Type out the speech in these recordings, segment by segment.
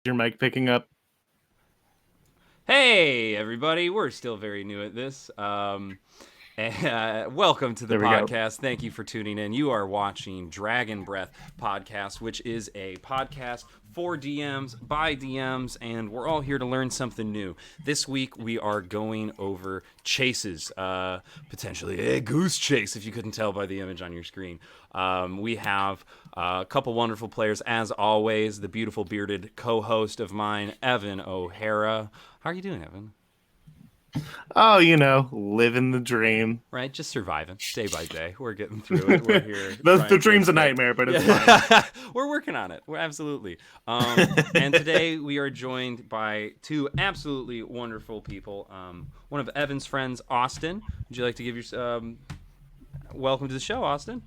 your mic picking up? Hey, everybody. We're still very new at this. Welcome to the There we go. podcast. Thank you for tuning in. You are watching Dragon Breath Podcast, which is a podcast for DMs, by DMs, and we're all here to learn something new. This week, we are going over chases, potentially a goose chase, if you couldn't tell by the image on your screen. We have a couple wonderful players, as always. The beautiful bearded co-host of mine, Evan O'Hara. How are you doing, Evan? Oh, living the dream. Right, just surviving day by day. We're getting through it. We're here The trying to dream's a stay. nightmare, but it's fine. Yeah, we're working on it. We're absolutely. And today we are joined by two absolutely wonderful people. One of Evan's friends, Austin. Would you like to give your welcome to the show, Austin?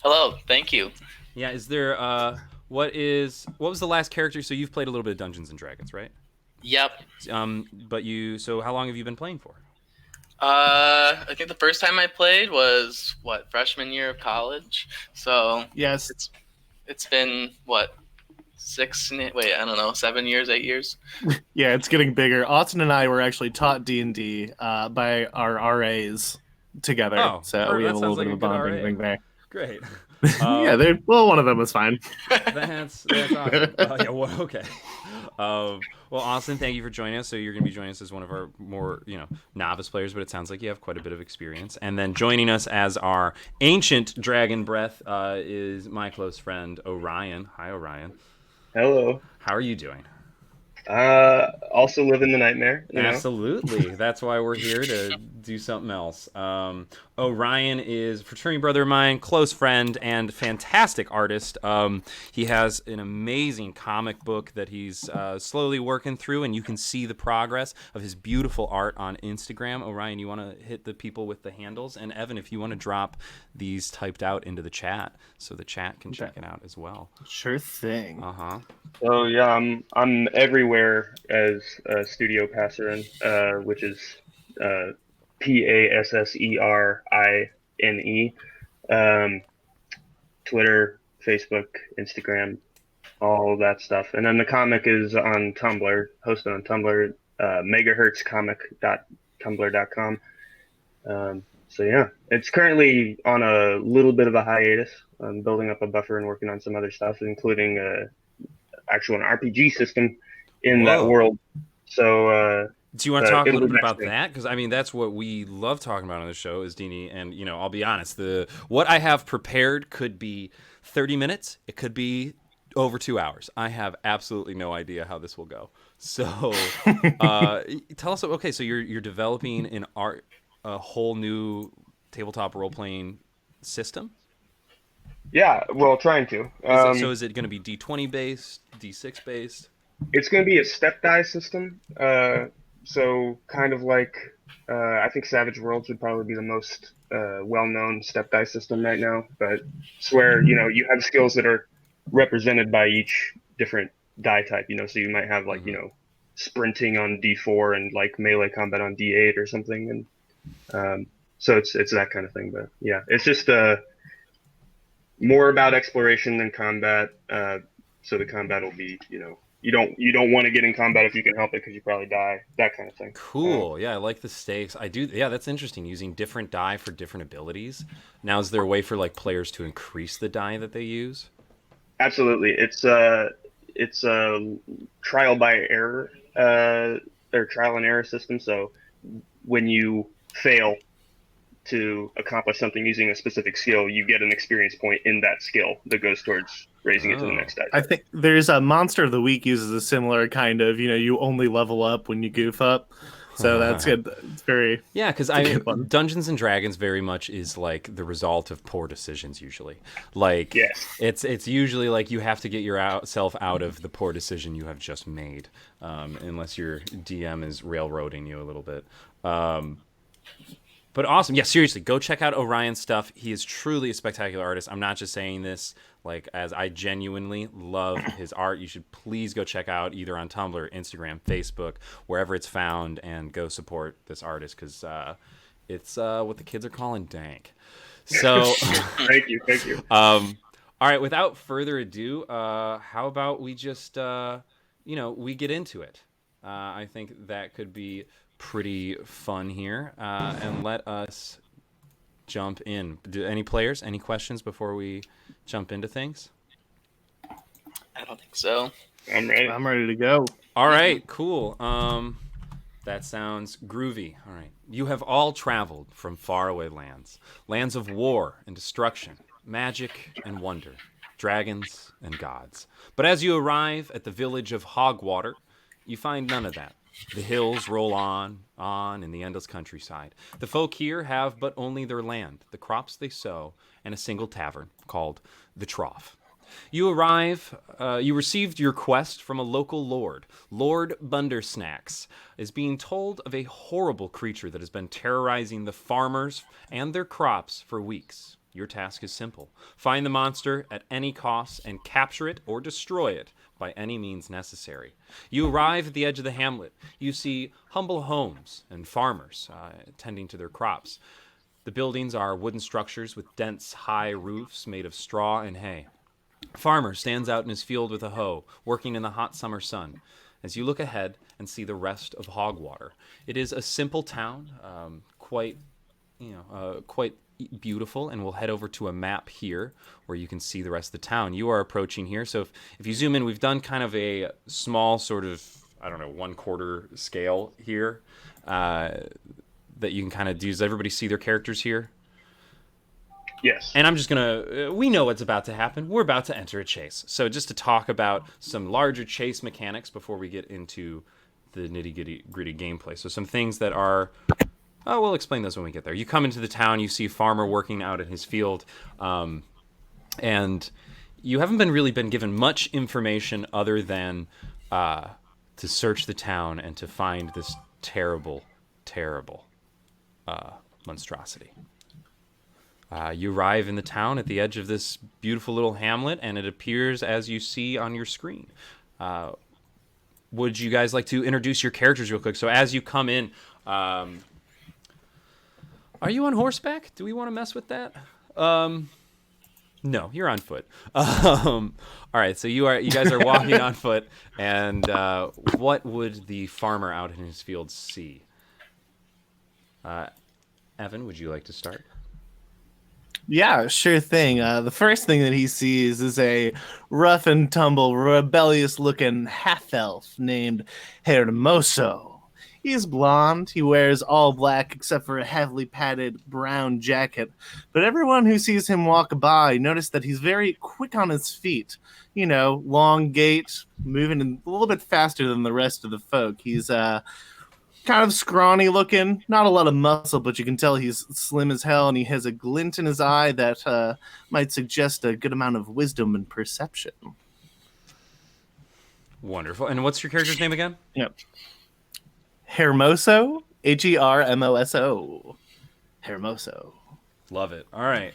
Hello, thank you. Yeah. Is there what was the last character? So you've played a little bit of Dungeons and Dragons, right? Yep. But so how long have you been playing for? I think the first time I played was freshman year of college. So Yes. it's been 7 years, 8 years. Yeah, it's getting bigger. Austin and I were actually taught D&D by our RAs together, Oh, so we have that a little sounds bit like of a a good bonding RA. thing there. Great. Yeah, one of them was fine. That's awesome. Yeah. Well, okay. Well, Austin, thank you for joining us. So you're going to be joining us as one of our more, novice players, but it sounds like you have quite a bit of experience. And then joining us as our ancient dragon breath is my close friend Orion. Hi, Orion. Hello. How are you doing? Also living the nightmare, Absolutely. That's why we're here to do something else. Orion is a fraternity brother of mine, close friend, and fantastic artist. He has an amazing comic book that he's slowly working through, and you can see the progress of his beautiful art on Instagram. Orion, you want to hit the people with the handles? And Evan, if you want to drop these typed out into the chat so the chat can check it out as well. Sure thing. Uh-huh. So yeah, I'm everywhere as Studio Passerin, which is Passerine. Twitter, Facebook, Instagram, all that stuff. And then the comic is on Tumblr, hosted on Tumblr, megahertzcomic.tumblr.com. So yeah, it's currently on a little bit of a hiatus. I'm building up a buffer and working on some other stuff, including actual an RPG system in that world. So do you want to talk a little bit about soon. that? Because I mean, that's what we love talking about on the show is Dini. And I'll be honest, what I have prepared could be 30 minutes. It could be over 2 hours. I have absolutely no idea how this will go. So tell us. Okay, so you're developing a whole new tabletop role playing system. Yeah, well, trying to. Is it going to be D20 based, D6 based? It's going to be a step die system. So kind of like I think Savage Worlds would probably be the most well-known step die system right now. But it's where you have skills that are represented by each different die type. So you might have like sprinting on D4 and like melee combat on D8 or something. And so it's that kind of thing. But yeah, it's just more about exploration than combat. So the combat will be, you don't want to get in combat if you can help it because you probably die. That kind of thing. Cool. Yeah, I like the stakes. I do. Yeah, that's interesting. Using different die for different abilities. Now, is there a way for like players to increase the die that they use? Absolutely. It's a trial by error or trial and error system. So when you fail to accomplish something using a specific skill, you get an experience point in that skill that goes towards raising it to the next die. I think there's a Monster of the Week uses a similar kind of, you only level up when you goof up. So that's good. It's very because Dungeons and Dragons very much is like the result of poor decisions. Usually, like yes. it's usually like you have to get yourself out of the poor decision you have just made, unless your DM is railroading you a little bit. But awesome. Yeah, seriously, go check out Orion's stuff. He is truly a spectacular artist. I'm not just saying this as I genuinely love his art. You should please go check out either on Tumblr, Instagram, Facebook, wherever it's found, and go support this artist because it's what the kids are calling dank. So Thank you. All right, without further ado, how about we just we get into it. I think that could be pretty fun here. And let us jump in. Do any players, any questions before we jump into things? I don't think so. I'm ready. I'm ready to go. All right, cool. That sounds groovy. All right. You have all traveled from faraway lands, lands of war and destruction, magic and wonder, dragons and gods. But as you arrive at the village of Hogwater, you find none of that. The hills roll on in the endless countryside. The folk here have but only their land, the crops they sow, and a single tavern called the Trough. You received your quest from a local lord. Lord Bundersnacks is being told of a horrible creature that has been terrorizing the farmers and their crops for weeks. Your task is simple. Find the monster at any cost and capture it or destroy it by any means necessary. You arrive at the edge of the hamlet. You see humble homes and farmers tending to their crops. The buildings are wooden structures with dense, high roofs made of straw and hay. A farmer stands out in his field with a hoe, working in the hot summer sun. As you look ahead and see the rest of Hogwater, it is a simple town, quite beautiful, and we'll head over to a map here where you can see the rest of the town. You are approaching here, so if you zoom in, we've done kind of a small sort of, I don't know, 1/4 scale here that you can kind of do. Does everybody see their characters here? Yes. And I'm just we know what's about to happen. We're about to enter a chase. So just to talk about some larger chase mechanics before we get into the nitty-gritty gameplay. So some things that are, we'll explain those when we get there. You come into the town, you see a farmer working out in his field, and you haven't been given much information other than to search the town and to find this terrible, terrible monstrosity. You arrive in the town at the edge of this beautiful little hamlet, and it appears as you see on your screen. Would you guys like to introduce your characters real quick? So as you come in, are you on horseback? Do we want to mess with that? No, you're on foot. All right, so you guys are walking on foot, and what would the farmer out in his fields see? Evan, would you like to start? Yeah, sure thing. The first thing that he sees is a rough and tumble, rebellious-looking half-elf named Hermoso. He's blonde. He wears all black except for a heavily padded brown jacket. But everyone who sees him walk by notice that he's very quick on his feet. Long gait, moving a little bit faster than the rest of the folk. He's kind of scrawny looking, not a lot of muscle, but you can tell he's slim as hell, and he has a glint in his eye that might suggest a good amount of wisdom and perception. Wonderful. And what's your character's name again? Yep. Hermoso, Hermoso. Hermoso. Love it. All right.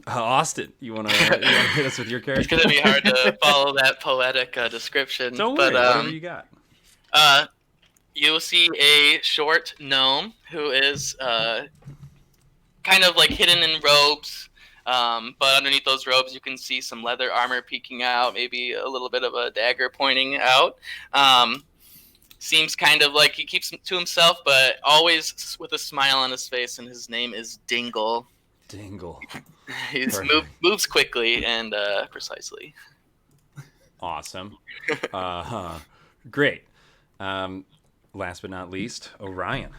Austin, you want to hit us with your character? It's gonna be hard to follow that poetic description. Don't worry, whatever you got. You will see a short gnome who is kind of like hidden in robes, but underneath those robes you can see some leather armor peeking out, maybe a little bit of a dagger pointing out. Seems kind of like he keeps to himself, but always with a smile on his face, and his name is Dingle. Dingle. He moves quickly and precisely. Awesome. Great. Last but not least, Orion.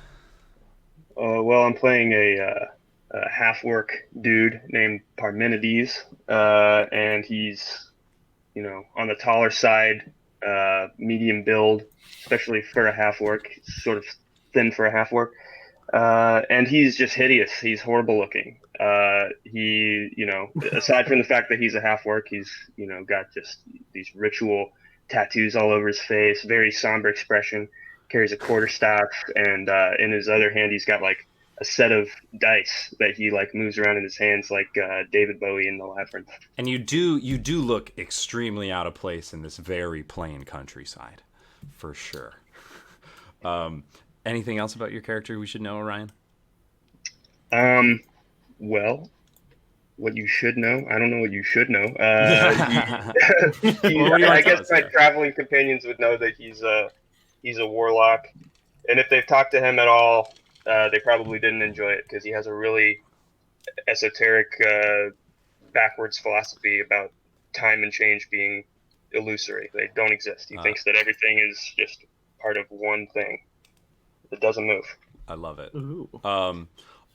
Well, I'm playing a half-orc dude named Parmenides, and he's, on the taller side, medium build, especially for a half-orc, sort of thin for a half-orc, and he's just hideous. He's horrible looking. He, aside from the fact that he's a half-orc, he's, got just these ritual tattoos all over his face, very somber expression, carries a quarterstaff, and in his other hand he's got like a set of dice that he like moves around in his hands like David Bowie in the Labyrinth. And you do look extremely out of place in this very plain countryside, for sure. Anything else about your character we should know, Orion? Well, what you should know. I don't know what you should know. Well, what do you want I to tell guess us my here? traveling companions would know that he's a warlock, and if they've talked to him at all, they probably didn't enjoy it because he has a really esoteric, backwards philosophy about time and change being illusory. They don't exist. He thinks that everything is just part of one thing that doesn't move. I love it. Ooh. All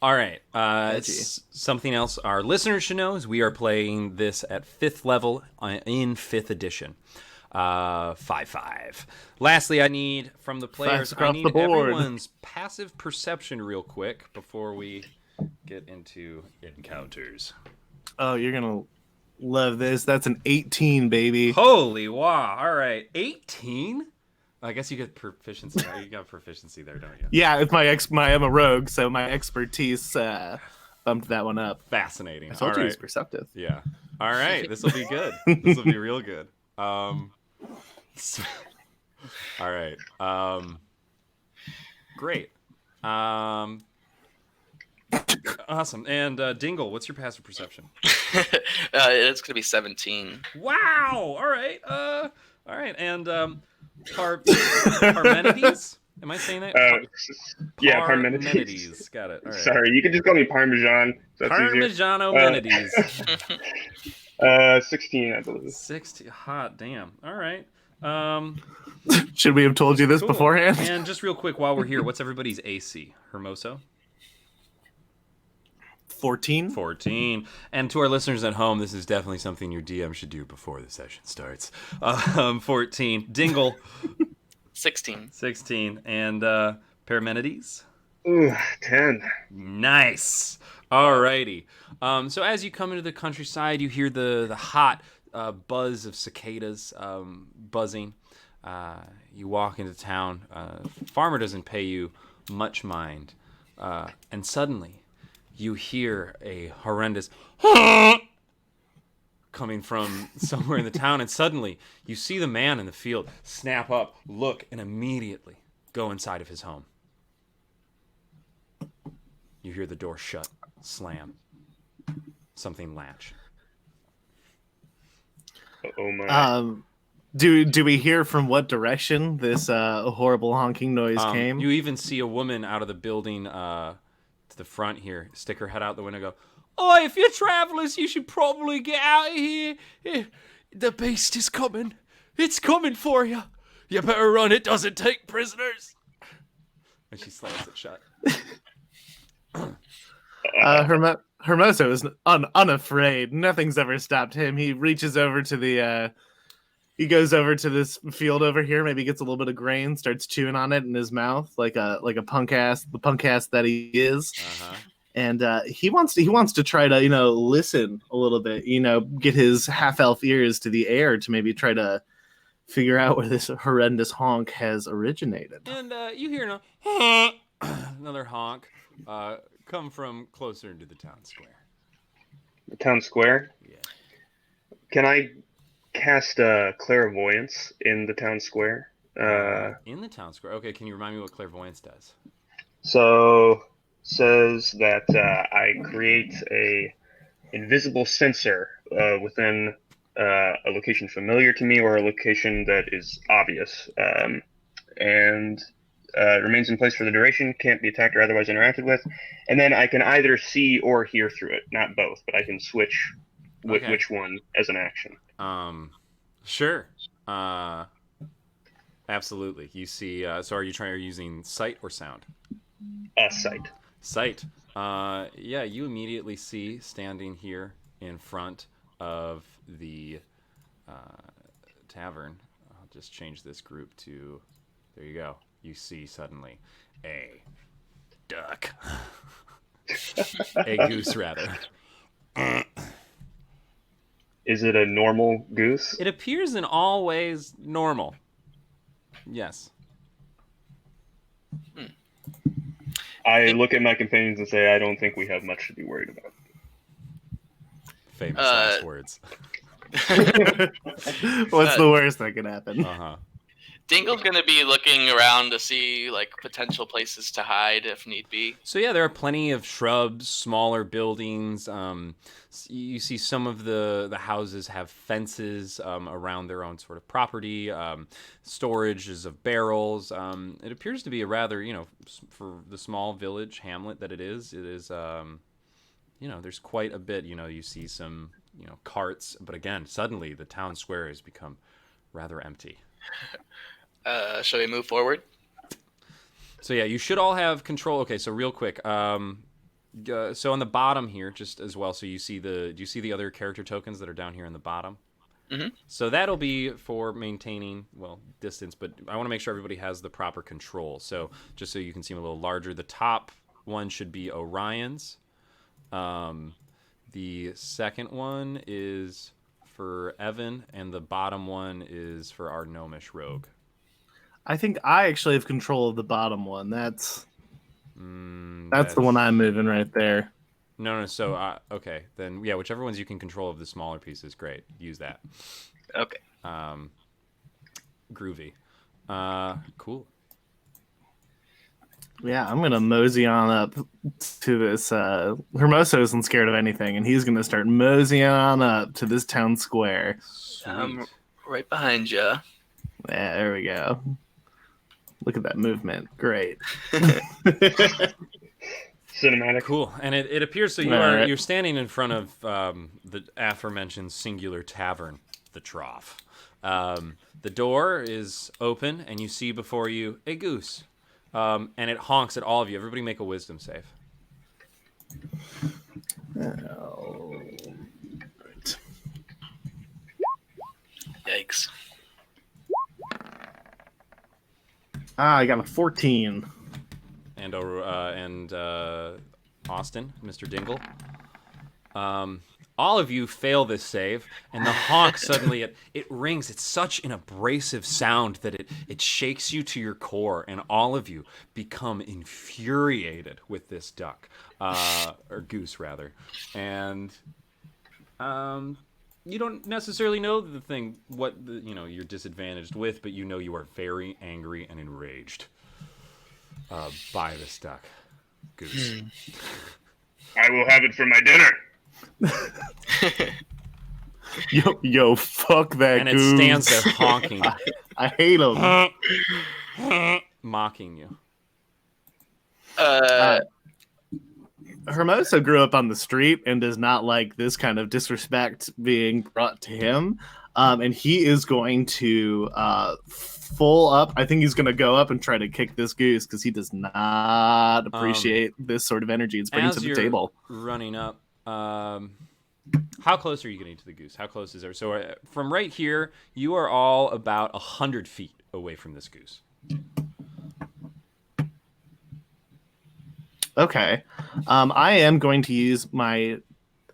right. Edgy. Something else our listeners should know is we are playing this at 5th level in 5th edition. 5-5. Lastly, I need from the players, across I need the board. everyone's passive perception real quick before we get into encounters. Oh, you're gonna love this. That's an 18, baby. Holy wow. All right. 18? I guess you get proficiency. You got proficiency there, don't you? Yeah, it's I'm a rogue, so my expertise bumped that one up. Fascinating. I told All you right. he's perceptive. Yeah. All right. This will be good. This will be real good. All right. Great. Awesome. And Dingle, what's your passive perception? It's gonna be 17. Wow. All right. All right. And Parmenides? Am I saying that? Yeah, Parmenides. Parmenides. Got it. All right. Sorry, you can just call me Parmesan. That's Parmigiano easier. Menides. 16, I believe. 60. Hot damn. All right. Should we have told you this Cool. beforehand? And just real quick while we're here, what's everybody's AC? Hermoso? 14. 14. And to our listeners at home, this is definitely something your DM should do before the session starts. 14. Dingle? 16. 16. And Parmenides? Ooh, 10. Nice. Alrighty. So as you come into the countryside, you hear the hot buzz of cicadas buzzing. You walk into town. Farmer doesn't pay you much mind. And suddenly, you hear a horrendous coming from somewhere in the town. And suddenly, you see the man in the field snap up, look, and immediately go inside of his home. You hear the door shut, slam, something latch. Oh my. Do we hear from what direction this horrible honking noise came? You even see a woman out of the building to the front here, stick her head out the window, go, "Oh, if you're travelers, you should probably get out of here. The beast is coming. It's coming for you. You better run. It doesn't take prisoners." And she slams it shut. Hermoso is unafraid. Nothing's ever stopped him. He reaches over to he goes over to this field over here, maybe gets a little bit of grain, starts chewing on it in his mouth like a the punk ass that he is. Uh-huh. And he wants to try to, listen a little bit, get his half elf ears to the air to maybe try to figure out where this horrendous honk has originated. And you hear another honk come from closer into the town square. The town square? Yeah. Can I cast clairvoyance in the town square? In the town square. Okay, can you remind me what clairvoyance does? So says that I create a invisible sensor within a location familiar to me or a location that is obvious, and remains in place for the duration, can't be attacked or otherwise interacted with, and then I can either see or hear through it, not both, but I can switch with which one as an action. Sure. Absolutely. You see, so are you using sight or sound? Sight. Sight. Yeah, you immediately see standing here in front of the tavern. I'll just change this group to, there you go. You see suddenly a duck. A goose, rather. Is it a normal goose? It appears in all ways normal. Yes. I look at my companions and say, I don't think we have much to be worried about. Famous last words. What's the worst that could happen? Uh-huh. Dingle's gonna be looking around to see like potential places to hide if need be. So yeah, there are plenty of shrubs, smaller buildings. You see some of the houses have fences around their own sort of property. Storages of barrels. It appears to be a rather, for the small village hamlet that it is. There's quite a bit. You see some, carts, but again, suddenly the town square has become rather empty. Shall we move forward? So yeah, you should all have control. Okay, so real quick, so on the bottom here, just as well, so do you see the other character tokens that are down here in the bottom? Mm-hmm. So that'll be for maintaining, distance, but I want to make sure everybody has the proper control. So just so you can see them a little larger, the top one should be Orion's. The second one is for Evan, and the bottom one is for our gnomish rogue. I think I actually have control of the bottom one. That's the one I'm moving right there. No. So okay, then yeah, whichever ones you can control of the smaller pieces, great. Use that. Okay. Groovy. Cool. Yeah, I'm gonna mosey on up to this. Hermoso isn't scared of anything, and he's gonna start moseying on up to this town square. Sweet. Right behind you. Yeah, there we go. Look at that movement. Great. Cinematic. Cool. And it appears so you're standing in front of the aforementioned singular tavern, the Trough. The door is open, and you see before you a goose. And it honks at all of you. Everybody make a wisdom save. Oh. Right. Yikes. I got a 14. And Austin, Mr. Dingle. All of you fail this save, and the honk suddenly it rings. It's such an abrasive sound that it shakes you to your core, and all of you become infuriated with this duck, or goose rather, and you don't necessarily know you're disadvantaged with, but you are very angry and enraged by this duck, goose. I will have it for my dinner. Yo, fuck that and goose. it stands there honking. I hate him. Mocking you. Hermoso grew up on the street and does not like this kind of disrespect being brought to him. And he is going to full up. I think he's going to go up and try to kick this goose because he does not appreciate this sort of energy it's bringing to the table. Running up. How close are you getting to the goose? How close is there? So from right here, you are all about 100 feet away from this goose. Okay. I am going to use my...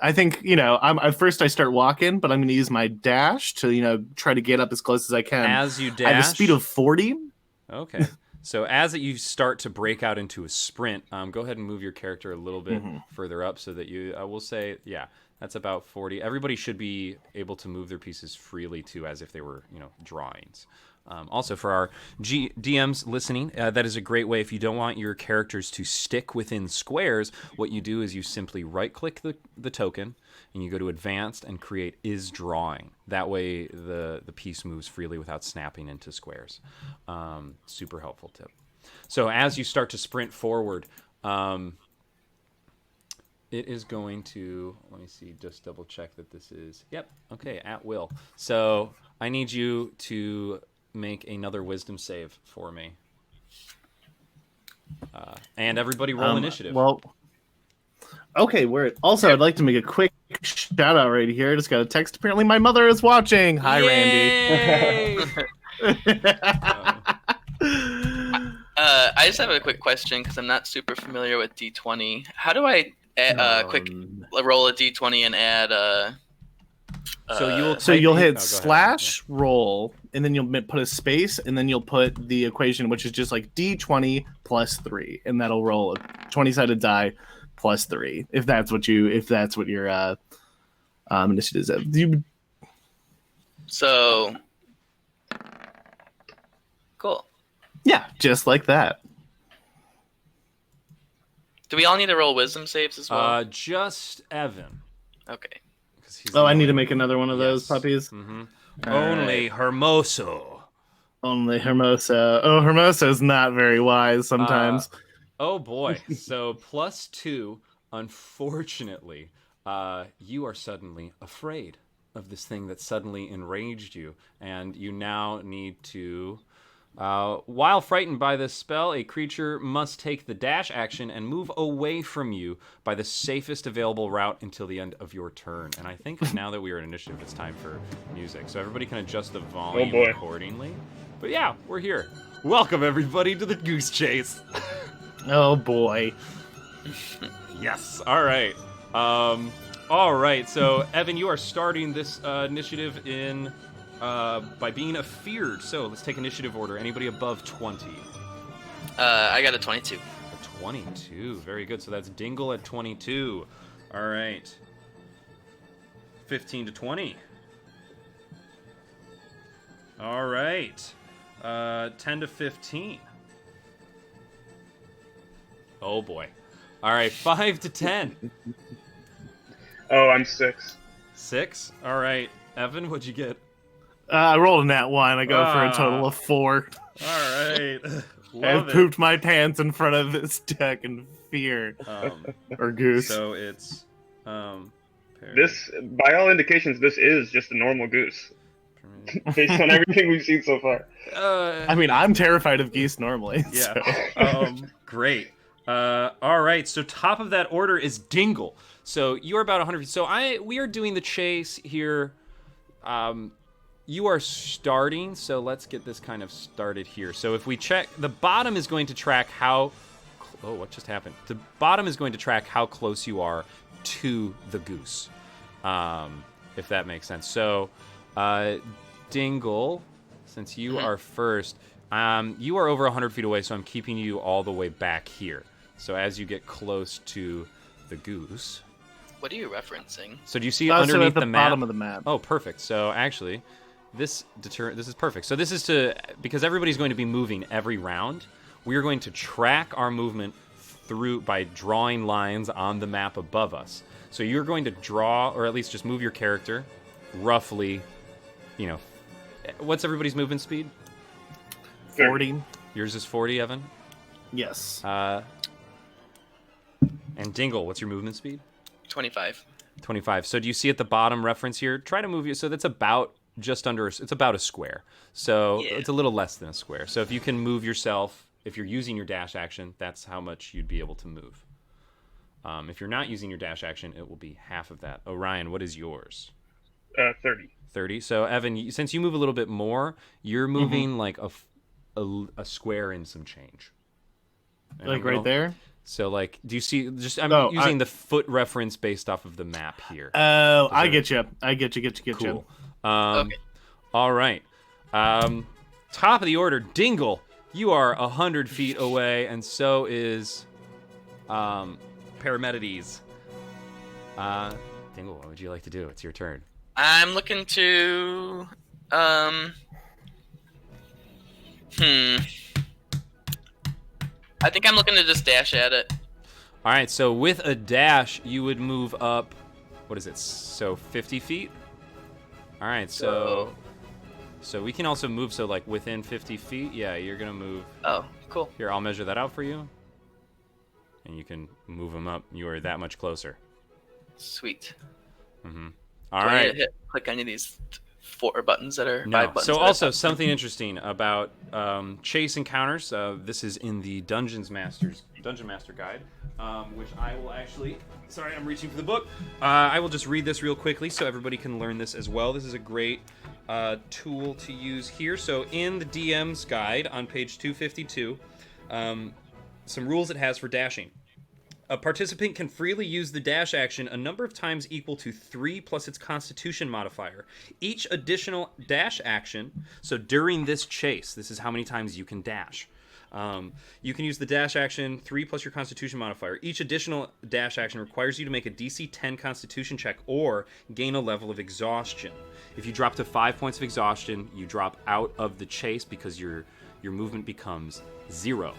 I think, at first I start walking, but I'm going to use my dash to, try to get up as close as I can. As you dash? I have a speed of 40. Okay. So as you start to break out into a sprint, go ahead and move your character a little bit further up so that you, I will say, yeah, that's about 40. Everybody should be able to move their pieces freely, too, as if they were, drawings. Also, for our DMs listening, that is a great way. If you don't want your characters to stick within squares, what you do is you simply right-click the token, and you go to Advanced and create Is Drawing. That way, the piece moves freely without snapping into squares. Super helpful tip. So as you start to sprint forward, it is going to, let me see, just double check that this is, yep, okay, at will. So I need you to make another wisdom save for me. And everybody roll initiative. Well, okay, also, I'd like to make a quick shout out right here. I just got a text. Apparently my mother is watching. Hi, Yay! Randy. I just have a quick question because I'm not super familiar with D20. How do I quick roll a D20 and add So you'll hit slash roll, and then you'll put a space, and then you'll put the equation, which is just like D20 plus 3, and that'll roll a 20-sided die plus 3. If that's what your initiative is. So Cool. Yeah, just like that. Do we all need to roll wisdom saves as well? Just Evan. Okay. 'Cause he's Oh, the I need to only- make another one of those Yes. puppies. Mm-hmm. All Only right. Hermoso. Only Hermosa. Oh, Hermosa's not very wise sometimes. Oh boy. So +2. Unfortunately, you are suddenly afraid of this thing that suddenly enraged you, and you now need to. While frightened by this spell, a creature must take the dash action and move away from you by the safest available route until the end of your turn. And I think now that we are in initiative, it's time for music. So everybody can adjust the volume boy. accordingly. But yeah, we're here. Welcome everybody to the Goose Chase. Oh boy. Yes. All right. All right. So Evan, you are starting this initiative in by being afeared. So let's take initiative order. Anybody above 20? I got a 22. A 22. Very good. So that's Dingle at 22. All right. 15 to 20. All right. 10 to 15. Oh boy. All right. 5 to 10. Oh, I'm 6. 6. All right. Evan, what'd you get? I rolled a nat 1. I go for a total of 4. All right. I Love it. pooped my pants in front of this deck in fear. Or goose. So it's This, by all indications, this is just a normal goose, based on everything we've seen so far. I mean, I'm terrified of geese normally. Yeah. So. Great. All right. So top of that order is Dingle. So you're about 100 feet. So we are doing the chase here. You are starting. So let's get this kind of started here. So if we check, the bottom is going to track how. Oh, what just happened? The bottom is going to track how close you are to the goose, if that makes sense. So, Dingle, since you are first, you are over 100 feet away, so I'm keeping you all the way back here. So as you get close to the goose. What are you referencing? So do you see So underneath at the map? bottom of the map. Oh, perfect. So actually, this is perfect. So this is because everybody's going to be moving every round. We are going to track our movement through by drawing lines on the map above us. So you're going to draw, or at least just move your character, roughly. What's everybody's movement speed? 40. Yours is 40, Evan. Yes. And Dingle, what's your movement speed? 25. 25. So do you see at the bottom reference here? Try to move you. So that's about just under. It's about a square. So Yeah. it's a little less than a square. So if you can move yourself, if you're using your dash action, that's how much you'd be able to move. If you're not using your dash action, it will be half of that. Orion, what is yours? 30. 30. So Evan, since you move a little bit more, you're moving like a square and some change. And Like I'm gonna- right there? So like, do you see? Just I'm Oh, using the foot reference based off of the map here. Oh, I get you. I get you. Cool. Okay. All right. Top of the order, Dingle. You are 100 feet away, and so is Parametides. Dingle, what would you like to do? It's your turn. I'm looking to I think I'm looking to just dash at it. All right, so with a dash, you would move up, what is it, so 50 feet? All right, so we can also move, so like within 50 feet, yeah, you're going to move. Oh, cool. Here, I'll measure that out for you. And you can move them up. You are that much closer. Sweet. All Do I need right. to click any of these 4 buttons that are 5 No. buttons? So that also are- something interesting about chase encounters. This is in the Dungeon Master Guide, which I will actually. Sorry, I'm reaching for the book. I will just read this real quickly so everybody can learn this as well. This is a great tool to use here. So in the DM's guide on page 252, some rules it has for dashing. A participant can freely use the dash action a number of times equal to 3 plus its Constitution modifier. Each additional dash action, so during this chase, this is how many times you can dash. You can use the dash action 3 plus your Constitution modifier. Each additional dash action requires you to make a DC 10 Constitution check or gain a level of exhaustion. If you drop to 5 points of exhaustion, you drop out of the chase because your movement becomes 0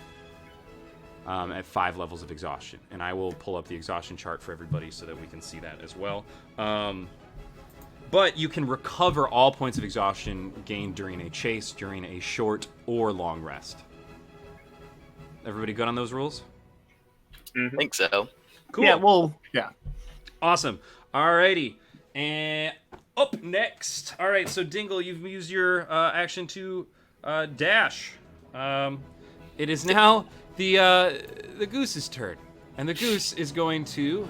at 5 levels of exhaustion. And I will pull up the exhaustion chart for everybody so that we can see that as well. But you can recover all points of exhaustion gained during a chase, during a short or long rest. Everybody good on those rules? I think so. Cool. Yeah, well, yeah. Awesome. Alrighty. And up next. All right, so Dingle, you've used your action to dash. It is now the goose's turn, and the goose is going to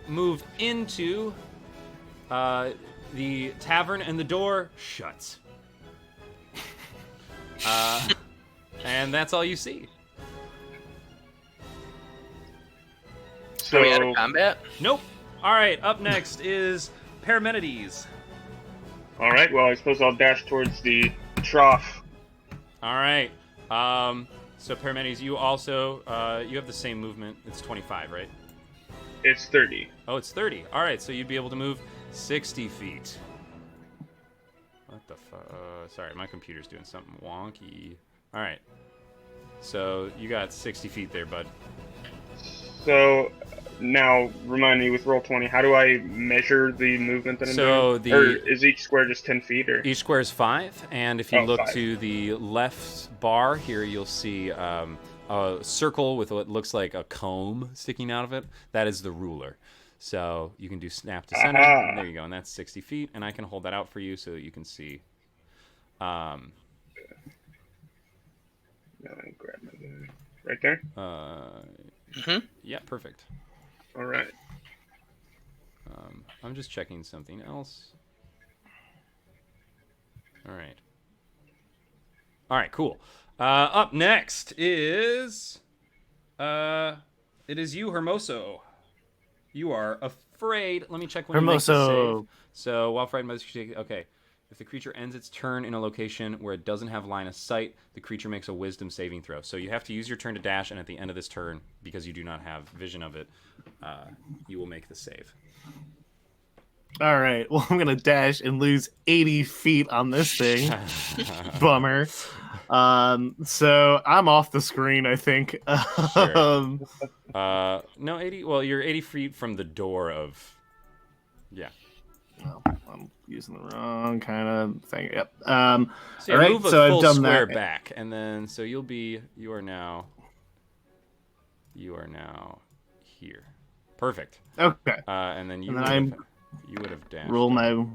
move into the tavern, and the door shuts. And that's all you see. So, are we out of combat? Nope. All right, up next is Parmenides. All right. Well, I suppose I'll dash towards the trough. All right. So Parmenides, you also you have the same movement. It's 25, right? It's 30. Oh, it's 30. All right, so you'd be able to move 60 feet. What the fuck? Sorry, my computer's doing something wonky. All right. So you got 60 feet there, bud. So now, remind me with Roll20, how do I measure the movement that I'm doing? Or is each square just 10 feet? Or each square is 5, and if you look 5. to the left bar here, you'll see a circle with what looks like a comb sticking out of it. That is the ruler. So you can do snap to center. And there you go, and that's 60 feet, and I can hold that out for you so that you can see. Now I grab my gun. Right there? Yeah, perfect. All right. I'm just checking something else. All right. All right, cool. Up next is it is you, Hermoso. You are afraid. Let me check when you make the Hermoso. save. So while frightened by this, okay. If the creature ends its turn in a location where it doesn't have line of sight, the creature makes a wisdom saving throw. So you have to use your turn to dash, and at the end of this turn, because you do not have vision of it, you will make the save. All right. Well, I'm gonna dash and lose 80 feet on this thing. Bummer. So I'm off the screen, I think. Sure. No, 80. Well, you're 80 feet from the door of. Yeah. Oh, I'm using the wrong kind of thing. Yep. So all right. move a So full I've done square that. back, and then so you are now here. Perfect. Okay. And then you And would have dashed. Roll my.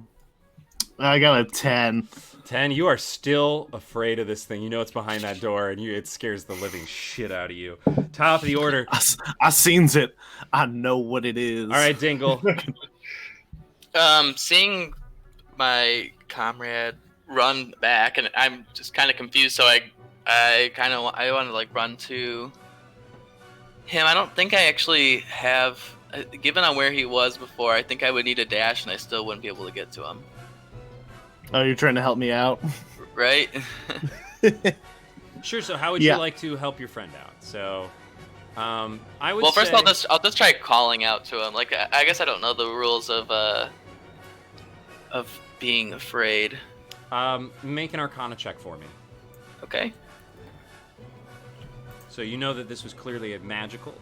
I got a 10. 10. You are still afraid of this thing. You know it's behind that door, and it scares the living shit out of you. Top of the order. I seen it. I know what it is. All right, Dingle. Seeing my comrade run back, and I'm just kind of confused. So I want to like run to him. I don't think I actually have, given on where he was before. I think I would need a dash, and I still wouldn't be able to get to him. Oh, you're trying to help me out? Right? Sure. So how would you like to help your friend out? So, I would. Well, first say... I'll just try calling out to him. Like I guess I don't know the rules of being afraid. Make an Arcana check for me. Okay. So you know that this was clearly a magical.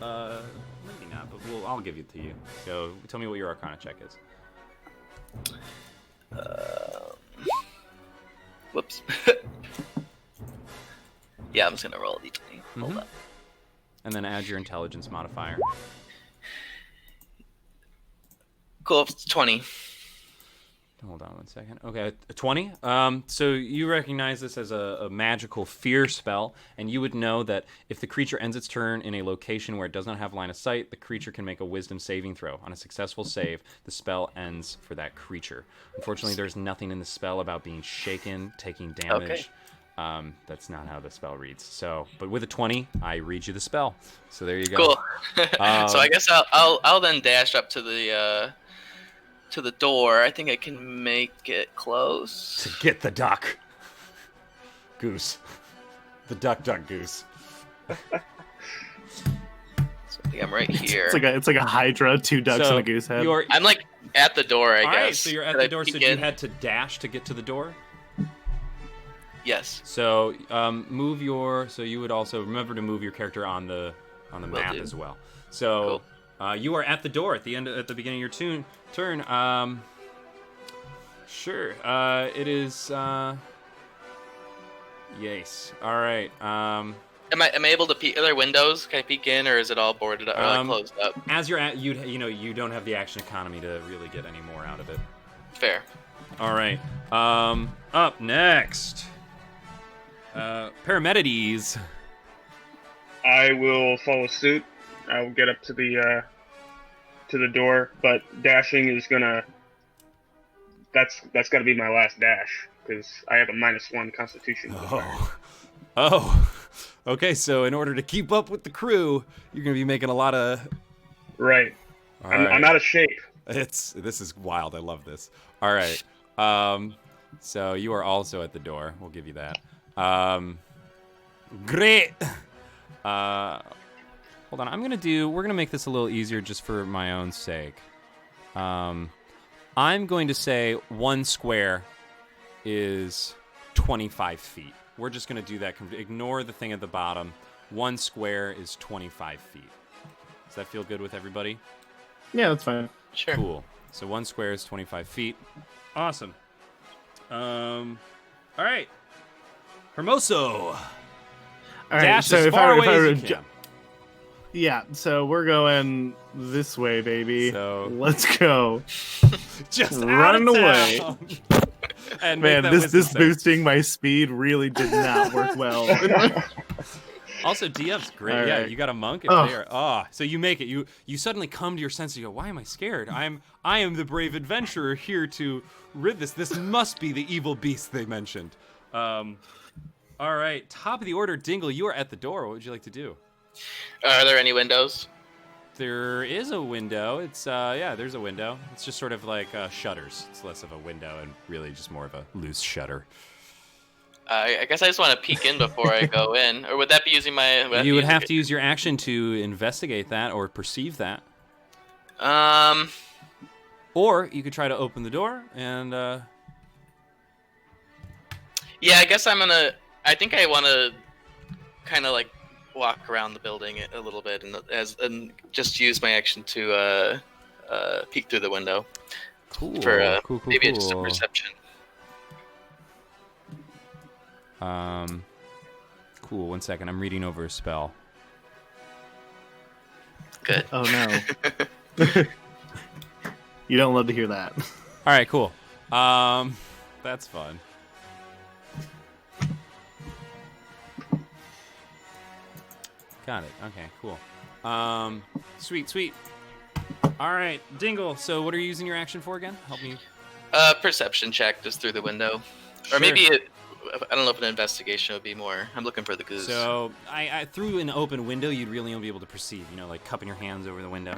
Maybe not, but I'll give it to you. So tell me what your Arcana check is. Whoops. Yeah, I'm just gonna roll a d20. Hold on. And then add your intelligence modifier. Cool. It's 20. Hold on one second. Okay, 20. So you recognize this as a magical fear spell, and you would know that if the creature ends its turn in a location where it does not have line of sight, the creature can make a wisdom saving throw. On a successful save, the spell ends for that creature. Unfortunately, there's nothing in the spell about being shaken, taking damage. Okay. That's not how the spell reads. So, but with a 20, I read you the spell. So there you go. Cool. So I guess I'll then dash up to the door. I think I can make it close. To get the duck. Goose. The duck goose. So I think I'm right here. It's like a hydra, 2 ducks and a goose head. I'm like at the door, I guess. Alright, so you're at the door, so you had to dash to get to the door? Yes. So so you would also remember to move your character on the map do. as well. So you are at the door at the beginning of your turn. Sure. It is. Yes. All right. Am I able to peek? Are there windows? Can I peek in, or is it all boarded up or like closed up? As you're at, you don't have the action economy to really get any more out of it. Fair. All right. Up next, Paramedides. I will follow suit. I will get up to the door, but dashing is gonna. That's got to be my last dash because I have a -1 Constitution. Oh. Okay, so in order to keep up with the crew, you're gonna be making a lot of. Right. I'm out of shape. This is wild. I love this. All right. So you are also at the door. We'll give you that. Great. Hold on. We're gonna make this a little easier just for my own sake. I'm going to say 1 square is 25 feet. We're just going to do that. Ignore the thing at the bottom. 1 square is 25 feet. Does that feel good with everybody? Yeah, that's fine. Sure. Cool. So 1 square is 25 feet. Awesome. All right. Hermoso. All right, Dash so as if far I, away if I as were you to can. Yeah, so we're going this way, baby. So- let's go. Just Run out of away. town. And Man, make that this wisdom save. boosting my speed really did not work well. Also, DF's great. All Yeah, right. you got a monk if Oh. they are. So you make it. You suddenly come to your senses. You go, why am I scared? I am the brave adventurer here to rid this. This must be the evil beast they mentioned. All right, top of the order, Dingle. You are at the door. What would you like to do? Are there any windows? There is a window. It's there's a window. It's just sort of like shutters. It's less of a window and really just more of a loose shutter. I guess I just want to peek in before I go in, or would that be using my? You would have to use your action to investigate that or perceive that. Or you could try to open the door and. Yeah, I guess I think I want to kind of like walk around the building a little bit and just use my action to peek through the window. Cool. For cool. maybe just a perception. Cool. 1 second. I'm reading over a spell. Good. Oh no. You don't love to hear that. All right. Cool. That's fun. Got it. Okay. Cool. Sweet. All right, Dingle. So, what are you using your action for again? Help me. Perception check just through the window, Sure. or maybe I don't know if an investigation would be more. I'm looking for the goose. So, I through an open window, you'd really only be able to perceive. Like cupping your hands over the window.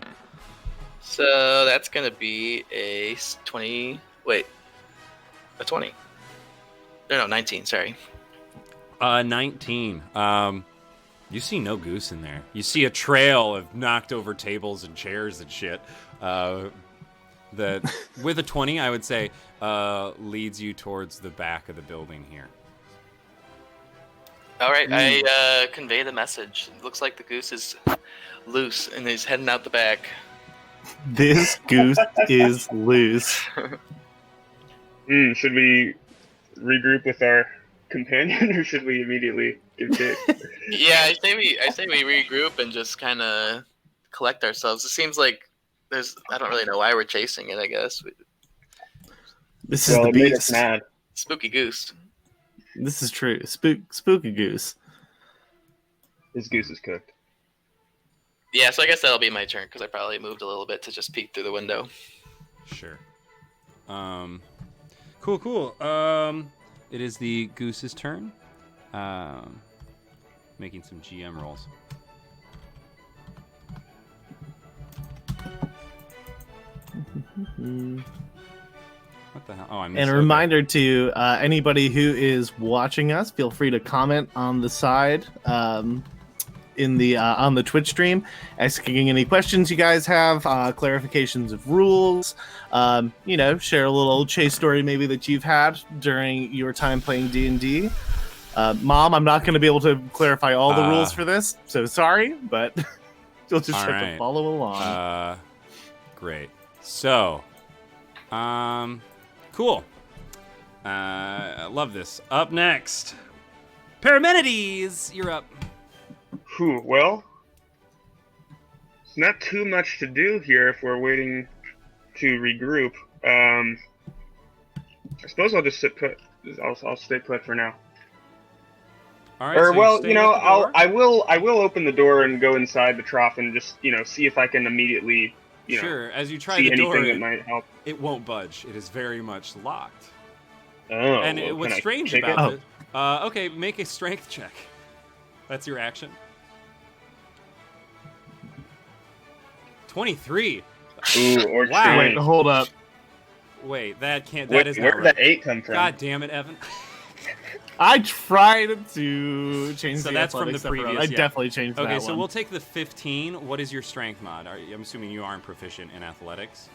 So that's gonna be a 20. Wait, a 20. No, 19. Sorry. 19. You see no goose in there. You see a trail of knocked over tables and chairs and shit. That with a 20, I would say, leads you towards the back of the building here. All right, I convey the message. It looks like the goose is loose and he's heading out the back. This goose is loose. Should we regroup with our companion, or should we immediately give chase? Yeah, I say we regroup and just kind of collect ourselves. It seems like I don't really know why we're chasing it. I guess This is Well, the it made us beast. mad. spooky goose. This is true. Spooky goose. This goose is cooked. Yeah, so I guess that'll be my turn because I probably moved a little bit to just peek through the window. Sure. Cool. It is the goose's turn. Making some GM rolls. What the hell? Oh, I missed. And a reminder to anybody who is watching us, feel free to comment on the side in the on the Twitch stream, asking any questions you guys have, clarifications of rules. Share a little chase story maybe that you've had during your time playing D&D. Mom, I'm not going to be able to clarify all the rules for this, so sorry, but you'll just have to follow along. Great. So, cool. I love this. Up next, Parmenides, you're up. Well, it's not too much to do here if we're waiting to regroup. I suppose I'll just sit put. I'll stay put for now. All right. So I will open the door and go inside the trough and just see if I can immediately sure. As you try see the door, anything that might help. It won't budge. It is very much locked. Oh. And what's strange about it? Okay, make a strength check. That's your action. 23. Ooh, or wow. Wait, hold up. Wait, that can't. That is where not did right. that 8 come from? God damn it, Evan. I tried to change so the that's from the previous. I definitely changed that Okay, one. so we'll take the 15. What is your strength mod? I'm assuming you aren't proficient in athletics.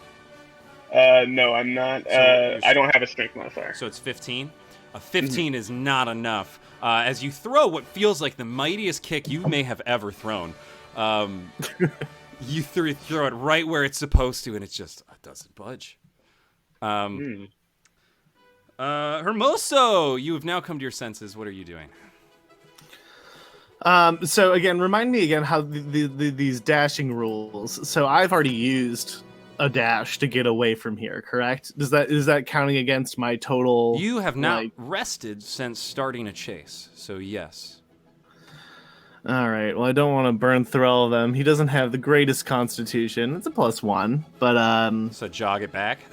No, I'm not. So I don't have a strength modifier. So it's 15? A 15 is not enough. As you throw what feels like the mightiest kick you may have ever thrown, you throw it right where it's supposed to, and it doesn't budge. Hermoso, you have now come to your senses. What are you doing? So again, remind me again how these dashing rules. So I've already used a dash to get away from here, correct? Is that counting against my total? You have not rested since starting a chase, so yes. All right. Well, I don't want to burn through all of them. He doesn't have the greatest constitution. It's a +1, but So jog it back.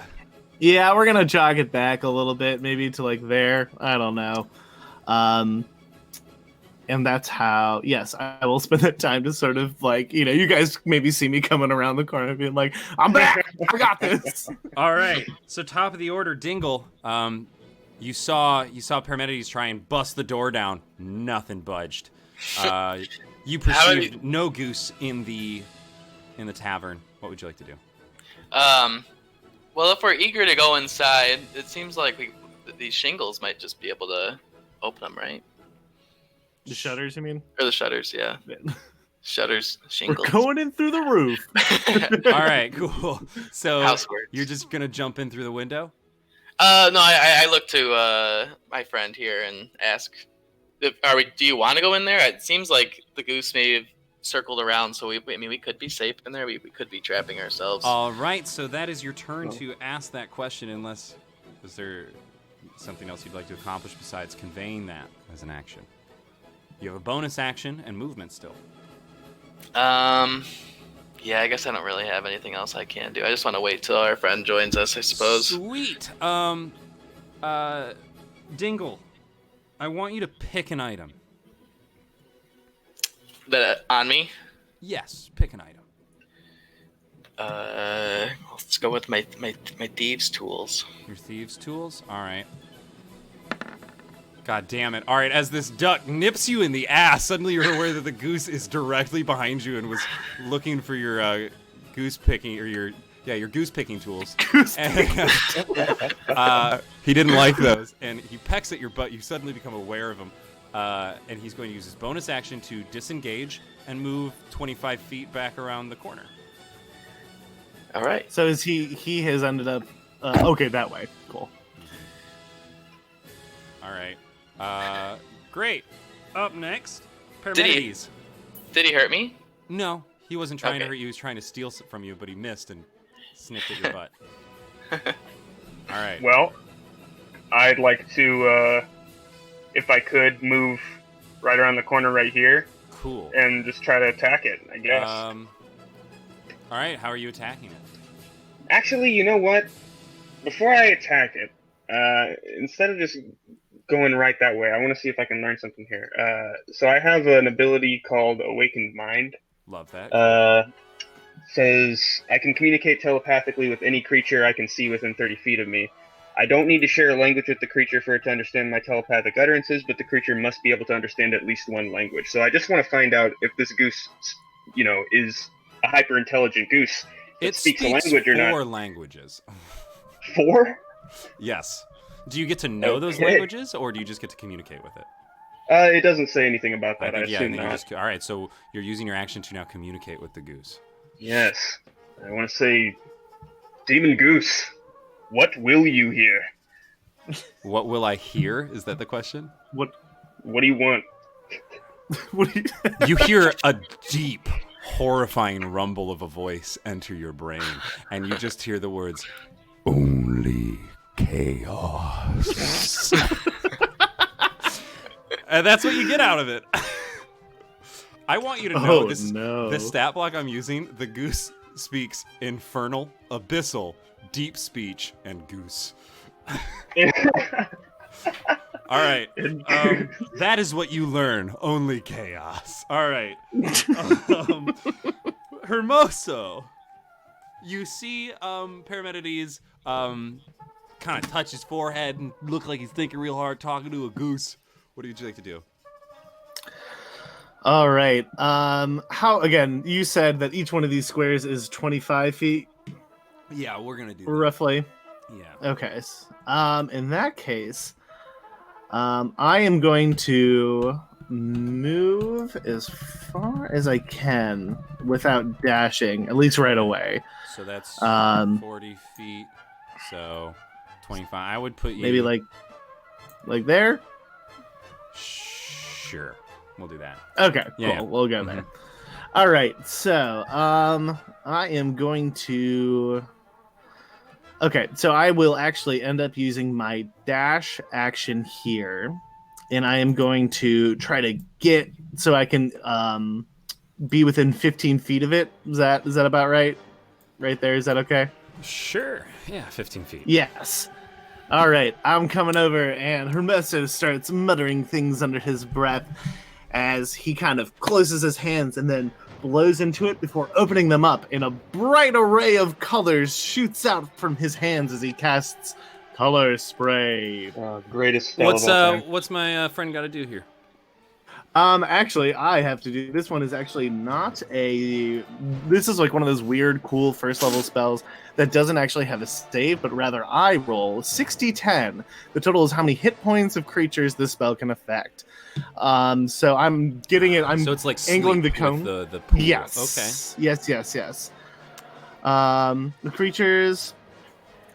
Yeah, we're gonna jog it back a little bit, maybe to like there. I don't know. And that's how, yes, I will spend that time to sort of like, you guys maybe see me coming around the corner being like, I'm back, I got this. All right, so top of the order, Dingle. You saw Parmenides try and bust the door down. Nothing budged. You perceived no goose in the tavern. What would you like to do? Well, if we're eager to go inside, it seems like these shingles might just be able to open them, right? The shutters, you mean? Or the shutters, yeah. Shutters, shingles. We're going in through the roof. All right, cool. So Housework. You're just gonna jump in through the window? No, I look to my friend here and ask, do you want to go in there? It seems like the goose may have circled around, so we could be safe in there. We could be trapping ourselves. All right, so that is your turn to ask that question. Unless, is there something else you'd like to accomplish besides conveying that as an action? You have a bonus action and movement still. Yeah, I guess I don't really have anything else I can do. I just want to wait till our friend joins us, I suppose. Sweet. Dingle, I want you to pick an item. On me? Yes, pick an item. Let's go with my thieves' tools. Your thieves' tools? All right. God damn it. All right, as this duck nips you in the ass, suddenly you're aware that the goose is directly behind you and was looking for your goose picking, or your goose picking tools. He didn't like those, and he pecks at your butt. You suddenly become aware of him, and he's going to use his bonus action to disengage and move 25 feet back around the corner. All right. So he has ended up okay that way. Cool. All right. Great. Up next, Parmenides. Did he hurt me? No, he wasn't trying to hurt you. He was trying to steal from you, but he missed and sniffed at your butt. All right. Well, I'd like to, if I could, move right around the corner right here. Cool. And just try to attack it, I guess. All right. How are you attacking it? Actually, you know what? Before I attack it, instead of just going right that way, I want to see if I can learn something here. So I have an ability called Awakened Mind. Love that. Says I can communicate telepathically with any creature I can see within 30 feet of me. I don't need to share a language with the creature for it to understand my telepathic utterances, but the creature must be able to understand at least one language. So I just want to find out if this goose, is a hyper intelligent goose that It speaks a speaks language or not. 4 languages. 4? Yes. Do you get to know those Okay. languages, or do you just get to communicate with it? It doesn't say anything about that. I think, yeah, assume then you not. just, all right, so you're using your action to now communicate with the goose. Yes. I want to say, Demon Goose, what will you hear? What will I hear? Is that the question? What do you want? What do you... You hear a deep, horrifying rumble of a voice enter your brain, and you just hear the words, "Only chaos." And that's what you get out of it. I want you to know the stat block I'm using, the goose speaks infernal, abyssal, deep speech, and goose. All right. That is what you learn. Only chaos. All right. Hermoso. You see Parametides kind of touch his forehead and look like he's thinking real hard, talking to a goose. What would you like to do? All right. How, again, you said that each one of these squares is 25 feet, Yeah, we're going to do that. roughly. Yeah. Okay. In that case, I am going to move as far as I can without dashing, at least right away. So that's 40 feet. So 25. I would put you... Maybe like there? Sure. We'll do that. Okay, Yeah, cool. yeah. We'll go there. All right. So, I am going to... Okay, so I will actually end up using my dash action here, and I am going to try to get so I can be within 15 feet of it. Is that about right? Right there. Is that okay? Sure. Yeah, 15 feet. Yes. All right, I'm coming over, and Hermoso starts muttering things under his breath as he kind of closes his hands and then blows into it before opening them up, and a bright array of colors shoots out from his hands as he casts color spray. Greatest spell of all time. What's my friend got to do here? Actually, I have to do this one. Is actually not a. This is like one of those weird, cool first level spells that doesn't actually have a save, but rather I roll 60-10. The total is how many hit points of creatures this spell can affect. So I'm getting it. So it's like angling the sleep cone. with the pool. Yes. Okay. Yes. The creatures.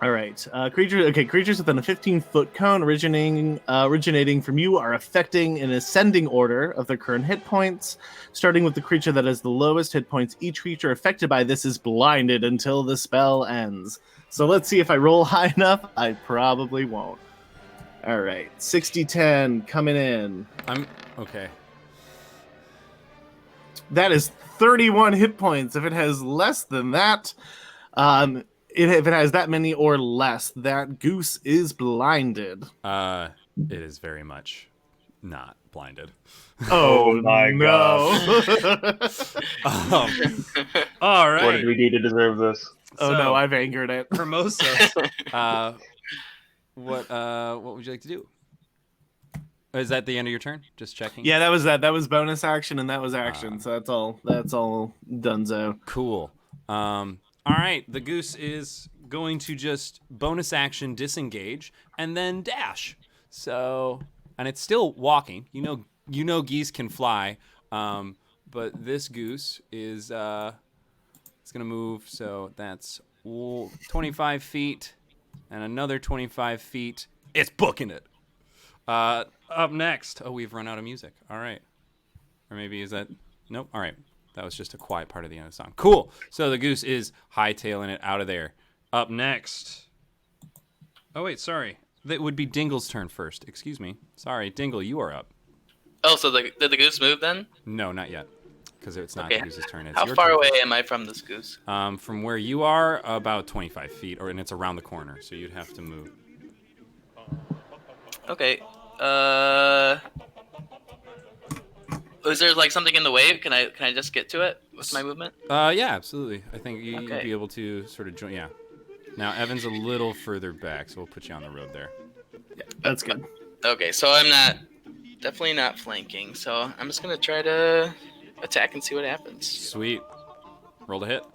All right. Creatures within a 15-foot cone originating from you are affecting an ascending order of their current hit points. Starting with the creature that has the lowest hit points, each creature affected by this is blinded until the spell ends. So let's see if I roll high enough. I probably won't. All right. 60-10 coming in. Okay. That is 31 hit points. If it has less than that, if it has that many or less, that goose is blinded. It is very much not blinded. Oh my gosh. All right. What did we do to deserve this? Oh no, I've angered it. Hermoso. What would you like to do? Is that the end of your turn? Just checking. Yeah, that was that. That was bonus action, and that was action. So that's all donezo. Cool. All right, the goose is going to just bonus action disengage and then dash. So, and it's still walking. You know, geese can fly, but this goose is it's gonna move. So that's 25 feet and another 25 feet. It's booking it. Up next. Oh, we've run out of music. All right, or maybe is that nope? All right. That was just a quiet part of the end of the song. Cool. So the goose is hightailing it out of there. Up next. Oh, wait, sorry. That would be Dingle's turn first. Excuse me. Sorry, Dingle, you are up. Oh, so did the goose move then? No, not yet. Because it's not Okay. the goose's turn. It's How your far turn. away am I from this goose? From where you are, about 25 feet, and it's around the corner, so you'd have to move. Okay. Is there like something in the way? Can I just get to it with my movement? Yeah, absolutely. I think you'd Okay. be able to sort of join. Yeah. Now, Evan's a little further back, so we'll put you on the road there. That's good. Okay, so I'm definitely not flanking. So I'm just gonna try to attack and see what happens. Sweet. Roll to hit.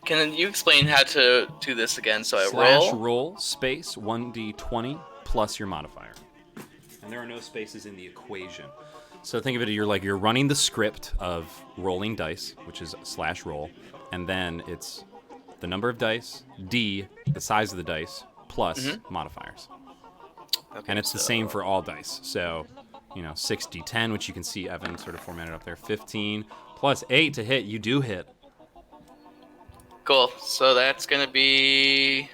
Can you explain how to do this again? So I Slash roll. roll space 1d20 plus your modifier. And there are no spaces in the equation. So think of it, you're running the script of rolling dice, which is slash roll, and then it's the number of dice, D, the size of the dice, plus modifiers. Okay, And it's the same for all dice. So, 6d10, which you can see Evan sort of formatted up there, 15, plus 8 to hit, you do hit. Cool. So that's gonna be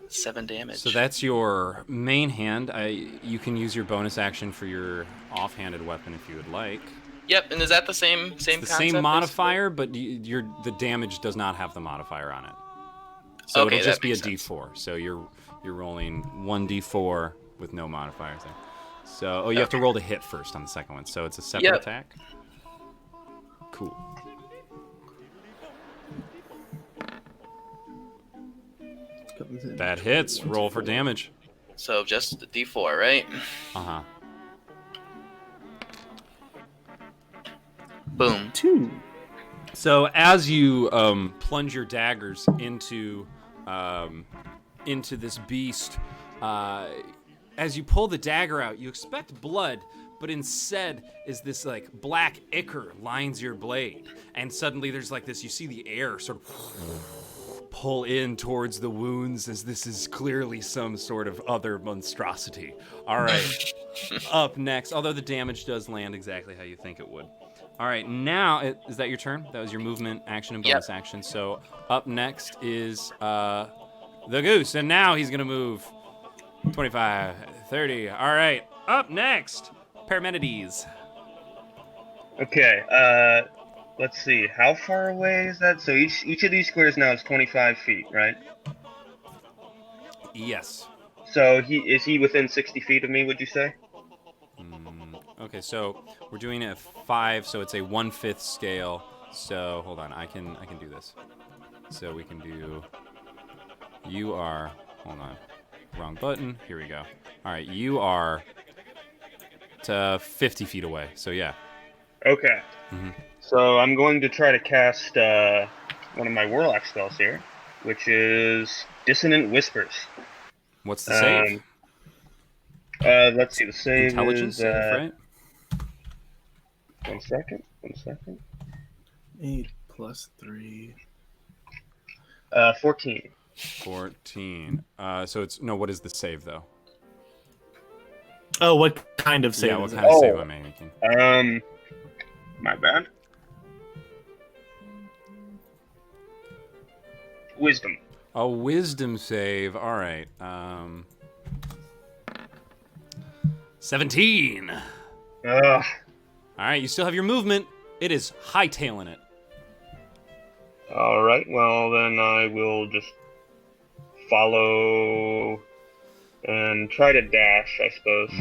7 damage. So that's your main hand. You can use your bonus action for your offhanded weapon if you would like. Yep, and is that the same It's the concept, same modifier, but the damage does not have the modifier on it. So Okay, it'll just that be a makes sense. D4. So you're rolling 1d4 with no modifiers there. So you have to roll to hit first on the second one. So it's a separate Yep. attack. Cool. That hits. Roll for damage. So just the D4, right? Uh-huh. Boom. 2. So as you plunge your daggers into this beast, as you pull the dagger out, you expect blood, but instead is this like black ichor lines your blade, and suddenly there's like this. You see the air sort of pull in towards the wounds, as this is clearly some sort of other monstrosity. All right, up next, although the damage does land exactly how you think it would. All right, now, is that your turn? That was your movement, action, and bonus action. So up next is the goose, and now he's going to move 25, 30. All right, up next, Parmenides. Okay, let's see. How far away is that? So each of these squares now is 25 feet, right? Yes. So is he within 60 feet of me, would you say? Okay, so we're doing a 5, so it's a 1/5 scale. So hold on, I can do this. So we can do. You are. Hold on. Wrong button. Here we go. All right, you are to 50 feet away. So yeah. Okay. So I'm going to try to cast one of my Warlock spells here, which is Dissonant Whispers. What's the save? Let's see. The save Intelligence is save, right? One second. 8 plus 3. 14. 14. So it's no. What is the save though? Oh, what kind of save? Yeah, what is it? kind of save am I making? My bad. Wisdom. A wisdom save. All right. 17. Ugh. All right, you still have your movement. It is hightailing it. All right. Well, then I will just follow and try to dash, I suppose.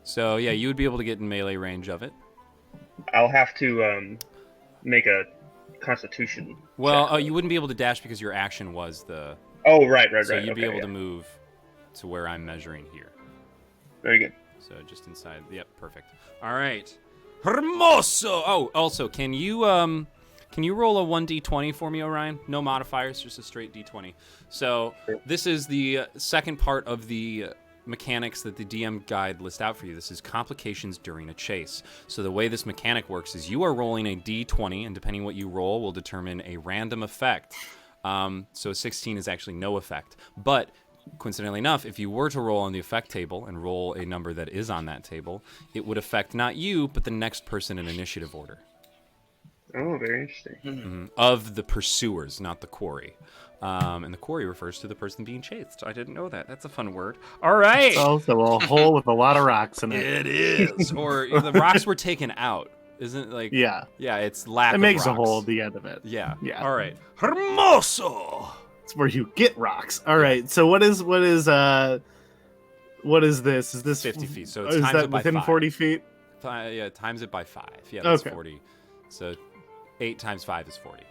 So yeah, you would be able to get in melee range of it. I'll have to make a Constitution. Well, check. you wouldn't be able to dash because your action was the. Oh, right. So you'd be okay, able to move to where I'm measuring here. Very good. So just inside. Yep, perfect. All right. Hermoso. Oh, also, can you roll a 1d20 for me, Orion? No modifiers, just a straight d20. So this is the second part of the mechanics that the DM guide lists out for you. This is complications during a chase. So the way this mechanic works is you are rolling a d20, and depending what you roll will determine a random effect. So a 16 is actually no effect. But coincidentally enough, if you were to roll on the effect table and roll a number that is on that table, it would affect not you, but the next person in initiative order. Oh, very interesting. Of the pursuers, not the quarry. And the quarry refers to the person being chased. I didn't know that. That's a fun word. All right. It's also a hole with a lot of rocks in it. It is. Or the rocks were taken out. Isn't it like... Yeah. Yeah, it's lack It of makes rocks. a hole at the end of it. Yeah. Yeah. All right. Hermoso. It's where you get rocks. All right. So what is this? Is this 50 feet. So is times that it by within 5. 40 feet? Yeah, times it by 5. Yeah, that's Okay. 40. So 8 times 5 is 40.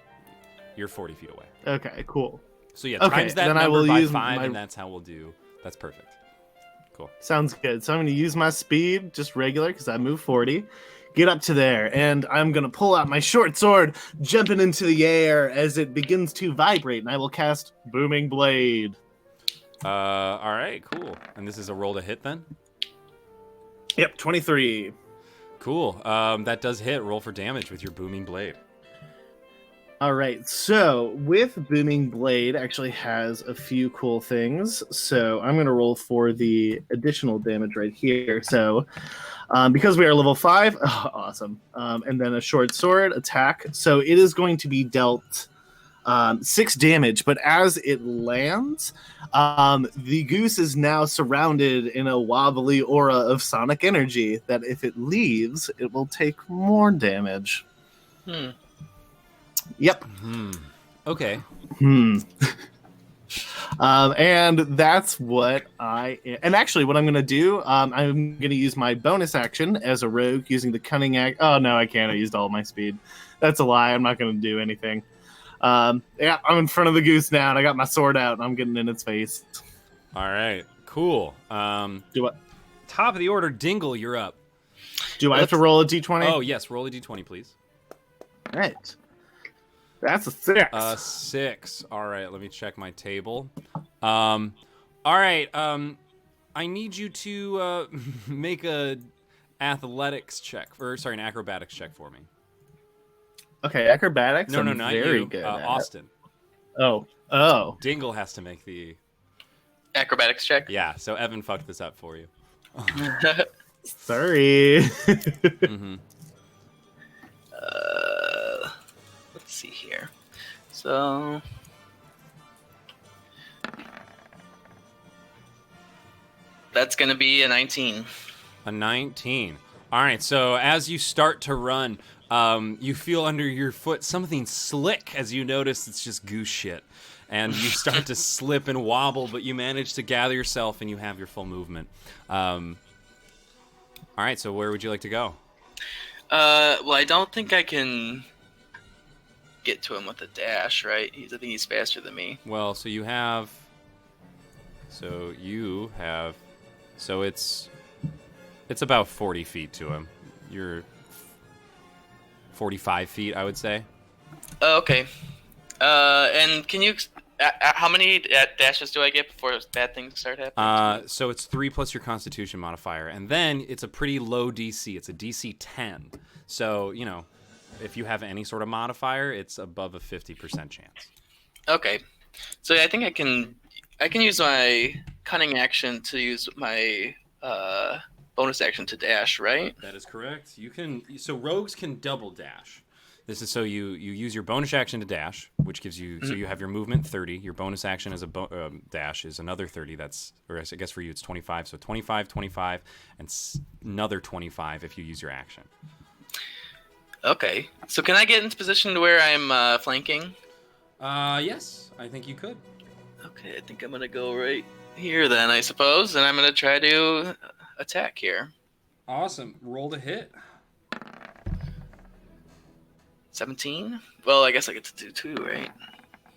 You're 40 feet away. Okay, cool. So yeah, Okay, times that then I number will by use 5, my- and that's how we'll do. That's perfect. Cool. Sounds good. So I'm going to use my speed, just regular, because I move 40. Get up to there, and I'm going to pull out my short sword, jumping into the air as it begins to vibrate, and I will cast Booming Blade. All right, cool. And this is a roll to hit then? Yep, 23. Cool. That does hit. Roll for damage with your booming blade. All right, so with Booming Blade actually has a few cool things. So I'm going to roll for the additional damage right here. So because we are level 5, awesome. And then a short sword attack. So it is going to be dealt 6 damage, but as it lands, the goose is now surrounded in a wobbly aura of sonic energy that if it leaves, it will take more damage. Yep. Okay. And that's what and actually what I'm going to do, I'm going to use my bonus action as a rogue using the cunning act. Oh, no, I can't. I used all my speed. That's a lie. I'm not going to do anything. Yeah, I'm in front of the goose now, and I got my sword out, and I'm getting in its face. All right. Cool. Do what? Top of the order, Dingle, you're up. Do I have to roll a d20? Oh, yes. Roll a d20, please. All right. That's a 6. 6. All right. Let me check my table. All right. I need you to make a athletics check, an acrobatics check for me. Okay, acrobatics. No, I'm not very you. good. At. Austin. Oh. Dingle has to make the. Acrobatics check. Yeah. So Evan fucked this up for you. Sorry. Mm-hmm. Let's see here. So that's gonna be a 19. A 19. All right. So as you start to run, you feel under your foot something slick as you notice it's just goose shit. And you start to slip and wobble, but you manage to gather yourself and you have your full movement. All right. So where would you like to go? Well, I don't think I can get to him with a dash, right? I think he's faster than me. Well, so you have. So it's about 40 feet to him. You're 45 feet, I would say. Okay. And can you? How many dashes do I get before bad things start happening? So it's 3 plus your Constitution modifier, and then it's a pretty low DC. It's a DC 10. So if you have any sort of modifier, it's above a 50% chance. Okay. So I think I can use my cunning action to use my bonus action to dash, right? That is correct. You can. So rogues can double dash. This is so you use your bonus action to dash, which gives you so you have your movement 30. Your bonus action as a dash is another 30. Or I guess for you it's 25. So 25, 25, and another 25 if you use your action. Okay. So can I get into position to where I'm flanking? Yes, I think you could. Okay, I think I'm gonna go right here then, I suppose, and I'm gonna try to attack here. Awesome. Roll to hit. 17? Well, I guess I get to do 2, right?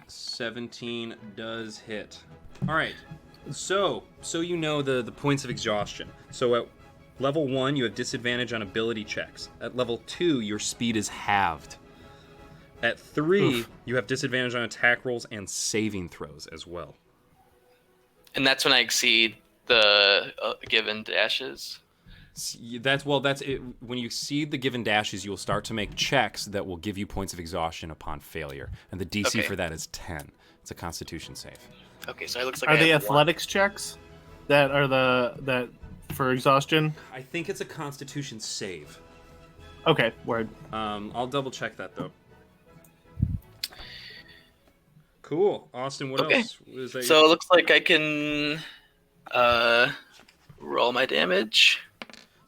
17 does hit. All right. So you know the points of exhaustion. So at level 1, you have disadvantage on ability checks. At level 2, your speed is halved. At 3, you have disadvantage on attack rolls and saving throws as well. And that's when I exceed the given dashes. That's it. When you see the given dashes, you'll start to make checks that will give you points of exhaustion upon failure, and the DC for that is 10. It's a Constitution save. Okay, so it looks like Are they athletics checks that are that for exhaustion? I think it's a Constitution save. Okay, word. I'll double check that though. Cool, Austin. What else? So it looks like I can roll my damage.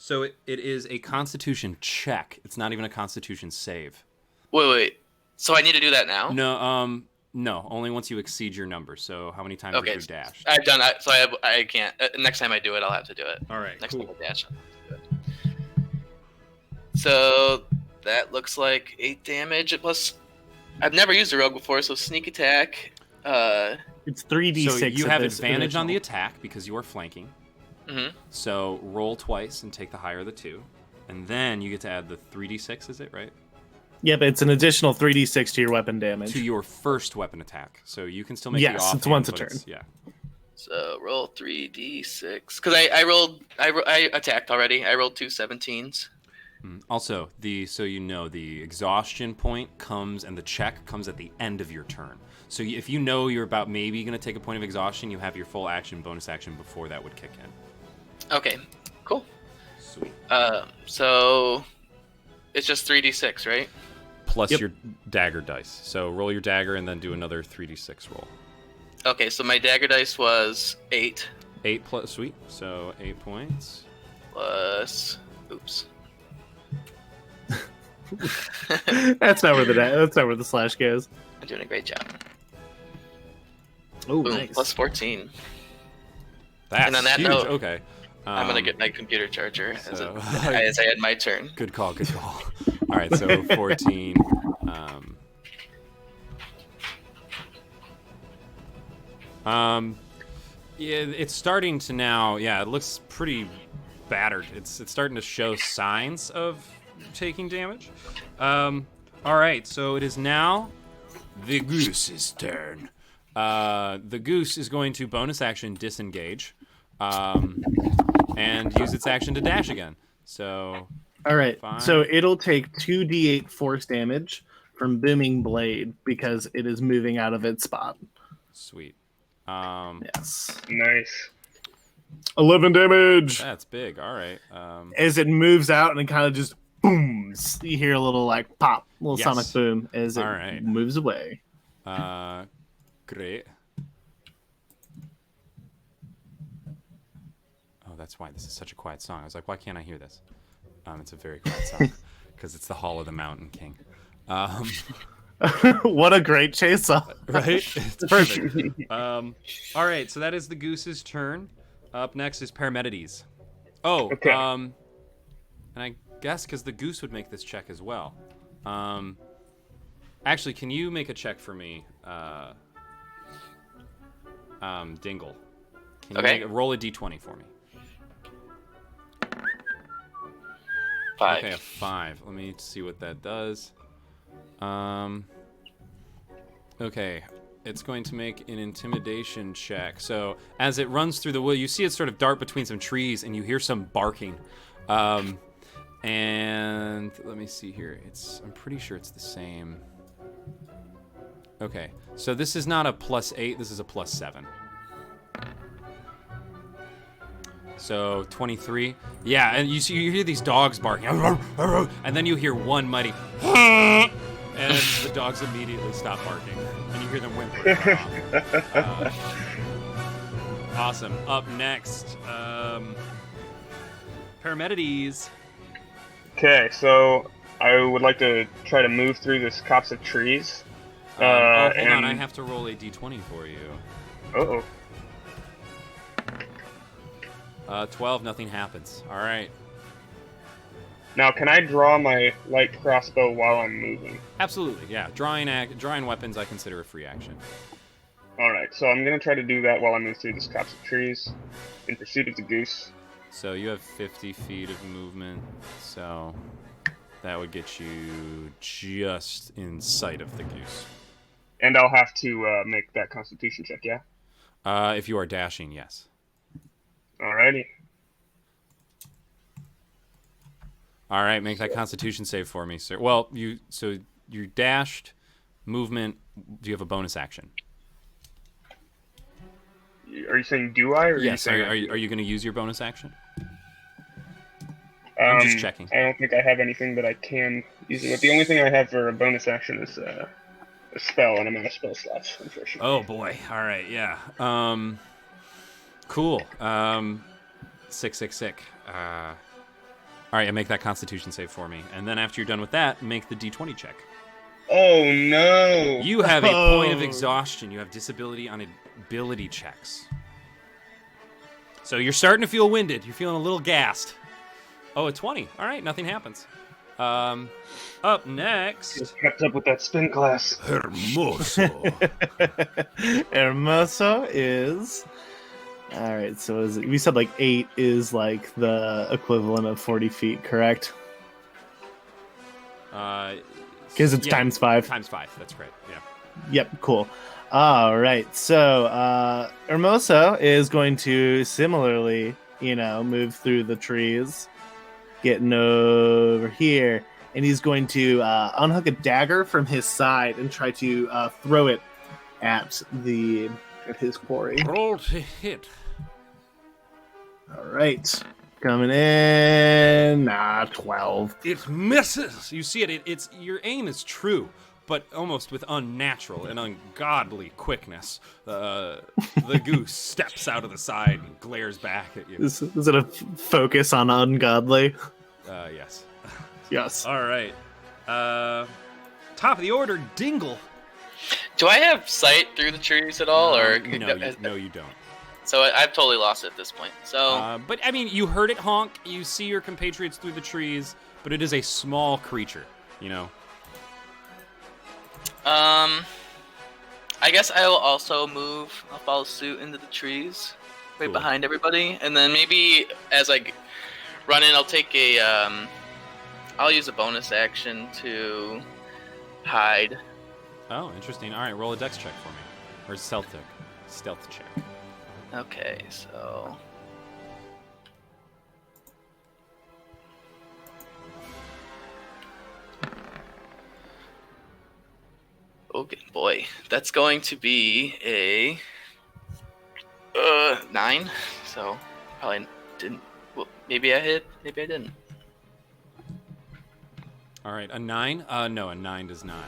So it is a Constitution check. It's not even a Constitution save. Wait. So I need to do that now? No. No, only once you exceed your number. So how many times Okay, have you dashed? I've done that, so I can't. Next time I do it, I'll have to do it. All right, Next cool. time I dash, I'll have to do it. So that looks like 8 damage plus. I've never used a rogue before, so sneak attack. It's 3d6. So you at have this advantage on the original. attack because you are flanking. Mhm. So roll twice and take the higher of the two, and then you get to add the 3d6. Is it right? Yep, it's an additional 3d6 to your weapon damage. To your first weapon attack. So you can still make Yes, the offhand, it's once a but turn. Yeah. So roll 3d6 because I attacked already. I rolled 2 17s. Also, the exhaustion point comes and the check comes at the end of your turn. So if you know you're about maybe going to take a point of exhaustion, you have your full action, bonus action before that would kick in. Okay, cool. Sweet. So it's just 3d6, right? Plus Yep. your dagger dice. So roll your dagger and then do another 3d6 roll. Okay, so my dagger dice was 8 8 plus, sweet. So 8 points. plus. Oops. That's not where the slash goes. I'm doing a great job. Oh, Boom, nice. plus 14. That's And on that huge. note, Okay. I'm gonna get my computer charger so- as I had my turn. Good call. All right, so 14. Yeah, it's starting to now. Yeah, it looks pretty battered. It's starting to show signs of taking damage. All right, so it is now the goose's turn. The goose is going to bonus action disengage, and use its action to dash again. So All right, Fine. so it'll take 2d8 force damage from Booming Blade because it is moving out of its spot. sweet. Yes. Nice. 11 damage! That's big. All right. As it moves out and it kind of just booms. You hear a little like pop, little Yes. sonic boom as it All right. moves away. Great. Oh, that's why this is such a quiet song. I was like, why can't I hear this? It's a very quiet song because it's the Hall of the Mountain King. What a great chase song. Right? It's perfect. All right, so that is the goose's turn. Up next is Paramedides. Oh, Okay. and I guess because the goose would make this check as well. Actually, can you make a check for me, Dingle? Can you Okay. roll a d20 for me? 5. Okay, a 5. Let me see what that does. Okay, it's going to make an intimidation check. So as it runs through the wood, you see it sort of dart between some trees, and you hear some barking. And let me see here. I'm pretty sure it's the same. Okay, so this is not a +8. This is a +7. So 23. Yeah, and you hear these dogs barking, and then you hear one mighty, and the dogs immediately stop barking, and you hear them whimper. Awesome. Up next, Paramedides. Okay, so I would like to try to move through this copse of trees. Hold on, and- I have to roll a d20 for you. Uh-oh. 12, nothing happens. All right. Now, can I draw my light crossbow while I'm moving? Absolutely, yeah. Drawing weapons I consider a free action. Alright, so I'm gonna try to do that while I move through this copse of trees in pursuit of the goose. So you have 50 feet of movement, so that would get you just in sight of the goose. And I'll have to make that constitution check, yeah? If you are dashing, yes. Alrighty. All right, make that constitution save for me, sir. Well, you dashed, movement, do you have a bonus action? Are you saying do I, or Yes, are you are saying... you going to use your bonus action? I'm just checking. I don't think I have anything that I can use it with. The only thing I have for a bonus action is a spell, and I'm out of spell slots, unfortunately. Oh boy. All right, yeah. Cool. Sick. All right, make that constitution save for me. And then after you're done with that, make the d20 check. Oh no! You have a point of Oh. exhaustion. You have disability on ability checks. So you're starting to feel winded. You're feeling a little gassed. Oh, a 20. All right, nothing happens. Up next, Just kept up with that spin class. Hermoso. Hermoso is. All right, so is it, we said like 8 is like the equivalent of 40 feet, correct? Because it's times 5. Times 5. That's right. Yeah. Yep, cool. All right, so Hermoso is going to similarly, move through the trees, getting over here, and he's going to unhook a dagger from his side and try to throw it at his quarry. Roll to hit. All right, coming in, 12. It misses. You see it. It's your aim is true, but almost with unnatural and ungodly quickness. The goose steps out of the side and glares back at you. Is it a focus on ungodly? Yes. Yes. All right. Top of the order, Dingle. Do I have sight through the trees at all, or No, you don't. So I've totally lost it at this point. So But I mean, you heard it honk. You see your compatriots through the trees, but it is a small creature. I guess I will also move. I'll follow suit into the trees, right Cool. behind everybody, and then maybe as I run in, I'll take I'll use a bonus action to hide. Oh, interesting. All right, roll a dex check for me, or stealth check. Okay, so okay, boy, that's going to be a 9. So probably didn't. Well, maybe I hit. Maybe I didn't. All right, a 9. No, a 9 does not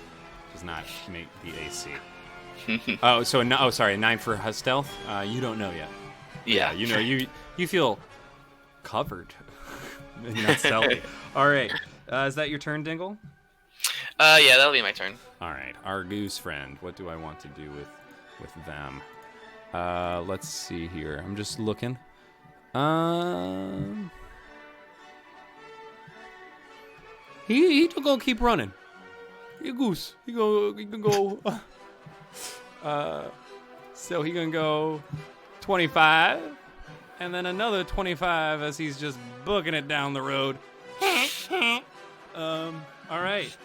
make the AC. Oh, so sorry, a 9 for stealth. You don't know yet. Yeah, you feel covered. Not stealthy. All right, is that your turn, Dingle? Yeah, that'll be my turn. All right, our goose friend. What do I want to do with them? Let's see here. I'm just looking. He gonna keep running. He a goose. He can go. So he gonna go 25, and then another 25 as he's just booking it down the road. All right.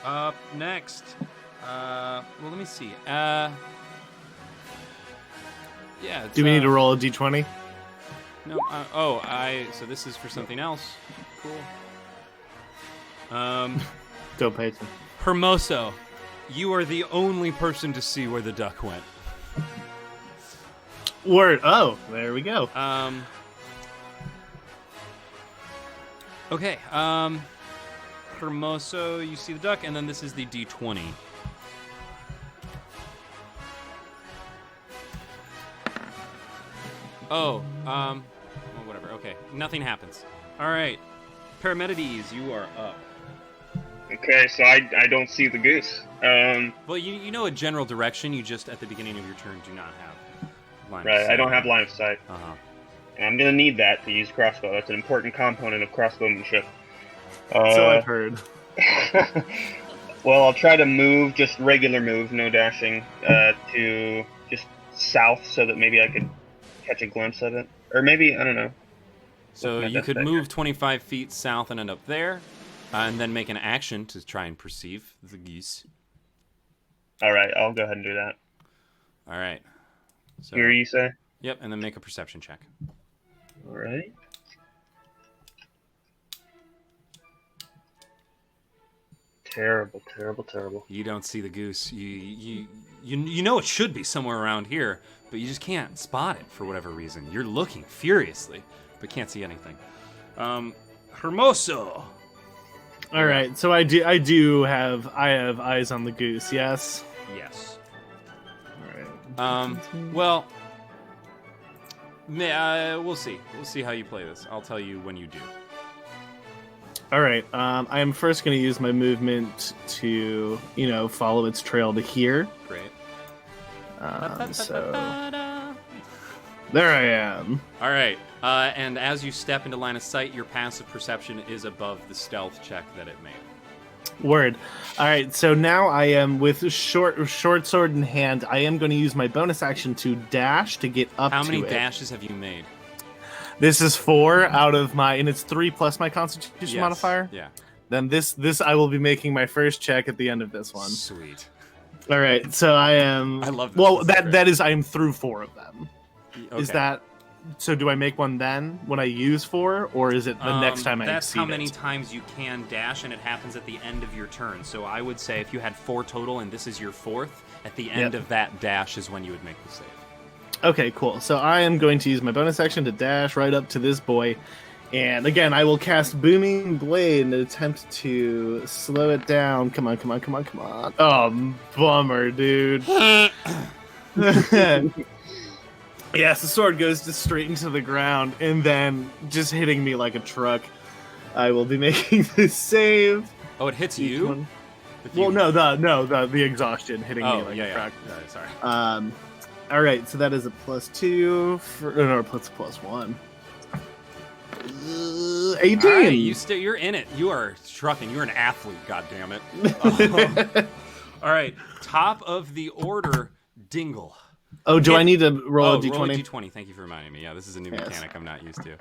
Up next. Well, let me see. Yeah. Do we need to roll a d20? No. So this is for something else. Cool. Don't pay attention. Hermoso, you are the only person to see where the duck went. Word. Oh, there we go. Okay. Hermoso, you see the duck, and then this is the D20. Oh, well, whatever. Okay, nothing happens. All right, Paramedides, you are up. Okay, so I don't see the goose. Well, you know a general direction. You just at the beginning of your turn do not have line of Right, sight. I don't have line of sight. Uh-huh. And I'm gonna need that to use crossbow. That's an important component of crossbowmanship. So I've heard. Well, I'll try to move, just regular move, no dashing, to just south so that maybe I could catch a glimpse of it. Or maybe, I don't know. So Looking at you that could thing. move 25 feet south and end up there, and then make an action to try and perceive the geese. Alright, I'll go ahead and do that. All right. So, Here, you say? Yep, and then make a perception check. Alright. Terrible, terrible, terrible. You don't see the goose. You know it should be somewhere around here, but you just can't spot it for whatever reason. You're looking furiously, but can't see anything. Hermoso. All right, so I have eyes on the goose. Yes. Yes. All right. Well, we'll see. We'll see how you play this. I'll tell you when you do. All right. I am first going to use my movement to, follow its trail to here. Great. So there I am. All right. And as you step into line of sight, your passive perception is above the stealth check that it made. Word. All right. So now I am with short sword in hand. I am going to use my bonus action to dash to get up. How to many it. dashes have you made? This is 4 out of my, and it's 3 plus my Constitution modifier. Yeah. Then this I will be making my first check at the end of this one. Sweet. All right, so I am. I love this. Well, This is that is I am through 4 of them. Okay. Is that so? Do I make one then when I use 4, or is it the next time I That's exceed how many it? times you can dash, and it happens at the end of your turn. So I would say if you had 4 total, and this is your 4th, at the end of that dash is when you would make the save. Okay, cool. So I am going to use my bonus action to dash right up to this boy. And again, I will cast Booming Blade in an attempt to slow it down. Come on. Oh, bummer, dude. Yes, the sword goes just straight into the ground and then just hitting me like a truck. I will be making this save. Oh, it hits you? Well, no, the exhaustion hitting me like a truck. Sorry. All right, so that is a +2 or +1. 18. All right, you're in it. You are trucking. You're an athlete. God damn it. All right, top of the order, Dingle. Oh, do I need to roll a d20? Roll a d20. Thank you for reminding me. Yeah, this is a new mechanic I'm not used to.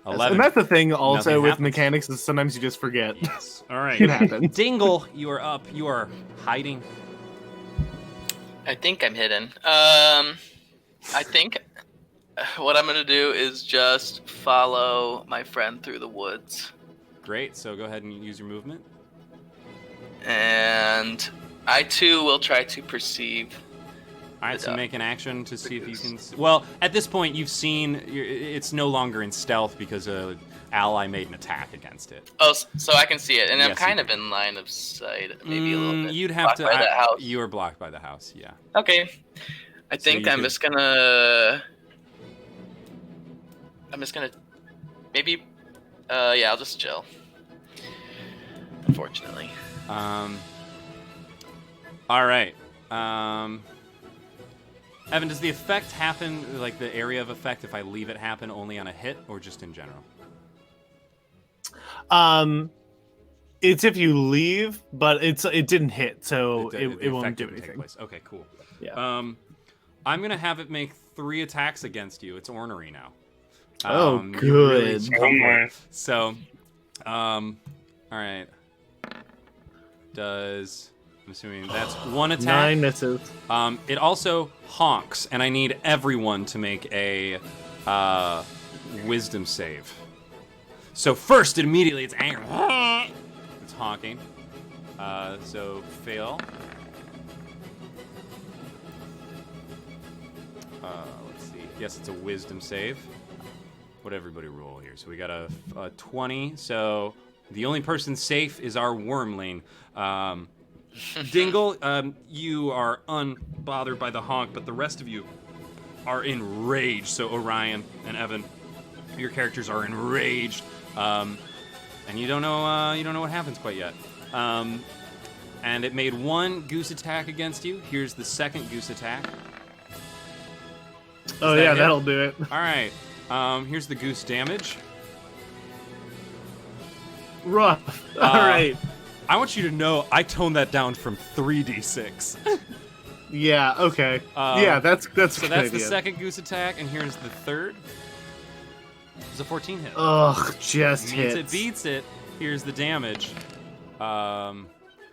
11. And that's the thing also Nothing with happens. mechanics is sometimes you just forget. Yes. All right. It happens. Dingle, you are up. You are hiding. I think I'm hidden. I think what I'm gonna do is just follow my friend through the woods, Great. So go ahead and use your movement. and I too will try to perceive. All right, so make an action to see if you can. Well, at this point, you've seen it's no longer in stealth because an ally made an attack against it. Oh, so I can see it, and I'm Yes, kind you of in line of sight, maybe a little bit. You'd have blocked by that house. You are blocked by the house. Yeah. Okay, I So think you I'm could- just gonna. Maybe. Yeah, I'll just chill. Unfortunately. All right. Evan, does the effect happen, like the area of effect, if I leave it happen only on a hit or just in general? It's if you leave, but it didn't hit, so The it effect won't do didn't take anything. place. Okay, cool. Yeah. I'm gonna have it make 3 attacks against you. It's ornery now. Oh, you really good. come for my. it. So, all right. I'm assuming that's 1 attack. 9 misses. It also honks, and I need everyone to make a wisdom save. So first, immediately it's angry. It's honking. So fail. Let's see. Yes, it's a wisdom save. What'd everybody roll here? So we got a 20. So the only person safe is our wormling. Dingle, you are unbothered by the honk, but the rest of you are enraged. So Orion and Evan, your characters are enraged, and you don't know what happens quite yet. And it made 1 goose attack against you. Here's the second goose attack. Oh that yeah, it? that'll do it. All right. Here's the goose damage. Rough. All right. I want you to know I toned that down from 3d6. Yeah. Okay. Yeah, that's So a good that's the idea. second goose attack, and here's the third. It's a 14 hit. Ugh, just hits. It beats it. Here's the damage.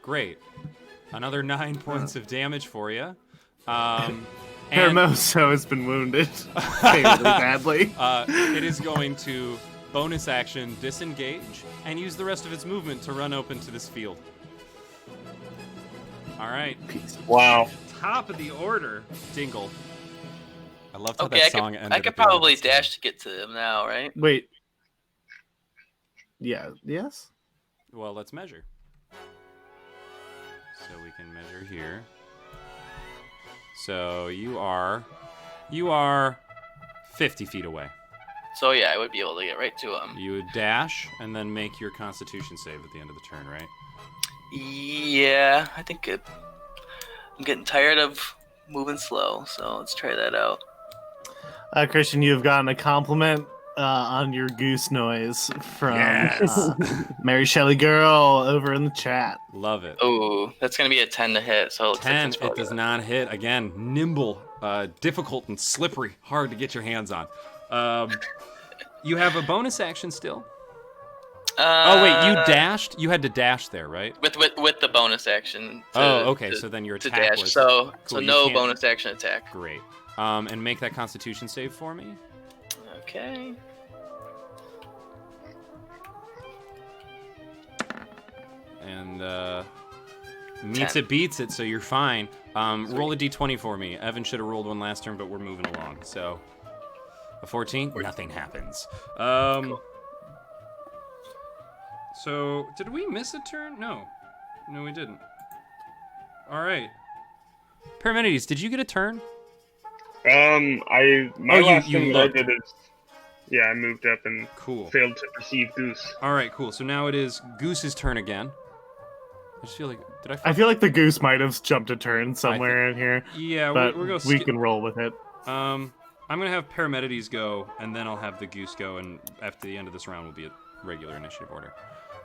Great. Another 9 points of damage for you. And Hermoso has been wounded fairly badly. it is going to bonus action disengage and use the rest of its movement to run open to this field. All right. Wow. Top of the order, Dingle. I love how Okay, that song ended. I could at the end of probably this game. dash to get to him now, right? Wait. Yeah. Yes. Well, let's measure. So we can measure here. So you are 50 feet away. So yeah, I would be able to get right to him. You would dash and then make your Constitution save at the end of the turn, right? Yeah, I think I'm getting tired of moving slow, so let's try that out. Christian, you've gotten a compliment on your goose noise from Yes. Mary Shelley Girl over in the chat. Love it. Oh, that's gonna be a 10 to hit. So it looks like 10, that's it probably does gonna- not hit. Again, nimble, difficult and slippery, hard to get your hands on. You have a bonus action still. Oh wait, you dashed. You had to dash there, right? with the bonus action. Okay. So then your to attack dash. was So cool, you no can't- bonus action attack. Great. And make that Constitution save for me. Okay. And meets 10. it, beats it, so you're fine. Roll a d20 for me. Evan should have rolled one last turn, but we're moving along. So a 14, nothing happens. So did we miss a turn? No, we didn't. All right. Parmenides, did you get a turn? My Oh, last you thing that I looked. did is, yeah, I moved up and Cool. failed to perceive Goose. All right, cool. So now it is Goose's turn again. I just feel like I feel like the goose might have jumped a turn somewhere in here, yeah, but we're going we to can roll with it. I'm gonna have Paramedides go, and then I'll have the goose go, and after the end of this round will be a regular initiative order.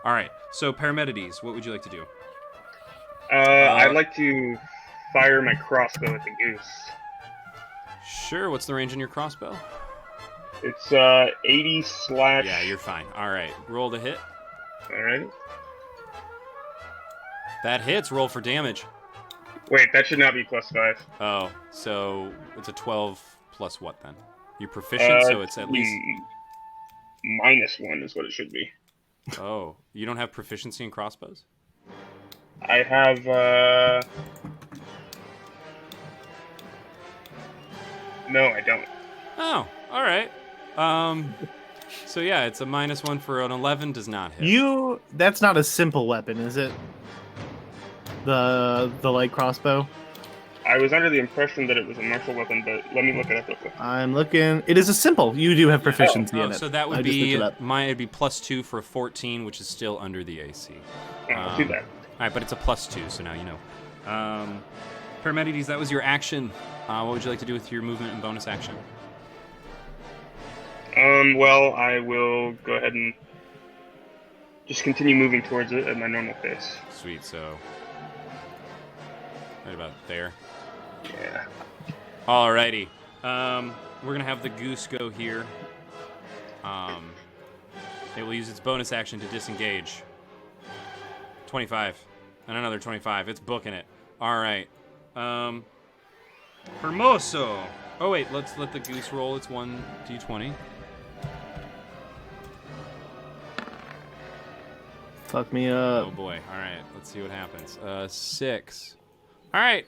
All right. So Paramedides, what would you like to do? I'd like to fire my crossbow at the goose. Sure. What's the range in your crossbow? It's 80 slash. Yeah, you're fine. All right. Roll to hit. All right. That hits. Roll for damage. Wait, that should not be +5. Oh, so it's a 12 plus what then? You're proficient, so it's at least. -1 is what it should be. Oh, you don't have proficiency in crossbows? I have. No, I don't. Oh, all right. So yeah, it's a -1 for an 11. Does not hit. That's not a simple weapon, is it? The light crossbow. I was under the impression that it was a martial weapon, but let me look it up real quick. I'm looking. It is a simple. You do have proficiency in it. So that would I just looked be it up. it'd be +2 for a 14, which is still under the AC. Oh, too bad. All right, but it's a +2, so now you know. Paramedides, that was your action. What would you like to do with your movement and bonus action? Well, I will go ahead and just continue moving towards it at my normal pace. Sweet. So right about there. Yeah. Alrighty. We're gonna have the goose go here. It will use its bonus action to disengage. 25. And another 25. It's booking it. Alright. Hermoso. Oh wait, let's let the goose roll its 1d20. Fuck me Oh up. boy. Alright, let's see what happens. 6. Alright,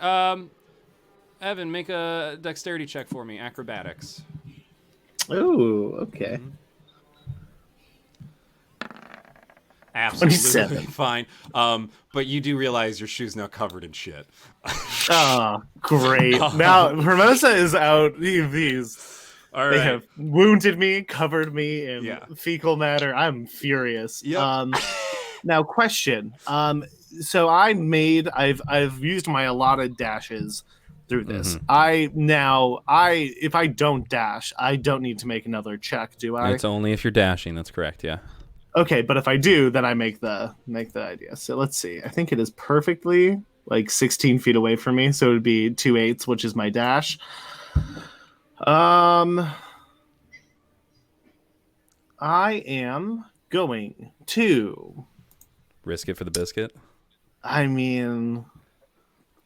Evan, make a dexterity check for me. Acrobatics. Oh, okay. Absolutely 27. fine. But you do realize your shoe's now covered in shit. Oh, great. Now, Hermosa is out. These. All They right. have wounded me, covered me in Yeah. fecal matter. I'm furious. Yep. Now, question. So I've used my allotted dashes through this. Mm-hmm. If I don't dash, I don't need to make another check, do I? It's only if you're dashing. That's correct. Yeah. Okay, but if I do, then I make the idea. So let's see. I think it is perfectly like 16 feet away from me, so it would be 2/8, which is my dash. I am going to. Risk it for the biscuit. I mean,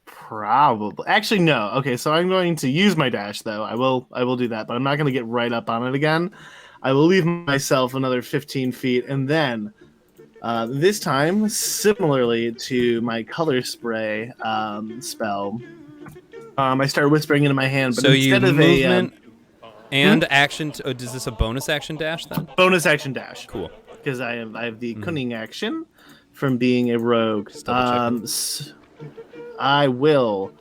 probably. Actually, no. Okay, so I'm going to use my dash, though. I will do that, but I'm not going to get right up on it again. I will leave myself another 15 feet, and then this time, similarly to my color spray spell, I start whispering into my hand. But So you instead of movement a and action. Is this a bonus action dash then? bonus action dash, Cool. because I have the cunning action from being a rogue. double checking. I will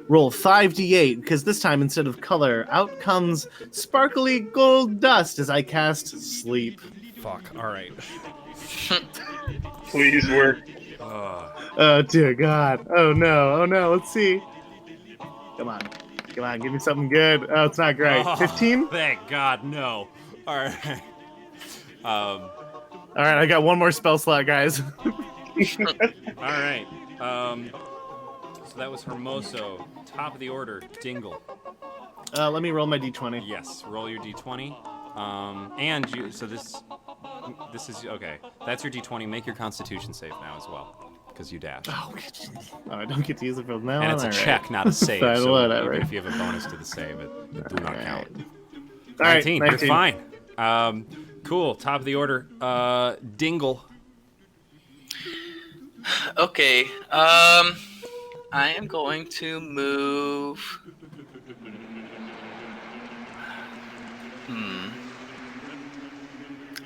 Roll 5d8, because this time instead of color, out comes sparkly gold dust as I cast Sleep. Fuck. All right. Please work. Oh dear God. Oh no. Let's see. Come on, give me something good. Oh, it's not great. Oh, 15. Thank God, no. All right. All right, I got one more spell slot, guys. All right. So that was Hermoso. Top of the order, Dingle. Let me roll my d20. Yes, roll your d20. And you. So this is okay. That's your d20. Make your Constitution save now as well, because you dash. Oh, I don't get to use it for now. And it's a All check, right. not a save. Fine, So whatever. even if you have a bonus to the save, it do not count. All right, 19. You're fine. Cool. Top of the order, Dingle. Okay. I am going to move. I'm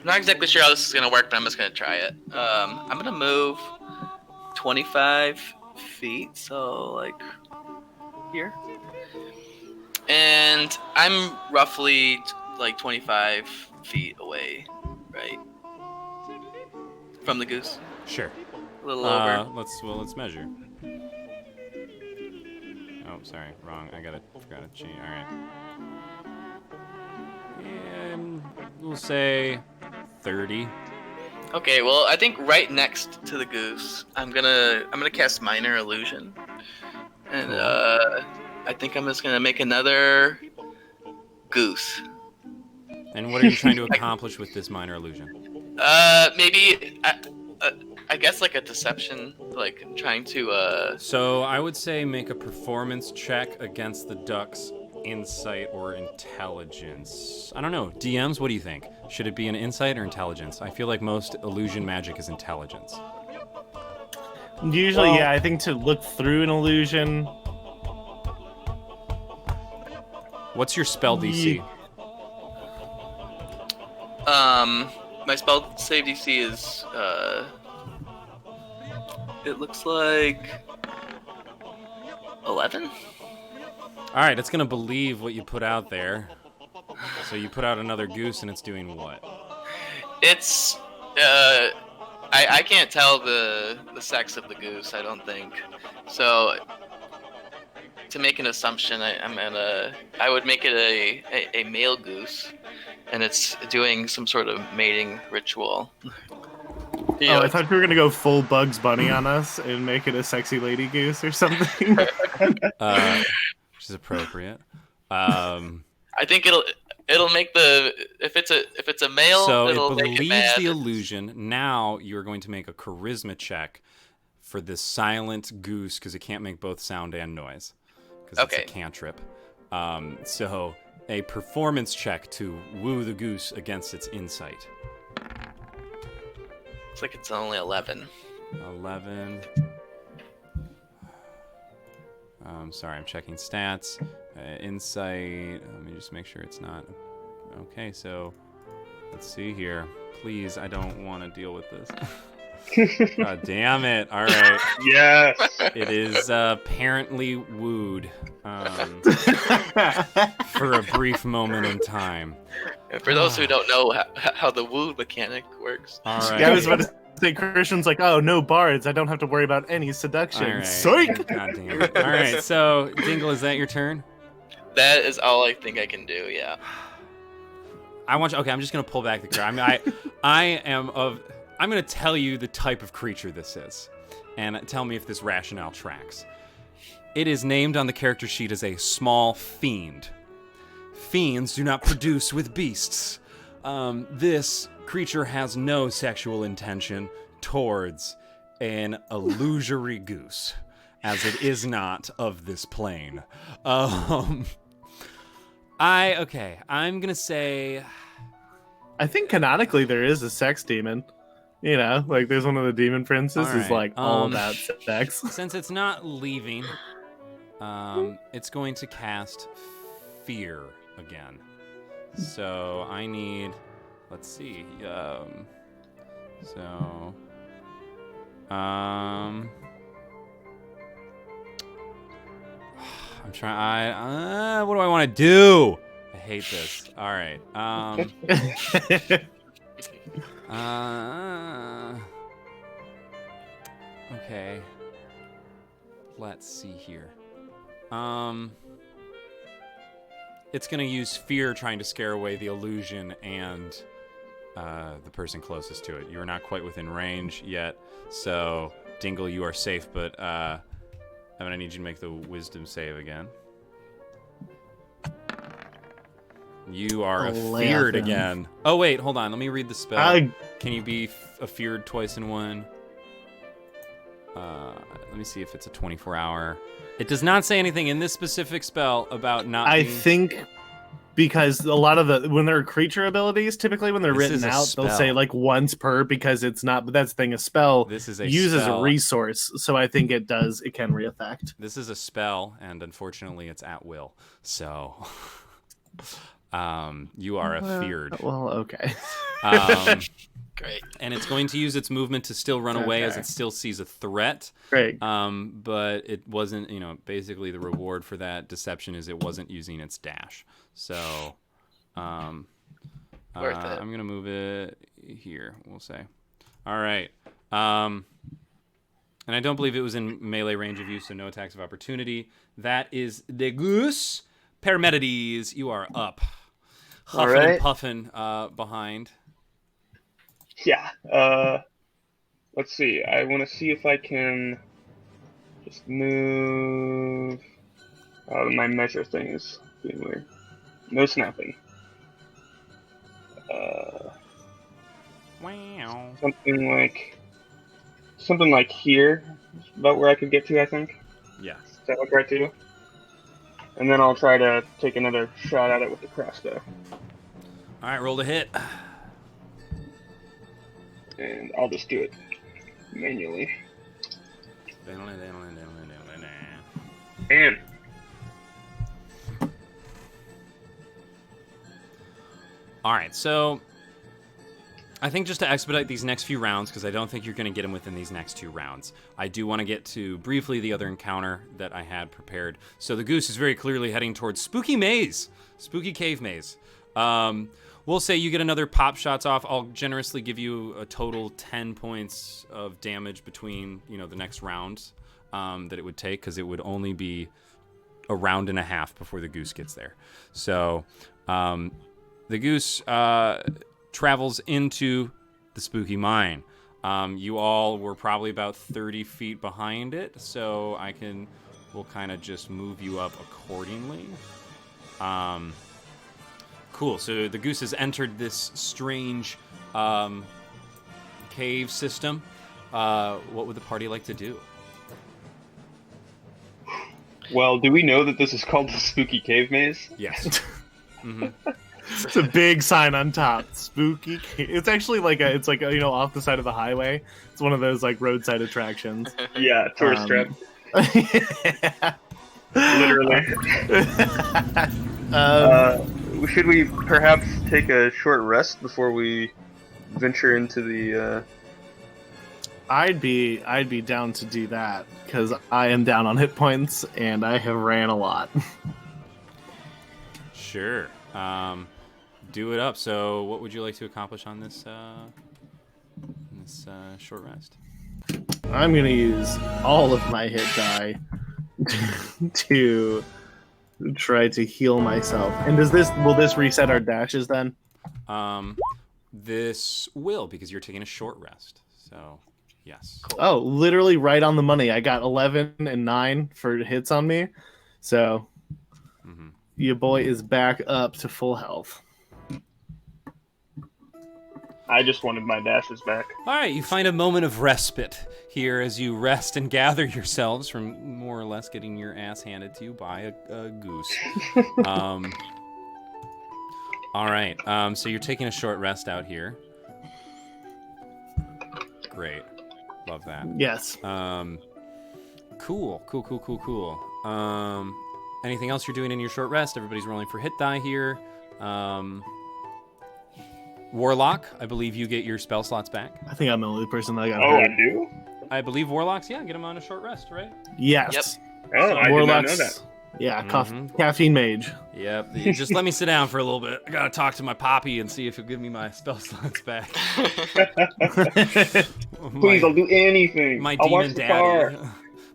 not exactly sure how this is gonna work, but I'm just gonna try it. I'm gonna move 25 feet, so like here, and I'm roughly like 25 feet away, right, from the goose. Sure. A little over. Let's measure. Oh, sorry, wrong. Forgot to change. All right. And we'll say 30. Okay, well, I think right next to the goose, I'm gonna cast Minor Illusion, and I think I'm just gonna make another goose. And what are you trying to accomplish with this minor illusion? Maybe I guess like a deception, like trying to. So I would say make a performance check against the duck's insight or intelligence. I don't know. DMs, what do you think? Should it be an insight or intelligence? I feel like most illusion magic is intelligence. Usually, yeah, I think to look through an illusion. What's your spell DC? My spell save DC is it looks like 11. All right, it's gonna believe what you put out there. So you put out another goose, and it's doing what? It's I can't tell the sex of the goose, I don't think. So to make an assumption, I would make it a male goose, and it's doing some sort of mating ritual. Oh, I thought you were gonna go full Bugs Bunny on us and make it a sexy lady goose or something. Which is appropriate. I think it'll make if it's a male, So it'll it make it believes mad. the illusion. Now you're going to make a charisma check for this silent goose because it can't make both sound and noise because it's a cantrip. So a performance check to woo the goose against its insight. Looks like it's only 11. 11. Sorry, I'm checking stats. Insight. Let me just make sure it's not. Okay, so let's see here. Please, I don't want to deal with this. God damn it. All right. Yes. It is apparently wooed for a brief moment in time. For those who don't know how the woo mechanic works. All right. Yeah, I was about to say, Christian's like, oh, no bards. I don't have to worry about any seduction. All right. Psych! God damn it. All right, so Dingle, is that your turn? That is all I think I can do. Yeah. Okay, I'm just gonna pull back the curtain. I'm gonna tell you the type of creature this is, and tell me if this rationale tracks. It is named on the character sheet as a small fiend. Fiends do not produce with beasts. This creature has no sexual intention towards an illusory goose, as it is not of this plane. I'm gonna say, I think canonically there is a sex demon. You know, like there's one of the demon princes is like all about sex. since it's not leaving, it's going to cast fear again. So I need, let's see, I'm trying. What do I want to do? I hate this. All right. Okay. Let's see here. It's gonna use fear, trying to scare away the illusion and the person closest to it. You are not quite within range yet, so Dingle, you are safe. But I'm gonna need you to make the wisdom save again. You are afeared again. Oh wait, hold on. Let me read the spell. Can you be afeared twice in one? Let me see if it's a 24-hour. It does not say anything in this specific spell about not. I think because a lot of when they're creature abilities, typically when they're written out, they'll say like once per because it's not. But that's the thing. A spell uses a resource, so I think it can reaffect. This is a spell, and unfortunately, it's at will. So. You are afeared. Well, okay. Great. And it's going to use its movement to still run away as it still sees a threat. Great. But it wasn't, basically the reward for that deception is it wasn't using its dash. So, Worth it. I'm going to move it here, we'll say. All right. And I don't believe it was in melee range of you, so no attacks of opportunity. That is the goose. Paramedides, you are up. Huffing and puffing behind. Yeah. Let's see. I want to see if I can just move. My measure thing is being weird. No snapping. Wow. Something like here. About where I could get to, I think. Yeah. Does that look right to you? And then I'll try to take another shot at it with the crossbow. All right, roll to hit. And I'll just do it manually. And all right, so I think just to expedite these next few rounds, because I don't think you're going to get them within these next 2 rounds, I do want to get to briefly the other encounter that I had prepared. So the goose is very clearly heading towards Spooky Maze, Spooky Cave Maze. We'll say you get another pop shots off. I'll generously give you a total 10 points of damage between, the next rounds that it would take, because it would only be a round and a half before the goose gets there. So the goose travels into the spooky mine. You all were probably about 30 feet behind it, so we'll kind of just move you up accordingly. Cool, so the goose has entered this strange cave system. What would the party like to do? Well, do we know that this is called the Spooky Cave Maze? Yes. Mm-hmm. It's a big sign on top. Spooky. It's actually it's off the side of the highway. It's one of those roadside attractions. Yeah, tourist trap. Yeah. Literally. Should we perhaps take a short rest before we venture into the? I'd be down to do that because I am down on hit points and I have ran a lot. Sure. Do it up. So, what would you like to accomplish on this short rest? I'm gonna use all of my hit die to try to heal myself. And will this reset our dashes then? This will, because you're taking a short rest. So, yes. Cool. Oh, literally right on the money. I got 11 and 9 for hits on me. So, your boy is back up to full health. I just wanted my dashes back. All right, you find a moment of respite here as you rest and gather yourselves from more or less getting your ass handed to you by a goose. All right, so you're taking a short rest out here. Great. Love that. Yes. Cool. Anything else you're doing in your short rest? Everybody's rolling for hit die here. Warlock, I believe you get your spell slots back. I think I'm the only person that got hurt. I do? I believe Warlocks, get them on a short rest, right? Yes. Yep. Oh, I did not know that. Yeah, Mhm. caffeine mage. Yep. You just let me sit down for a little bit. I gotta talk to my poppy and see if he'll give me my spell slots back. Please, my I'll do anything. my I'll demon watch the car. daddy.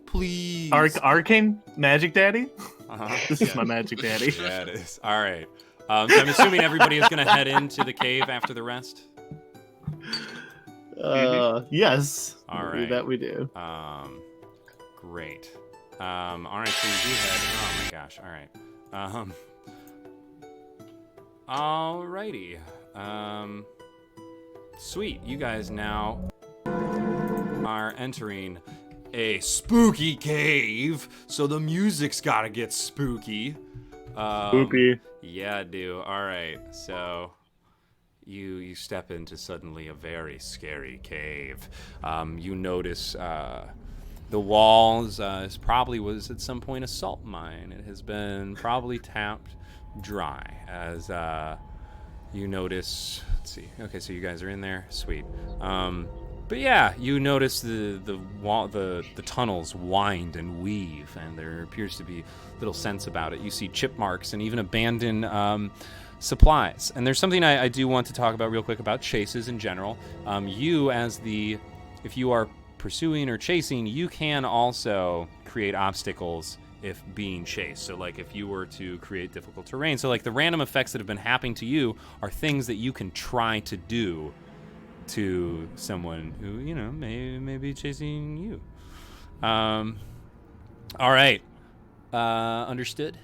Please. Arcane Magic Daddy. Uh-huh. This is my Magic Daddy. Yeah, it is. All right. So I'm assuming everybody is gonna head into the cave after the rest. Yes. All right. That we do. Great. All right. So you do head. Oh my gosh. All right. Alrighty. Sweet. You guys now are entering a spooky cave, so the music's gotta get spooky. Spooky. Yeah, I do. All right. So you step into suddenly a very scary cave. You notice the walls probably was at some point a salt mine. It has been probably tapped dry as you notice. Let's see. Okay, so you guys are in there. Sweet. But yeah, you notice the wall, the tunnels wind and weave, and there appears to be little sense about it. You see chip marks and even abandoned supplies. And there's something I do want to talk about real quick about chases in general. If you are pursuing or chasing, you can also create obstacles if being chased. So like if you were to create difficult terrain, so like the random effects that have been happening to you are things that you can try to do to someone who, you know, may be chasing you. All right. Understood?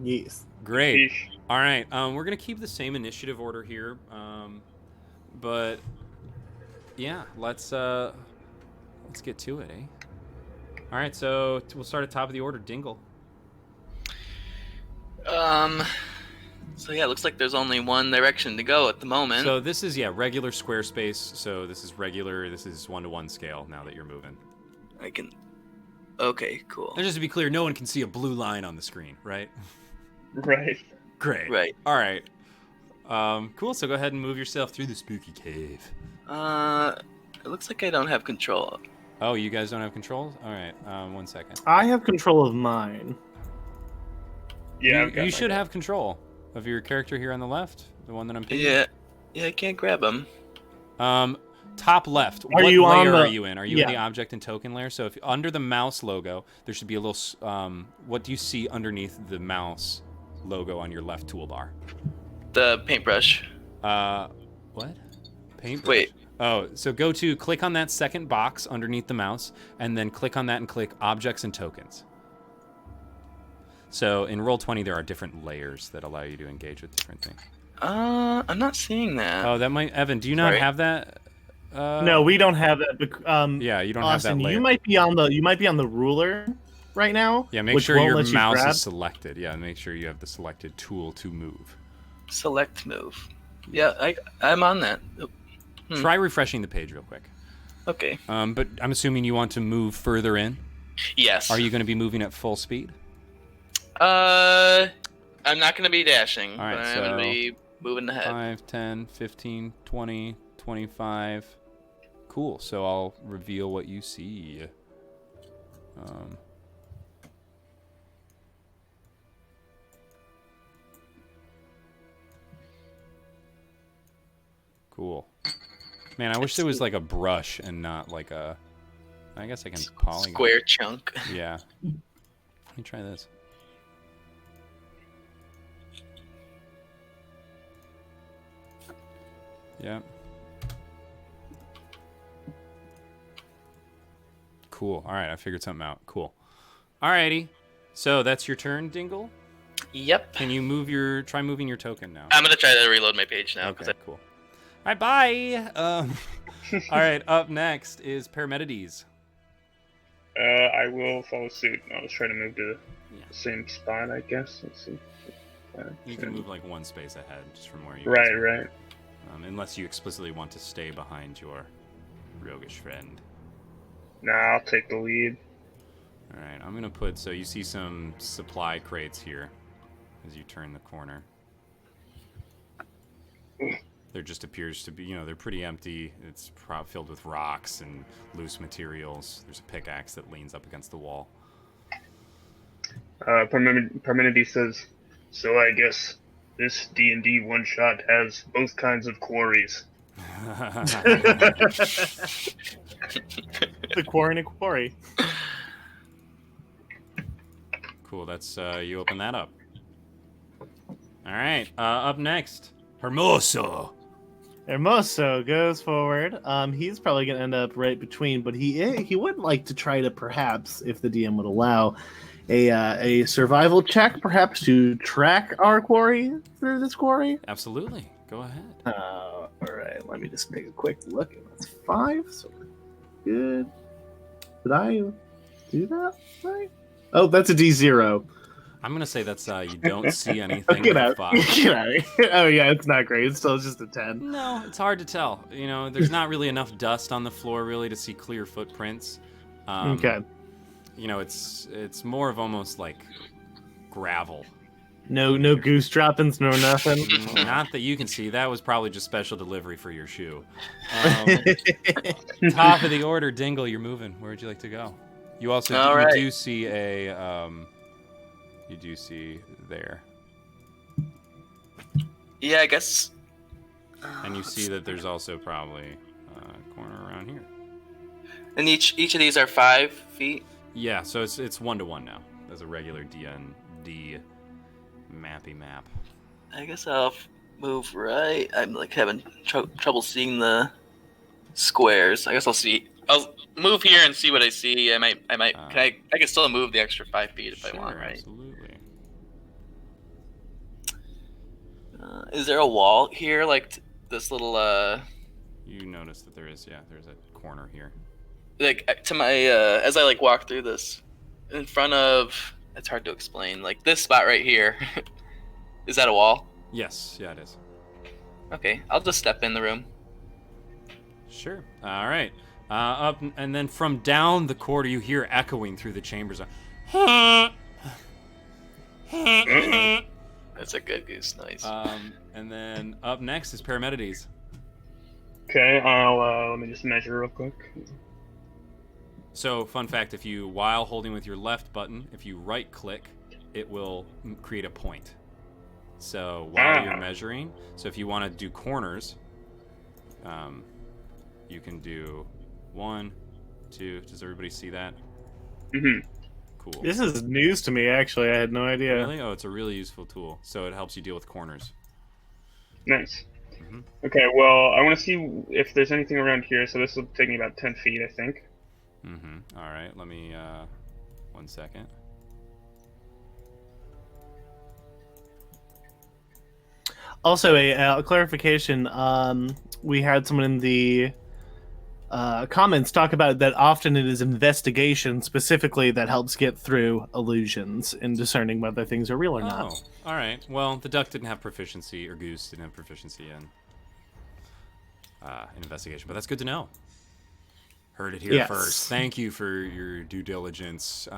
Yes. Great. Yeesh. All right. We're going to keep the same initiative order here. But yeah, let's get to it, eh? All right, so we'll start at top of the order. Dingle. So yeah, it looks like there's only one direction to go at the moment. So this is, regular Squarespace. So this is regular. This is 1-to-1 scale now that you're moving. I can. Okay, cool. And just to be clear, no one can see a blue line on the screen, right? Right. Great. Right. All right. Cool. So go ahead and move yourself through the spooky cave. It looks like I don't have control. Oh, you guys don't have controls? All right. 1 second. I have control of mine. Yeah, You should have control of your character here on the left, the one that I'm picking. Yeah, I can't grab him. Top left. Are What you on layer the- are you in? Are you in Yeah. the object and token layer? So if under the mouse logo, there should be a little. What do you see underneath the mouse logo on your left toolbar? The paintbrush. What? Paintbrush. Wait. Oh, so click on that second box underneath the mouse, and then click on that and click Objects and Tokens. So in Roll20, there are different layers that allow you to engage with different things. I'm not seeing that. Oh, that might... Evan, do you not Sorry. have that? No, we don't have that. Yeah, you don't Austin, have that layer. you might be on the ruler right now. Yeah, make which sure won't your let you mouse grab. is selected. Yeah, make sure you have the selected tool to move. Select move. Yeah, I'm on that. Try refreshing the page real quick. Okay. But I'm assuming you want to move further in. Yes. Are you going to be moving at full speed? I'm not going to be dashing, All right, but I'm going to be moving ahead. 5, 10, 15, 20, 25. Cool. So I'll reveal what you see. Cool. Man, I wish there was like a brush and not like a... I guess I can polygon. Square chunk. Yeah. Let me try this. Yeah. Cool. All right, I figured something out. Cool. Alrighty. So that's your turn, Dingle. Yep. Can you try moving your token now? I'm going to try to reload my page now. Okay, cool. All right, bye. All right, up next is Paramedides. I will follow suit. I'll try to move to the same spot, I guess. Let's see. You can move like one space ahead just from where you Right. Unless you explicitly want to stay behind your roguish friend. Nah, I'll take the lead. All right, I'm gonna put, so you see some supply crates here as you turn the corner. There just appears to be, they're pretty empty. It's filled with rocks and loose materials. There's a pickaxe that leans up against the wall. Parmenides says, "So I guess this D&D one shot has both kinds of quarries." The quarry and a quarry. Cool. That's you open that up. All right. Up next, Hermoso. Hermoso goes forward. He's probably gonna end up right between, but he would like to try to perhaps, if the DM would allow, a survival check, perhaps to track our quarry through this quarry. Absolutely. Go ahead. All right, let me just take a quick look. That's 5, so we're good. Did I do that right? Oh, that's a D0. I'm gonna say that's you don't see anything Get with a out. 5. Get out of here. Oh yeah, it's not great. It's still just a 10. No, it's hard to tell. You know, there's not really enough dust on the floor really to see clear footprints. Okay. You know, it's more of almost like gravel. No goose droppings, no nothing. Not that you can see. That was probably just special delivery for your shoe. Top of the order, Dingle. You're moving. Where would you like to go? You also All you right. do see a you do see there, Yeah, I guess. and you see that there's also probably a corner around here. And each of these are 5 feet. Yeah, so it's 1-to-1 now. There's a regular D&D mappy map. I guess I'll move right. I'm like having trouble seeing the squares. I guess I'll move here and see what I see. I might. I can still move the extra 5 feet if I want, right? Absolutely. Is there a wall here, like this little You notice that there's a corner here. like to my as I like walk through this in front of? It's hard to explain. Like this spot right here. Is that a wall? Yes, yeah, it is. Okay, I'll just step in the room. Sure. All right. Up and then from down the corridor, you hear echoing through the chambers. That's a good goose noise. And then up next is Paramedides. Okay, I'll let me just measure real quick. So, fun fact: if you, while holding with your left button, if you right-click, it will create a point. So while you're measuring, so if you want to do corners, you can do 1, 2. Does everybody see that? Mm-hmm. Cool. This is news to me, actually. I had no idea. Really? Oh, it's a really useful tool. So it helps you deal with corners. Nice. Mm-hmm. Okay, well, I want to see if there's anything around here, so this will take me about 10 feet, I think. Mm-hmm. All right, let me, 1 second. Also, a clarification. We had someone in the comments talk about that often it is investigation specifically that helps get through illusions and discerning whether things are real or not. Oh, all right. Well, the duck didn't have proficiency, or Goose didn't have proficiency in investigation, but that's good to know. Heard it here first. Thank you for your due diligence,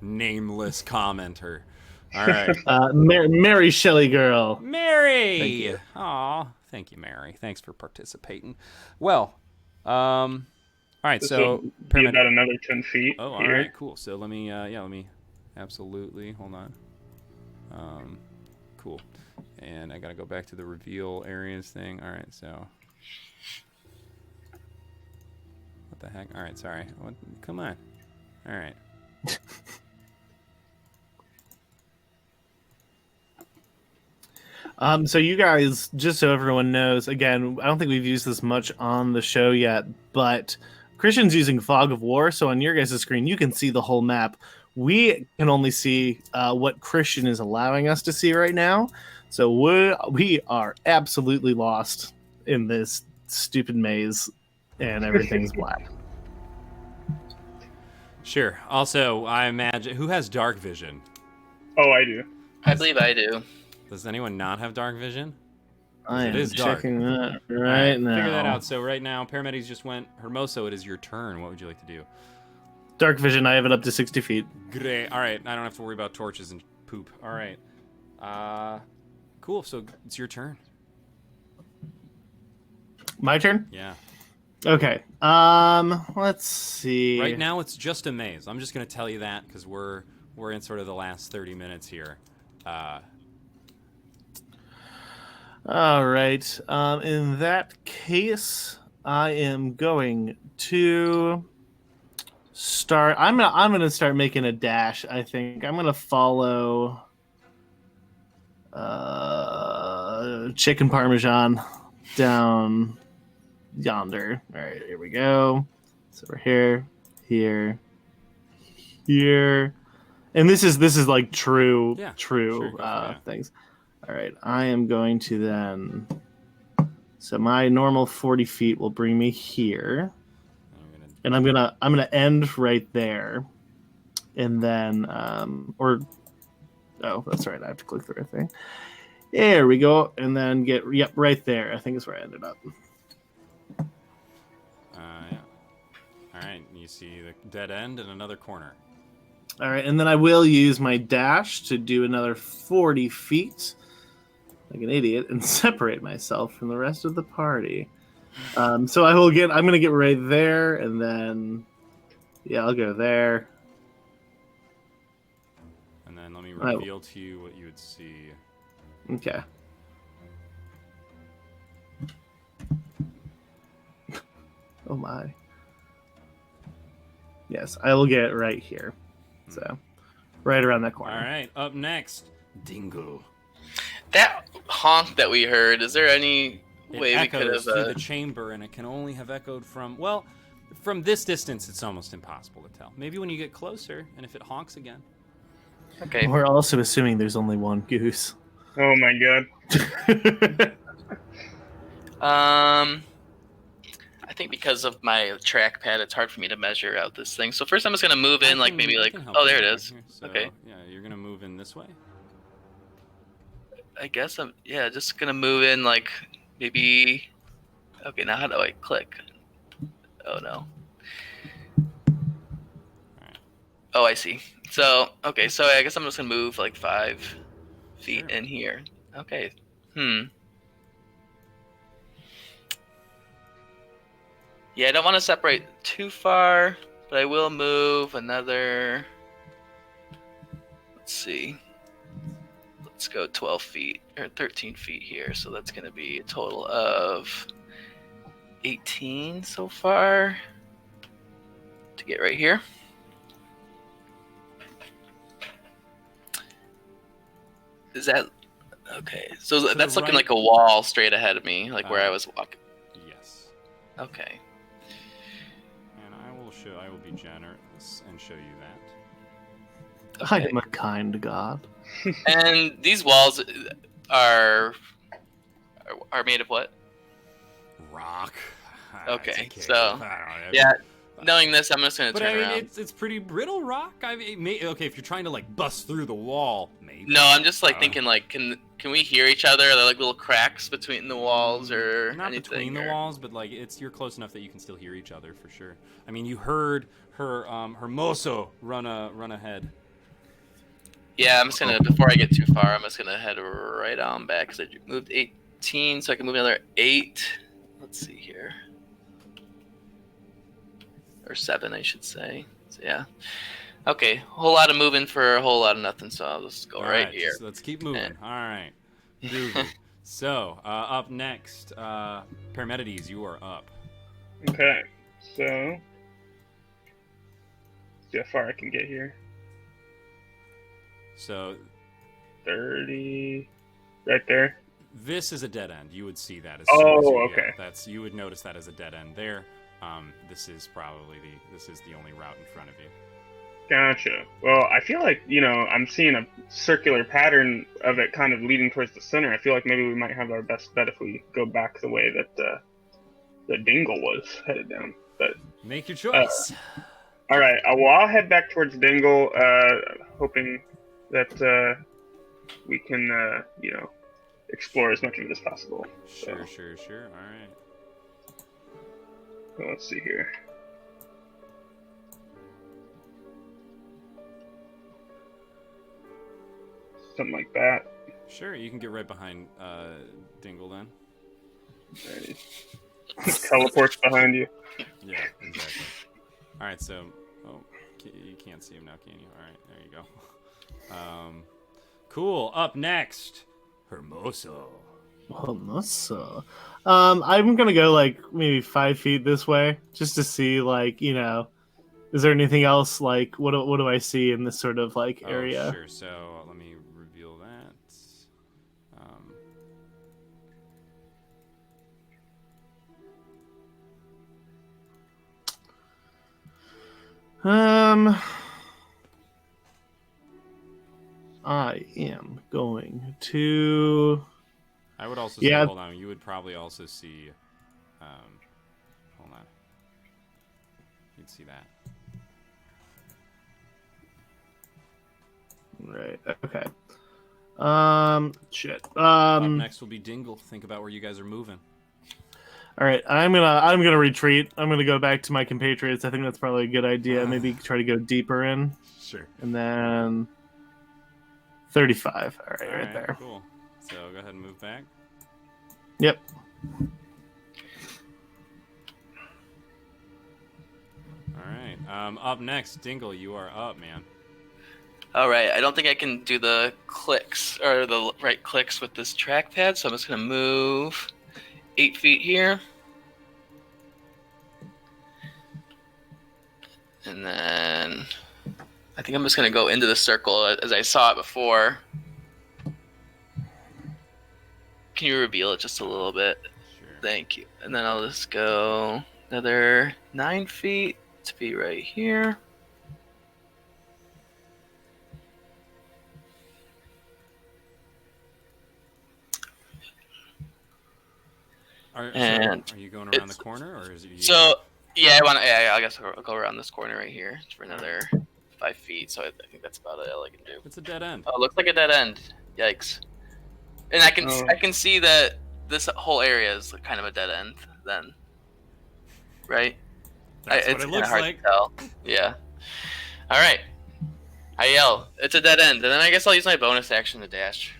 nameless commenter. All right. Mary Shelley girl. Mary! Aw, thank you, Mary. Thanks for participating. Well, all right, This so... will be about another 10 feet. Oh, all here. right, cool. So let me, absolutely, hold on. Cool. And I gotta go back to the reveal areas thing. All right, so... What the heck? All right, sorry. Come on. All right. So you guys, just so everyone knows, again, I don't think we've used this much on the show yet, but Christian's using Fog of War, so on your guys' screen, you can see the whole map. We can only see what Christian is allowing us to see right now, so we are absolutely lost in this stupid maze, and everything's black. Sure. Also, I imagine... Who has dark vision? Oh, I do. I believe I do. Does anyone not have dark vision? I It am is dark. checking that All right now. Figure that out. So right now, Paramedics just went. Hermoso, it is your turn. What would you like to do? Dark vision, I have it up to 60 feet. Great. All right. I don't have to worry about torches and poop. All right. Cool. So it's your turn. My turn? Yeah. Okay. Let's see. Right now, it's just a maze. I'm just gonna tell you that because we're we're in sort of the last 30 minutes here. All right. In that case, I am going to start. I'm gonna start making a dash. I think I'm gonna follow chicken parmesan down yonder. All right, here we go. So we're here, here, and this is like true Yeah, true sure, go for it. things. All right, I am going to then. So my normal 40 feet will bring me here, and I'm gonna end right there, and then or oh, that's right, I have to click the right thing. There we go, and then get right there. I think is where I ended up. Yeah. All right, you see the dead end and another corner. All right, and then I will use my dash to do another 40 feet, like an idiot, and separate myself from the rest of the party. So I'm gonna get right there, and then yeah, I'll go there. And then let me reveal to you what you would see. Okay. Oh my. Yes, I will get right here. So, right around that corner. All right, up next, Dingo. That honk that we heard, is there any It way we could echoes have... through the chamber, and it can only have echoed from, well, from this distance, it's almost impossible to tell. Maybe when you get closer, and if it honks again. Okay. We're also assuming there's only one goose. Oh my god. I think because of my trackpad, it's hard for me to measure out this thing. So first I'm just going to move in, oh, there it is. Here. So, Okay. Yeah, you're going to move in this way. I guess I'm, just going to move in, like, maybe... Okay, now how do I click? Oh, no. Alright. Oh, I see. So, okay, so I guess I'm just going to move, like, 5 feet Sure. in here. Okay. Yeah, I don't want to separate too far, but I will move another... Let's see. Let's go 12 feet, or 13 feet here. So that's going to be a total of 18 so far to get right here. Is that... Okay, so that's looking like a wall straight ahead of me, like where I was walking. Yes. Okay. And I will be generous and show you that. I am a kind god. And these walls are made of what? Rock. Okay, It's so, I don't know. Yeah, knowing this, I'm just gonna But turn I mean, around. it's pretty brittle rock. I mean, okay, if you're trying to like bust through the wall, maybe. No, I'm just like thinking like, can we hear each other? Are there like little cracks between the walls or not anything? between the walls, but like you're close enough that you can still hear each other for sure. I mean, you heard her mozo run ahead. Yeah, I'm just gonna, before I get too far, I'm just gonna head right on back because I moved 18, so I can move another 8. Let's see here. Or 7, I should say. So yeah. Okay, whole lot of moving for a whole lot of nothing, so I'll just go right here. So let's keep moving. All right. Groovy. So, up next, Paramedides, you are up. Okay, so see how far I can get here. So 30, right there. this is a dead end. You would see that as Oh, soon as you, okay. you would notice that as a dead end there. This is probably the only route in front of you. Gotcha. Well, I feel like, I'm seeing a circular pattern of it kind of leading towards the center. I feel like maybe we might have our best bet if we go back the way that the Dingle was headed down. But Make your choice. all right, well, I'll head back towards Dingle, hoping that we can, explore as much of it as possible. Sure. All right. So let's see here. Something like that. Sure, you can get right behind Dingle then. Alrighty. Teleports behind you. Yeah, exactly. All right, so You can't see him now, can you? All right, there you go. Cool. Up next, Hermoso. Hermoso. I'm gonna go like maybe 5 feet this way, just to see, like, is there anything else? Like, what do I see in this sort of like area? Oh, sure. So let me reveal that. I am going to. I would also say, Yeah. hold on. You would probably also see. Hold on. You'd see that. Right. Okay. Shit. Up next will be Dingle. Think about where you guys are moving. All right. I'm gonna retreat. I'm gonna go back to my compatriots. I think that's probably a good idea. Maybe try to go deeper in, Sure. and then 35. All right, right there. Cool. So go ahead and move back. Yep. All right. Up next, Dingle, you are up, man. All right, I don't think I can do the clicks or the right clicks with this trackpad, so I'm just gonna move 8 feet here. And then I think I'm just gonna go into the circle as I saw it before. Can you reveal it just a little bit? Sure. Thank you. And then I'll just go another 9 feet to be right here. Are you going around the corner, or is it? Yeah, I guess I'll go around this corner right here for another 5 feet. So I think that's about all I can do. It's a dead end. Oh, it looks like a dead end. Yikes! And I can see that this whole area is kind of a dead end. Then, right? That's what it's it looks hard like. to tell. Yeah. All right. I yell. It's a dead end, and then I guess I'll use my bonus action to dash.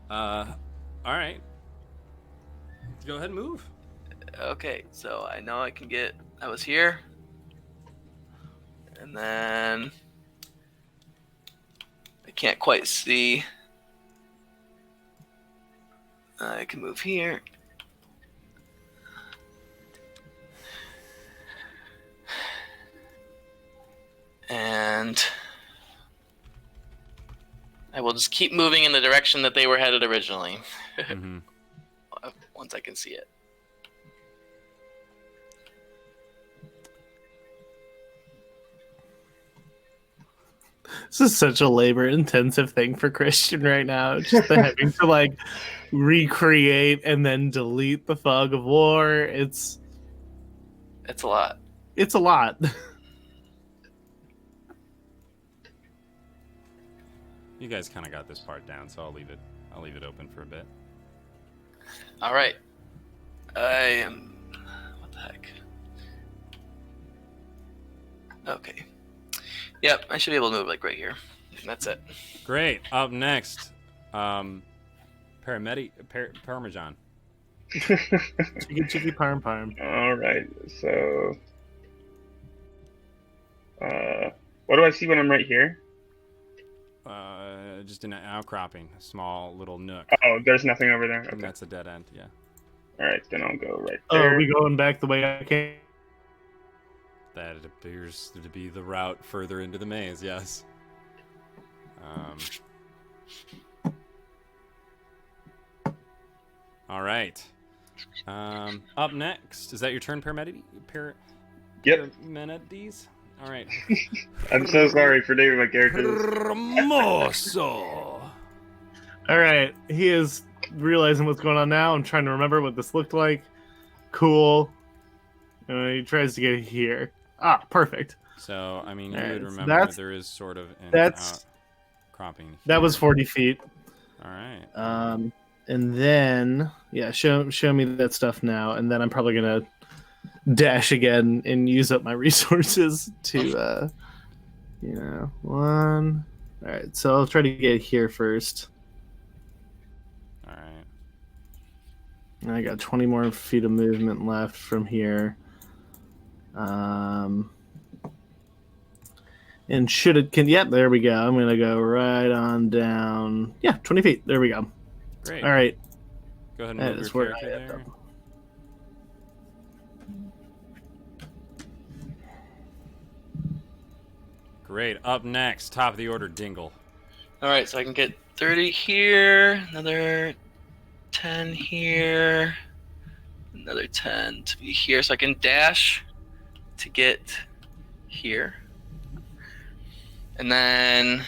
All right. Go ahead and move. Okay, so I know I can get. I was here, and then I can't quite see. I can move here. And I will just keep moving in the direction that they were headed originally. Mm-hmm. Once I can see it. This is such a labor-intensive thing for Christian right now. Just the having to like recreate and then delete the fog of war. It's a lot. It's a lot. You guys kind of got this part down, so I'll leave it open for a bit. All right. I am. What the heck? Okay. Yep, I should be able to move like right here. And that's it. Great. Up next, Parmesan. Chicky parm parm. All right. So, what do I see when I'm right here? Just an outcropping, a small little nook. Oh, there's nothing over there. And Okay. that's a dead end. Yeah. All right, then I'll go right Oh, there. are we going back the way I came? That appears to be the route further into the maze. Yes. All right. Up next, is that your turn, Paramedides? Yep. Paramedides? All right. I'm so sorry for naming my characters. Hermoso. All right, he is realizing what's going on now. I'm trying to remember what this looked like. Cool. He tries to get here. Ah, perfect. So, I mean, you All would right, so remember that's- there is sort of an that's- outcropping. That was 40 feet. All right. And then show me that stuff now, and then I'm probably gonna dash again and use up my resources to one. All right, so I'll try to get here first. All right. I got 20 more feet of movement left from here. And should it can yep, there we go. I'm gonna go right on down. Yeah, 20 feet. There we go. Great. All right. Go ahead and That move is your where character I am. there. Great. Up next, top of the order, Dingle. All right, so I can get 30 here, another 10 here, another 10 to be here, so I can dash to get here, and then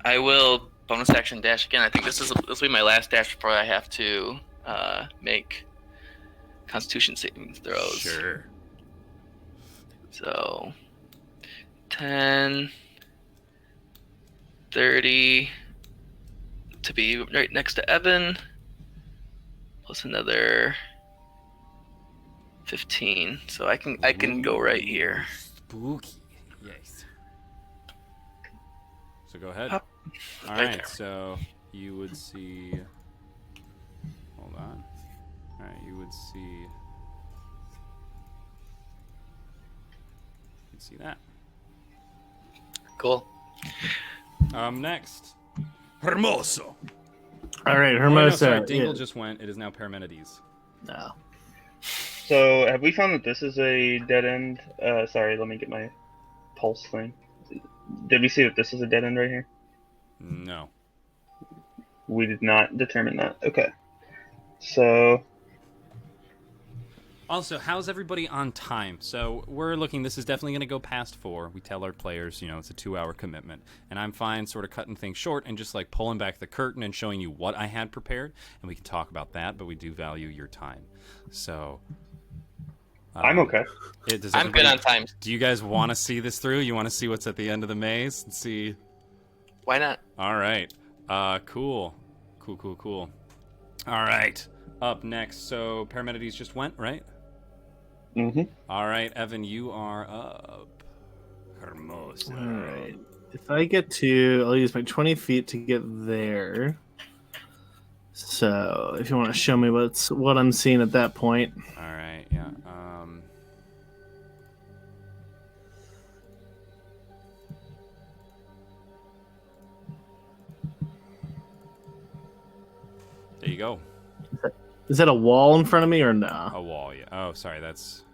I will bonus action dash again. I think this will be my last dash before I have to make Constitution saving throws. Sure. So 10, 30 to be right next to Evan, plus another 15. So I can go right here. Spooky. Yes. So go ahead. Up. All Right right. there. So you would see. Hold on. All right. You would see. You can see that. Cool. Next, Hermoso. All right, Oh, Hermosa. no, sorry, Dingle yeah. just went. It is now Parmenides. No. So have we found that this is a dead end? Sorry, let me get my pulse thing. Did we see that this is a dead end right here? No. We did not determine that. Okay. So Also, how's everybody on time? So we're looking. This is definitely going to go past 4. We tell our players, it's a 2-hour commitment, and I'm fine sort of cutting things short and just like pulling back the curtain and showing you what I had prepared, and we can talk about that. But we do value your time. So I'm okay. I'm good on time. Do you guys want to see this through? You want to see what's at the end of the maze and see? Why not? All right. Cool. All right. Up next. So Parmenides just went, right? Mm-hmm. All right, Evan, you are up. Hermoso. All right. If I get to, I'll use my 20 feet to get there. So if you want to show me what I'm seeing at that point. All right, yeah. There you go. Is that a wall in front of me or no? A wall, yeah. Oh, sorry, that's...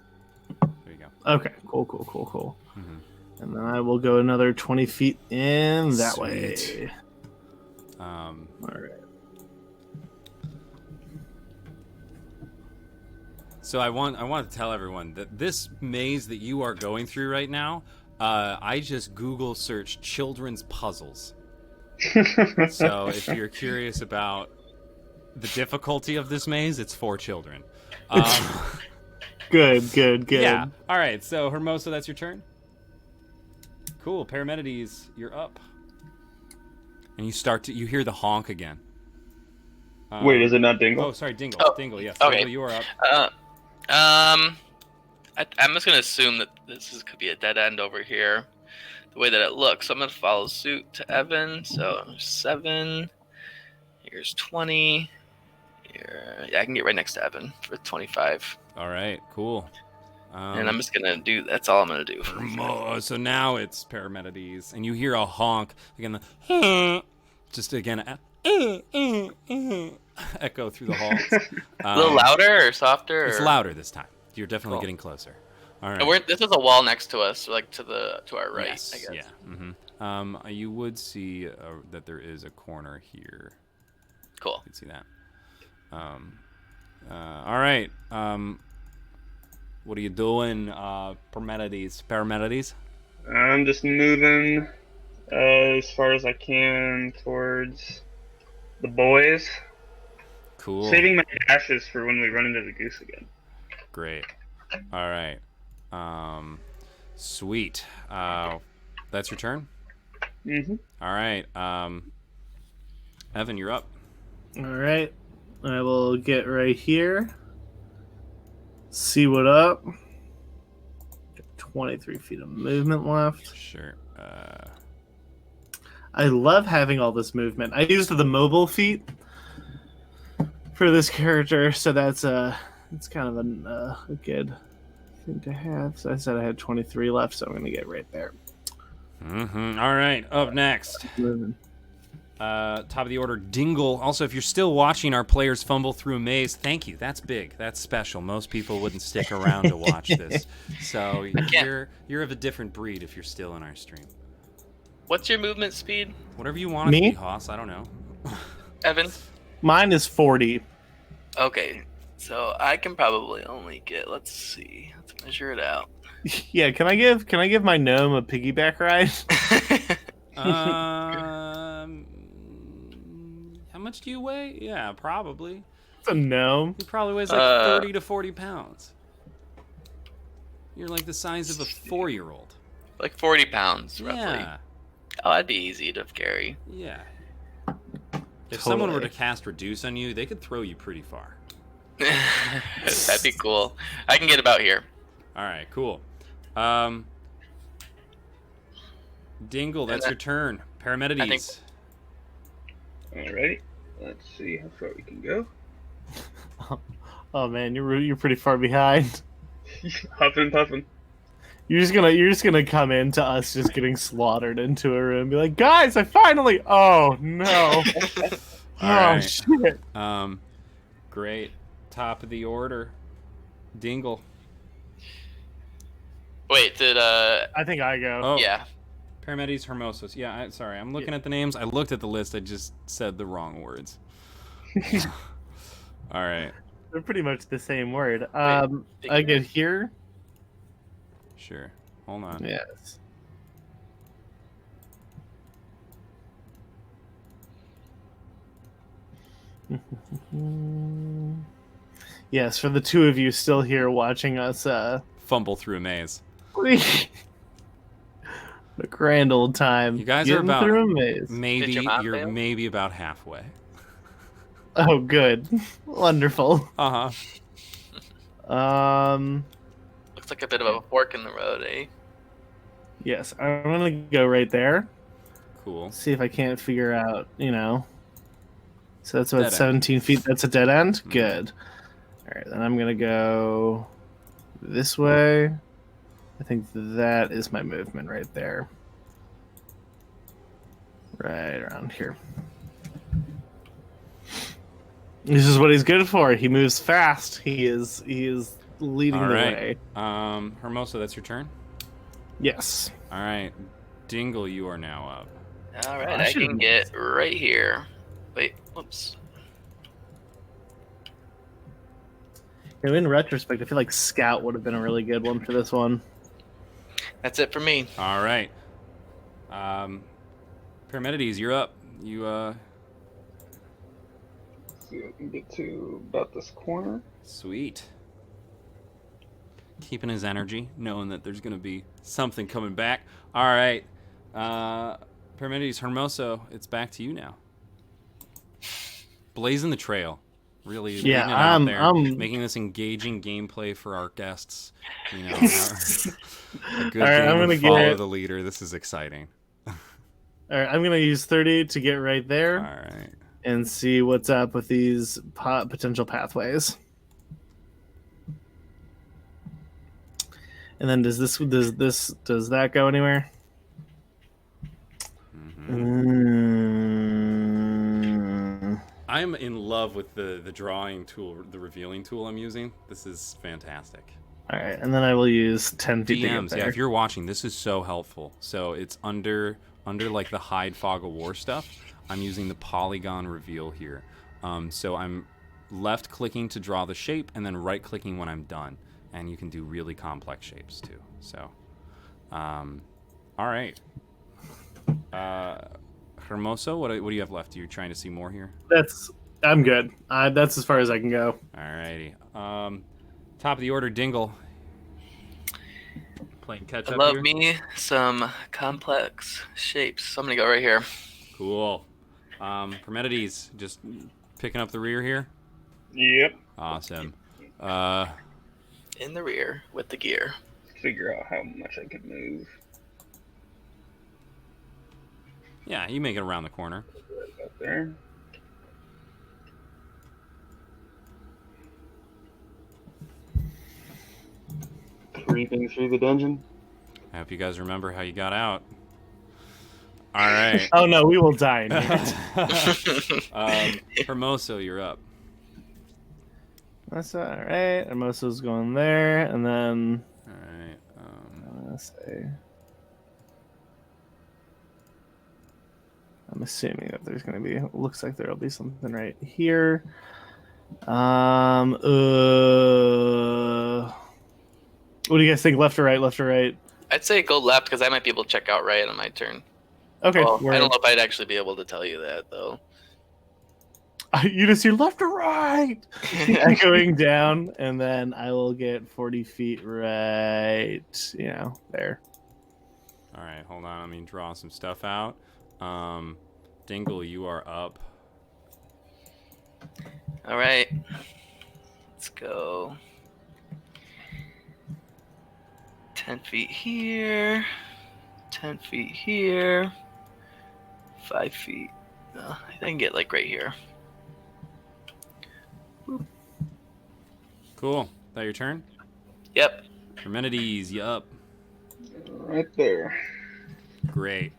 There you go. Okay, cool. Mm-hmm. And then I will go another 20 feet in that Sweet. way. All right. So I want to tell everyone that this maze that you are going through right now, I just Google searched children's puzzles. So if you're curious about the difficulty of this maze, it's for children. Good. Yeah. All right. So Hermosa, that's your turn. Cool. Parmenides, you're up. And you hear the honk again. Wait, is it not Dingle? Oh, sorry, Dingle. Oh, Dingle, yes. okay. Dingle, you are up. I'm just gonna assume that could be a dead end over here, the way that it looks. So I'm gonna follow suit to Evan. So 7. Here's 20. Here, yeah, I can get right next to Evan for 25. All right. Cool. And I'm just gonna do. That's all I'm gonna do. So now it's Parmenides, and you hear a honk again. Just again, echo through the halls. A little louder or softer? It's louder this time. You're definitely getting closer. All right. This is a wall next to us, like to our right. Yes, I guess. yeah. Mm-hmm. You would see that there is a corner here. Cool. You can see that. All right. What are you doing, Parmenides? I'm just moving as far as I can towards the boys. Cool. Saving my dashes for when we run into the goose again. Great. All right. Sweet. That's your turn? Mm-hmm. All right. Evan, you're up. All right. I will get right here. See what up. 23 feet of movement left. Sure. I love having all this movement. I used the mobile feat for this character, so that's it's kind of a good thing to have. So I said I had 23 left, so I'm going to get right there. All right, up next. Top of the order, Dingle. Also, if you're still watching our players fumble through a maze, thank you. That's big. That's special. Most people wouldn't stick around to watch this. So you're of a different breed if you're still in our stream. What's your movement speed, Whatever you want it to Me? be, Hoss. I don't know. Evan? Mine is 40. Okay, so I can probably only get. Let's see. Let's measure it out. Yeah, can I give my gnome a piggyback ride? How much do you weigh? Yeah, probably. It's a gnome. He probably weighs like 30 to 40 pounds. You're like the size of a 4-year-old. Like 40 pounds, roughly. Yeah. Oh, that'd be easy to carry. Yeah. If someone were to cast Reduce on you, they could throw you pretty far. That'd be cool. I can get about here. All right, cool. Dingle, that's your turn. Paramedides. Alrighty. Let's see how far we can go. Oh man, you're pretty far behind. Huffing and puffing. You're just gonna come into us just getting slaughtered into a room, and be like, guys, I finally. Oh no. All Oh right. shit. Great. Top of the order. Dingle. Wait, did I think I go. Oh, yeah. Paramedides Hermosos. Yeah, sorry. I'm looking at the names. I looked at the list. I just said the wrong words. All right. They're pretty much the same word. Big I get here. Sure. Hold on. Yes. Yes, for the two of you still here watching us, Fumble through a maze. a grand old time. You guys are getting about through a maze. maybe Did your mom you're fail? maybe about halfway. Oh, good, wonderful. Uh-huh. Looks like a bit of a fork in the road, eh? Yes, I'm gonna go right there. Cool. See if I can't figure out, So that's about Dead end. 17 feet. That's a dead end? Good. All right, then I'm going to go this way. I think that is my movement right there. Right around here. This is what he's good for. He moves fast. He is leading All the right. way. Hermosa, that's your turn? Yes. All right. Dingle, you are now up. All right, I I should've can get right here. Wait, whoops. In retrospect, I feel like Scout would have been a really good one for this one. That's it for me. All right. Paramedides, you're up. You See if I can get to about this corner. sweet. Keeping his energy, knowing that there's gonna be something coming back. All right. Paramedides Hermoso, it's back to you now. Blazing the trail. Really leading it out there, I'm making this engaging gameplay for our guests. A good All right, game I'm gonna of follow get- the leader. This is exciting. All right, I'm going to use 30 to get right there. All right. And see what's up with these potential pathways. And then does that go anywhere? I'm in love with the drawing tool, the revealing tool I'm using. This is fantastic. All right, and then I will use 10 feet to get DMs, there. yeah, if you're watching, this is so helpful. So it's under like the hide fog of war stuff. I'm using the polygon reveal here. So I'm left clicking to draw the shape and then right clicking when I'm done. And you can do really complex shapes too. So, all right. Hermoso, what do you have left? Are you trying to see more here? I'm good. That's as far as I can go. Alrighty. Top of the order, Dingle. Playing catch I up love here. me some complex shapes. So I'm gonna go right here. Cool. Parmenides, just picking up the rear here. Yep. Awesome. In the rear with the gear. Figure out how much I can move. Yeah, you make it around the corner. Right up there. Creeping through the dungeon. I hope you guys remember how you got out. All right. Oh no, we will die in here. Hermoso, you're up. That's all right. Hermoso's going there, and then All right. I'm gonna say, I'm assuming that there's gonna be. Looks like there'll be something right here. What do you guys think? Left or right? Left or right? I'd say go left because I might be able to check out right on my turn. Okay. Well, I don't know if I'd actually be able to tell you that though. You just hear left or right, echoing down, and then I will get 40 feet right. There. All right. Hold on. Let me draw some stuff out. Dingle, you are up. All right, let's go. 10 feet here, 10 feet here, 5 feet. I can get like right here. Cool. That your turn? Yep. Parmenides, you up. Right there. Great.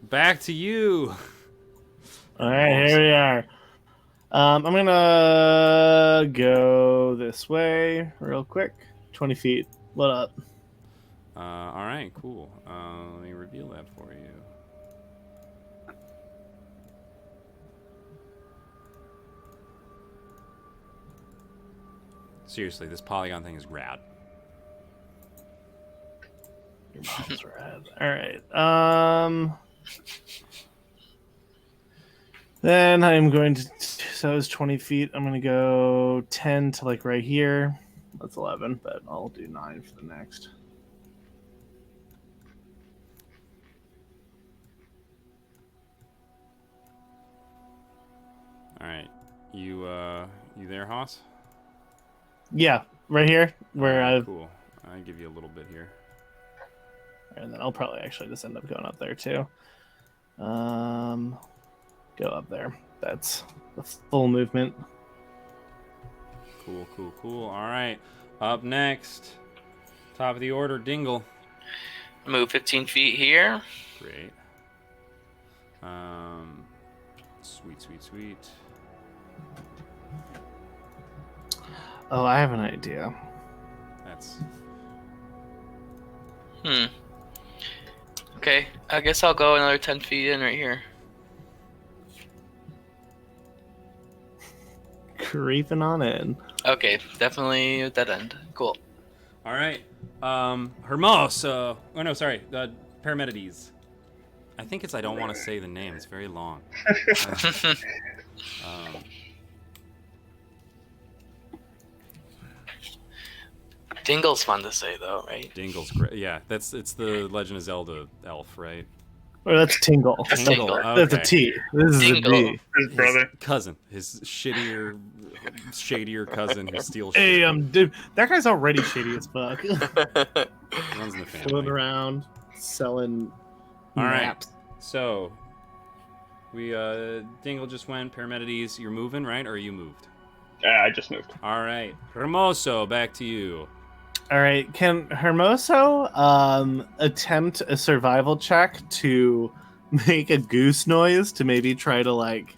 Back to you. All right, here we are. I'm gonna go this way real quick. 20 feet. What up? All right, cool. Let me reveal that for you. Seriously, this polygon thing is rad. Your mom's rad. All right. Then I'm going to. So it's 20 feet. I'm gonna go 10 to like right here. That's 11, but I'll do 9 for the next. All right, you there, Haas? Yeah, right here where All right, I've. cool. I give you a little bit here. And then I'll probably actually just end up going up there too. Go up there. That's the full movement. Cool, cool, cool. All right, up next, top of the order, Dingle. Move 15 feet here. Great. Sweet, sweet, sweet. Oh, I have an idea. That's Okay, I guess I'll go another 10 feet in right here. Creeping on in. Okay, definitely dead end. Cool. all right. Hermoso. Oh no, sorry. Parmenides. I think it's. I don't want to say the name. It's very long. Dingle's fun to say though, right? Dingle's great. Yeah, it's the Legend of Zelda elf, right? Oh, that's Tingle. That's Tingle. Tingle. Okay. That's a T. This is Dingle. a D. His brother. Cousin, his shadier cousin who steals Hey, shit. dude, that guy's already shady as fuck. Runs in the Floating family. around, selling All right. maps. So we Dingle just went. Parmenides, you're moving, right? Or are you moved? I just moved. All right. Hermoso, back to you. All right, can Hermoso attempt a survival check to make a goose noise to maybe try to like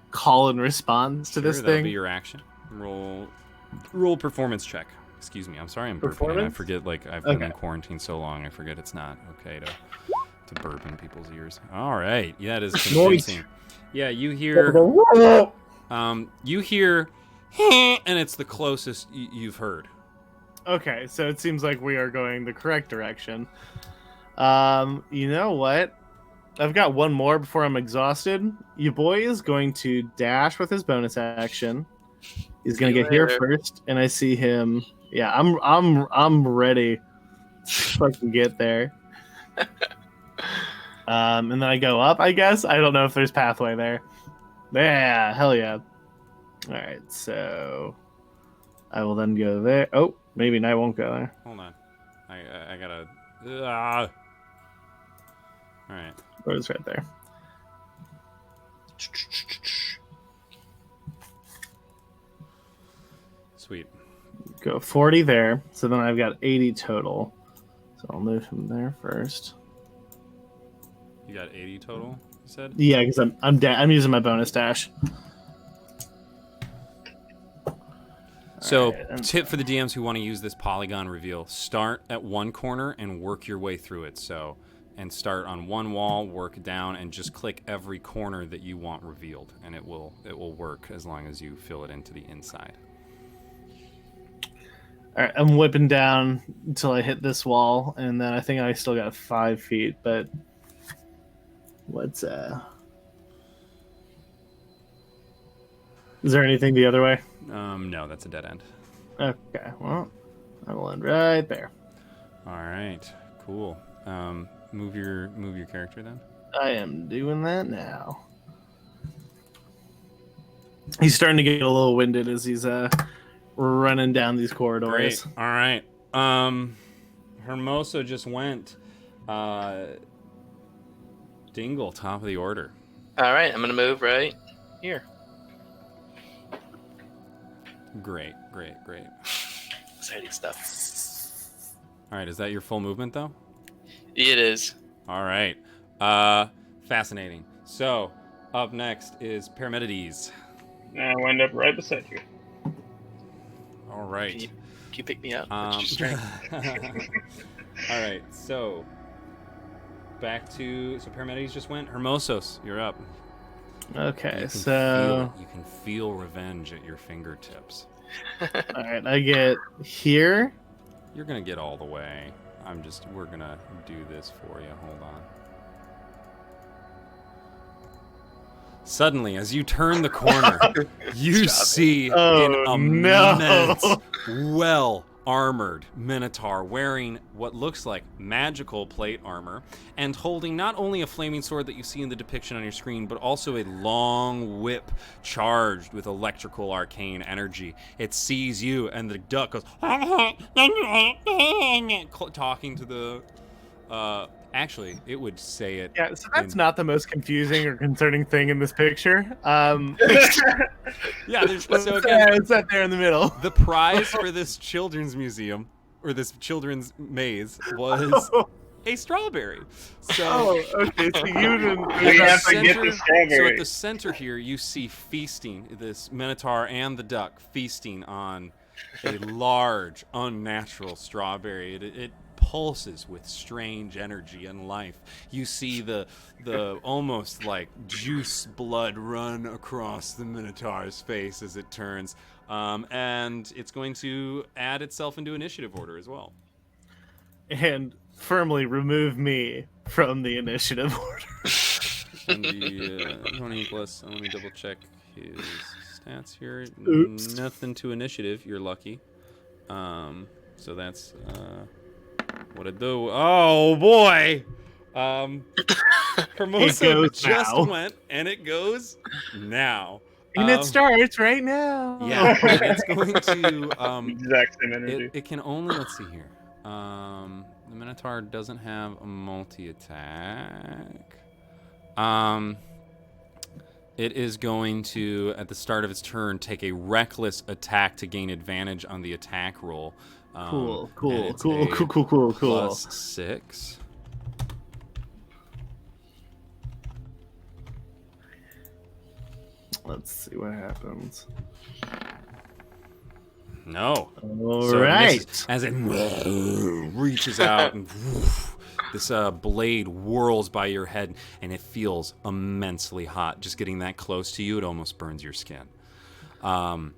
call in response to this Sure, that'll thing? be your action. Roll performance check. Excuse me. I'm sorry I'm burping. I Performance? forget, like, I've been in Okay. quarantine so long, I forget it's not okay to burp in people's ears. All right. Yeah, it is Noise. convincing. Yeah, you hear and it's the closest you've heard. Okay, so it seems like we are going the correct direction. You know what? I've got one more before I'm exhausted. Your boy is going to dash with his bonus action. He's gonna get here first, and I see him. Yeah, I'm ready to fucking get there. And then I go up, I guess. I don't know if there's pathway there. Yeah, hell yeah. All right, so I will then go there. Oh, maybe I won't go there. Hold on. I gotta. All right. Oh, it's right there. Sweet. Go 40 there. So then I've got 80 total. So I'll move him there first. You got 80 total, you said? Yeah, because I'm using my bonus dash. So, Alright, tip for the DMs who want to use this polygon reveal: start at one corner and work your way through it. So, and start on one wall, work down, and just click every corner that you want revealed, and it will work as long as you fill it into the inside. Alright, I'm whipping down until I hit this wall, and then I think I still got 5 feet, but what's is there anything the other way? No, that's a dead end. Okay, well, I will end right there. All right, cool. Move your character then. I am doing that now. He's starting to get a little winded as he's running down these corridors. Great. All right. Hermoso just went. Dingle, top of the order. All right, I'm gonna move right here. Great. Exciting stuff. All right, is that your full movement though? It is. All right. Fascinating. So, up next is Paramedides. I'll end up right beside you. All right. Can you pick me up? All right. So, Paramedides just went. Hermosos, you're up. Okay, You can feel revenge at your fingertips. all right, I get here. You're gonna get all the way. We're gonna do this for you. Hold on. Suddenly, as you turn the corner, you see an immense, well-armored Minotaur wearing what looks like magical plate armor and holding not only a flaming sword that you see in the depiction on your screen, but also a long whip charged with electrical arcane energy. It sees you, and the duck goes, talking to the... Actually, it would say it. Yeah, so that's not the most confusing or concerning thing in this picture. Yeah, so again, it's that there in the middle. the prize for this children's museum, or this children's maze, was a strawberry. So, Okay, so you didn't. We have to get the so strawberry. at the center here, you see feasting, this Minotaur and the duck feasting on a large, unnatural strawberry. It pulses with strange energy and life. You see the almost like juice blood run across the Minotaur's face as it turns, and it's going to add itself into initiative order as well. And firmly remove me from the initiative order. And the 20 plus, let me double check his stats here. Oops. Nothing to initiative, you're lucky. So that's what it do. Oh boy! Hermoso just now. went, and it goes now. And it starts right now. Yeah, and it's going to Exact same energy. it can only, let's see here. The Minotaur doesn't have a multi-attack. It is going to, at the start of its turn, take a reckless attack to gain advantage on the attack roll. Cool. Plus 6. Let's see what happens. No. All So it right. misses as it reaches out and this blade whirls by your head, and it feels immensely hot. Just getting that close to you, it almost burns your skin. All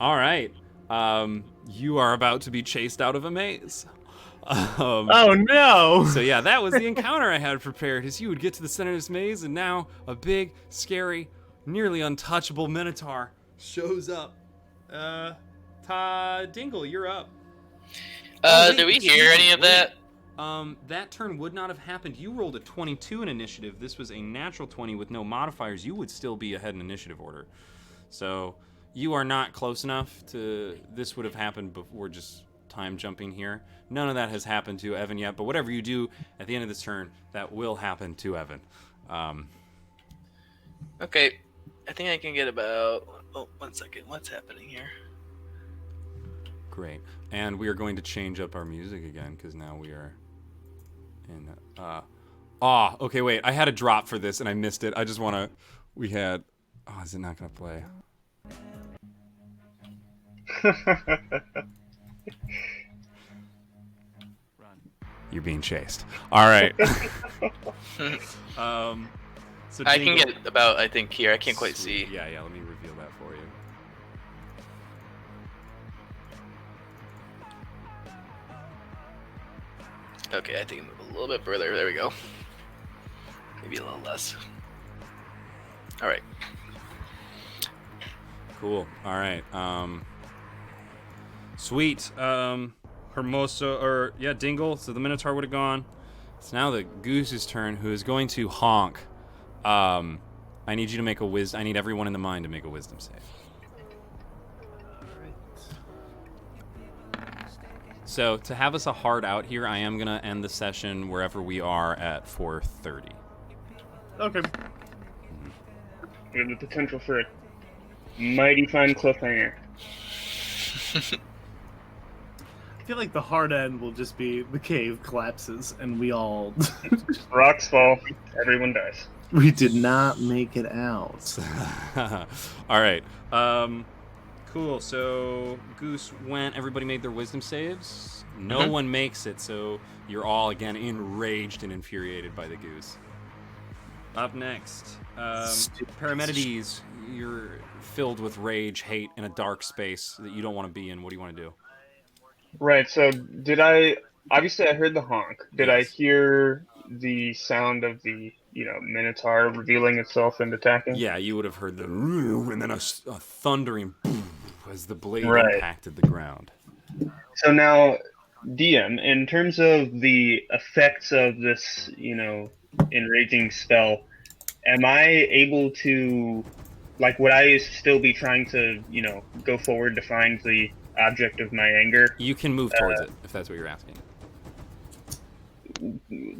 right. You are about to be chased out of a maze. Oh no! So yeah, that was the encounter I had prepared. Is you would get to the center of this maze, and now a big, scary, nearly untouchable Minotaur shows up. Dingle, you're up. Wait, Do we excuse hear me, any of wait. that? That turn would not have happened. You rolled a 22 in initiative. This was a natural 20 with no modifiers. You would still be ahead in initiative order. So you are not close enough to... This would have happened before, just time jumping here. None of that has happened to Evan yet, but whatever you do at the end of this turn, that will happen to Evan. Okay, I think I can get about... Oh, 1 second. What's happening here? Great. And we are going to change up our music again, because now we are in Ah, okay, wait. I had a drop for this and I missed it. I just want to. We had. Oh, is it not going to play? You're being chased. All right. So I can Dingle- get about, I think, here. I can't quite Sweet. see. Yeah, let me reveal that for you. Okay, I think move a little bit further. There we go. Maybe a little less. All right. Cool. All right. Sweet. Hermosa, or yeah, Dingle. So the Minotaur would have gone. It's now the Goose's turn, who is going to honk. I need you to make a wisdom. I need everyone in the mind to make a wisdom save. So to have us a hard out here, I am gonna end the session wherever we are at 4:30. Okay. We have the potential for a mighty fine cliffhanger. I feel like the hard end will just be the cave collapses and we all Rocks fall, everyone dies. we did not make it out. All right. Cool. So Goose went. Everybody made their wisdom saves. No one makes it. So you're all again enraged and infuriated by the Goose. Up next, Paramedides. You're filled with rage, hate, in a dark space that you don't want to be in. What do you want to do? Right, so did I... Obviously, I heard the honk. Did I Yes. hear the sound of the, Minotaur revealing itself and attacking? Yeah, you would have heard the and then a thundering as the blade Right. impacted the ground. So now, DM, in terms of the effects of this, enraging spell, am I able to, would I still be trying to, go forward to find the object of my anger? You can move towards it if that's what you're asking.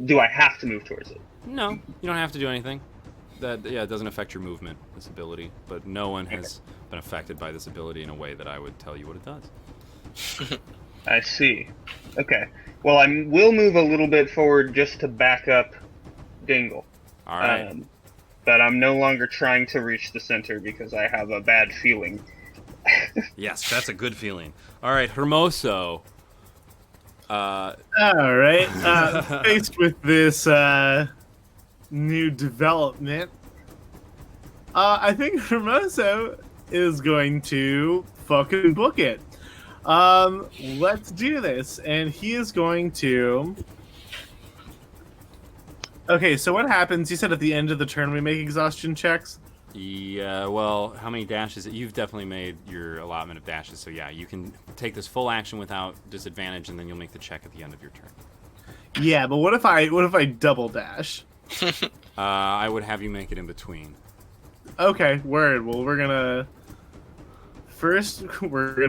Do I have to move towards it? No, you don't have to do anything. It doesn't affect your movement, this ability, but no one has been affected by this ability in a way that I would tell you what it does. I see. Okay. Well, I will move a little bit forward just to back up Dingle. All right. But I'm no longer trying to reach the center because I have a bad feeling. Yes, that's a good feeling. All right, Hermoso. All right. Faced with this new development, I think Hermoso is going to fucking book it. Let's do this, and he is going to. Okay, so what happens? You said at the end of the turn we make exhaustion checks. Yeah, well, how many dashes? You've definitely made your allotment of dashes, so yeah, you can take this full action without disadvantage, and then you'll make the check at the end of your turn. Yeah, but what if I double dash? I would have you make it in between. Okay, word. Well, we're gonna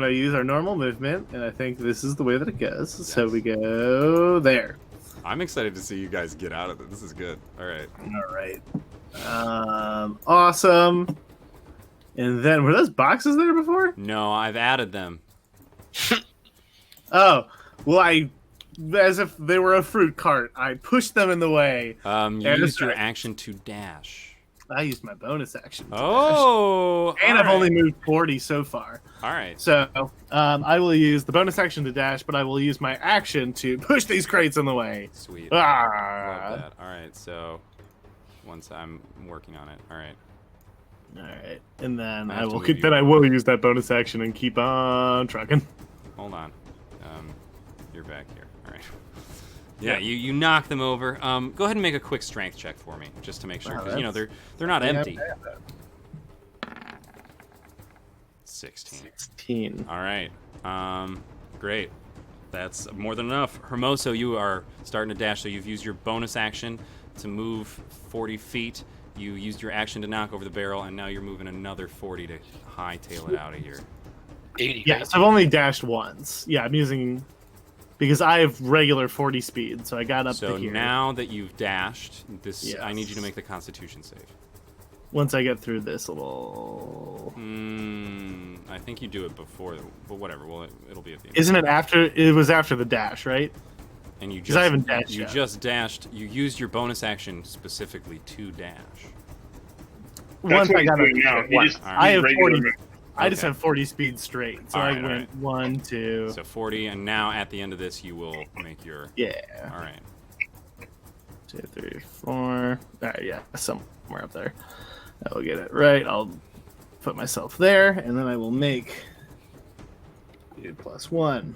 use our normal movement, and I think this is the way that it goes. Yes. So we go there. I'm excited to see you guys get out of it. This is good. All right. All right. Awesome. And then were those boxes there before? No, I've added them. Oh, well, as if they were a fruit cart, I pushed them in the way. You And used your it's- action to dash. I used my bonus action. to Oh, dash. And all I've only right. moved 40 so far. All right. So I will use the bonus action to dash, but I will use my action to push these crates in the way. Sweet. Ah. Love that. All right. So once I'm working on it. All right. All right, and then I I have to will move you. then I will use that bonus action and keep on trucking. Hold on. You're back here. All right. Yeah, you knock them over. Go ahead and make a quick strength check for me, just to make sure, Wow, because that's- they're not empty. 16. 16. All right. Great. That's more than enough. Hermoso, you are starting to dash, so you've used your bonus action to move 40 feet. You used your action to knock over the barrel, and now you're moving another 40 to hightail it out of here. 80. Yes, I've only dashed once. Yeah, I'm using because I have regular 40 speed, so I got up So to here. now that you've dashed, I need you to Yes. make the Constitution save. Once I get through this little, I think you do it before, but whatever. Well, it'll be at the end. isn't it after? It was after the dash, right? And you Because I just haven't dashed you yet. just dashed. You used your bonus action specifically to dash. That's Once what I he's got doing a, now. He One. just All I right. have regular 40. move. I just Okay. have 40 speed straight, so All I right, all went 1, 2. So 40, and now at the end of this, you will make your. Yeah. All right. 2, 3, 4. All right, yeah, somewhere up there. I will get it right. I'll put myself there, and then I will make it +1.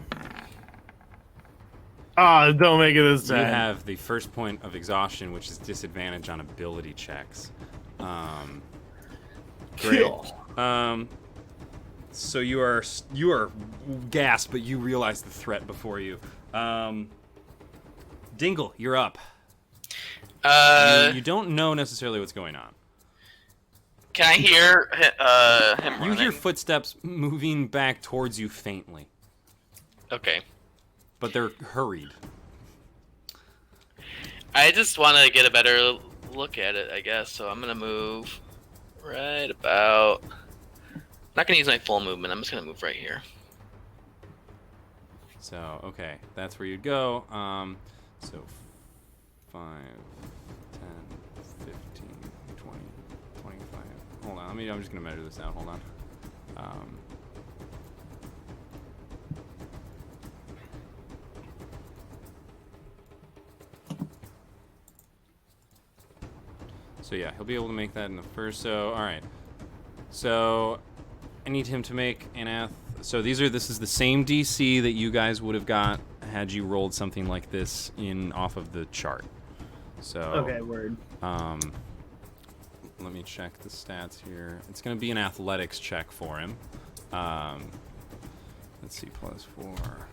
Ah, don't make it this You time. have the first point of exhaustion, which is disadvantage on ability checks. Great. Kill. So you are gasped, but you realize the threat before you. Dingle, you're up. You don't know necessarily what's going on. Can I hear him You running? hear footsteps moving back towards you faintly, Okay. but they're hurried. I just want to get a better look at it, I guess. So I'm gonna move right about. I'm not gonna use my full movement. I'm just gonna move right here. So, okay, that's where you'd go. So 5, 10, 15, 20, 25. Hold on, I'm just gonna measure this out. Hold on. So yeah, he'll be able to make that in the first. So all right. So I need him to make an So this is the same DC that you guys would have got had you rolled something like this off of the chart. So Okay, word. let me check the stats here. It's going to be an athletics check for him. Let's see, +4.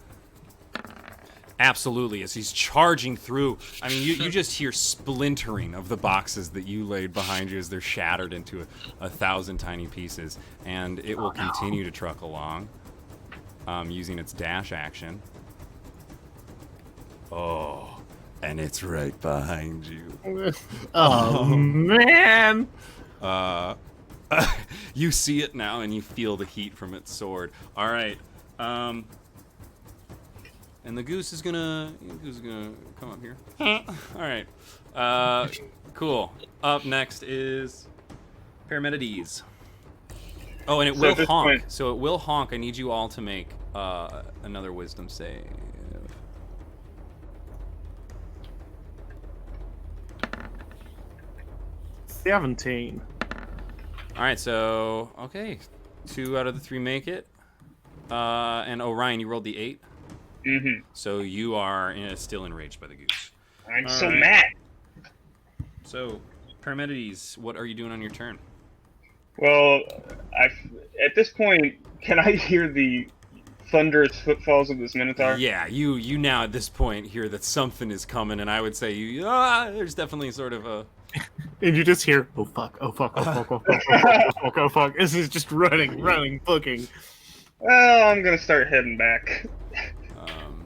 Absolutely, as he's charging through. I mean, you just hear splintering of the boxes that you laid behind you as they're shattered into 1,000 tiny pieces, and it will continue to truck along, using its dash action. Oh, and it's right behind you. Oh, man. You see it now, and you feel the heat from its sword. All right. And the goose is gonna come up here. All right. Cool. Up next is Paramedides. Oh, and it will at this honk. point- So it will honk. I need you all to make another wisdom save. 17. All right. So okay, 2 out of the 3 make it. And Orion, you rolled the 8. Mm-hmm. So you are still enraged by the goose. I'm All so right. mad. So, Paramedides, what are you doing on your turn? Well, at this point, can I hear the thunderous footfalls of this Minotaur? Yeah, you now at this point hear that something is coming, and I would say there's definitely sort of a. And you just hear, oh fuck, oh fuck, oh fuck, oh fuck, oh fuck, oh fuck, oh fuck. This is just running, booking. Well, I'm gonna start heading back. Um,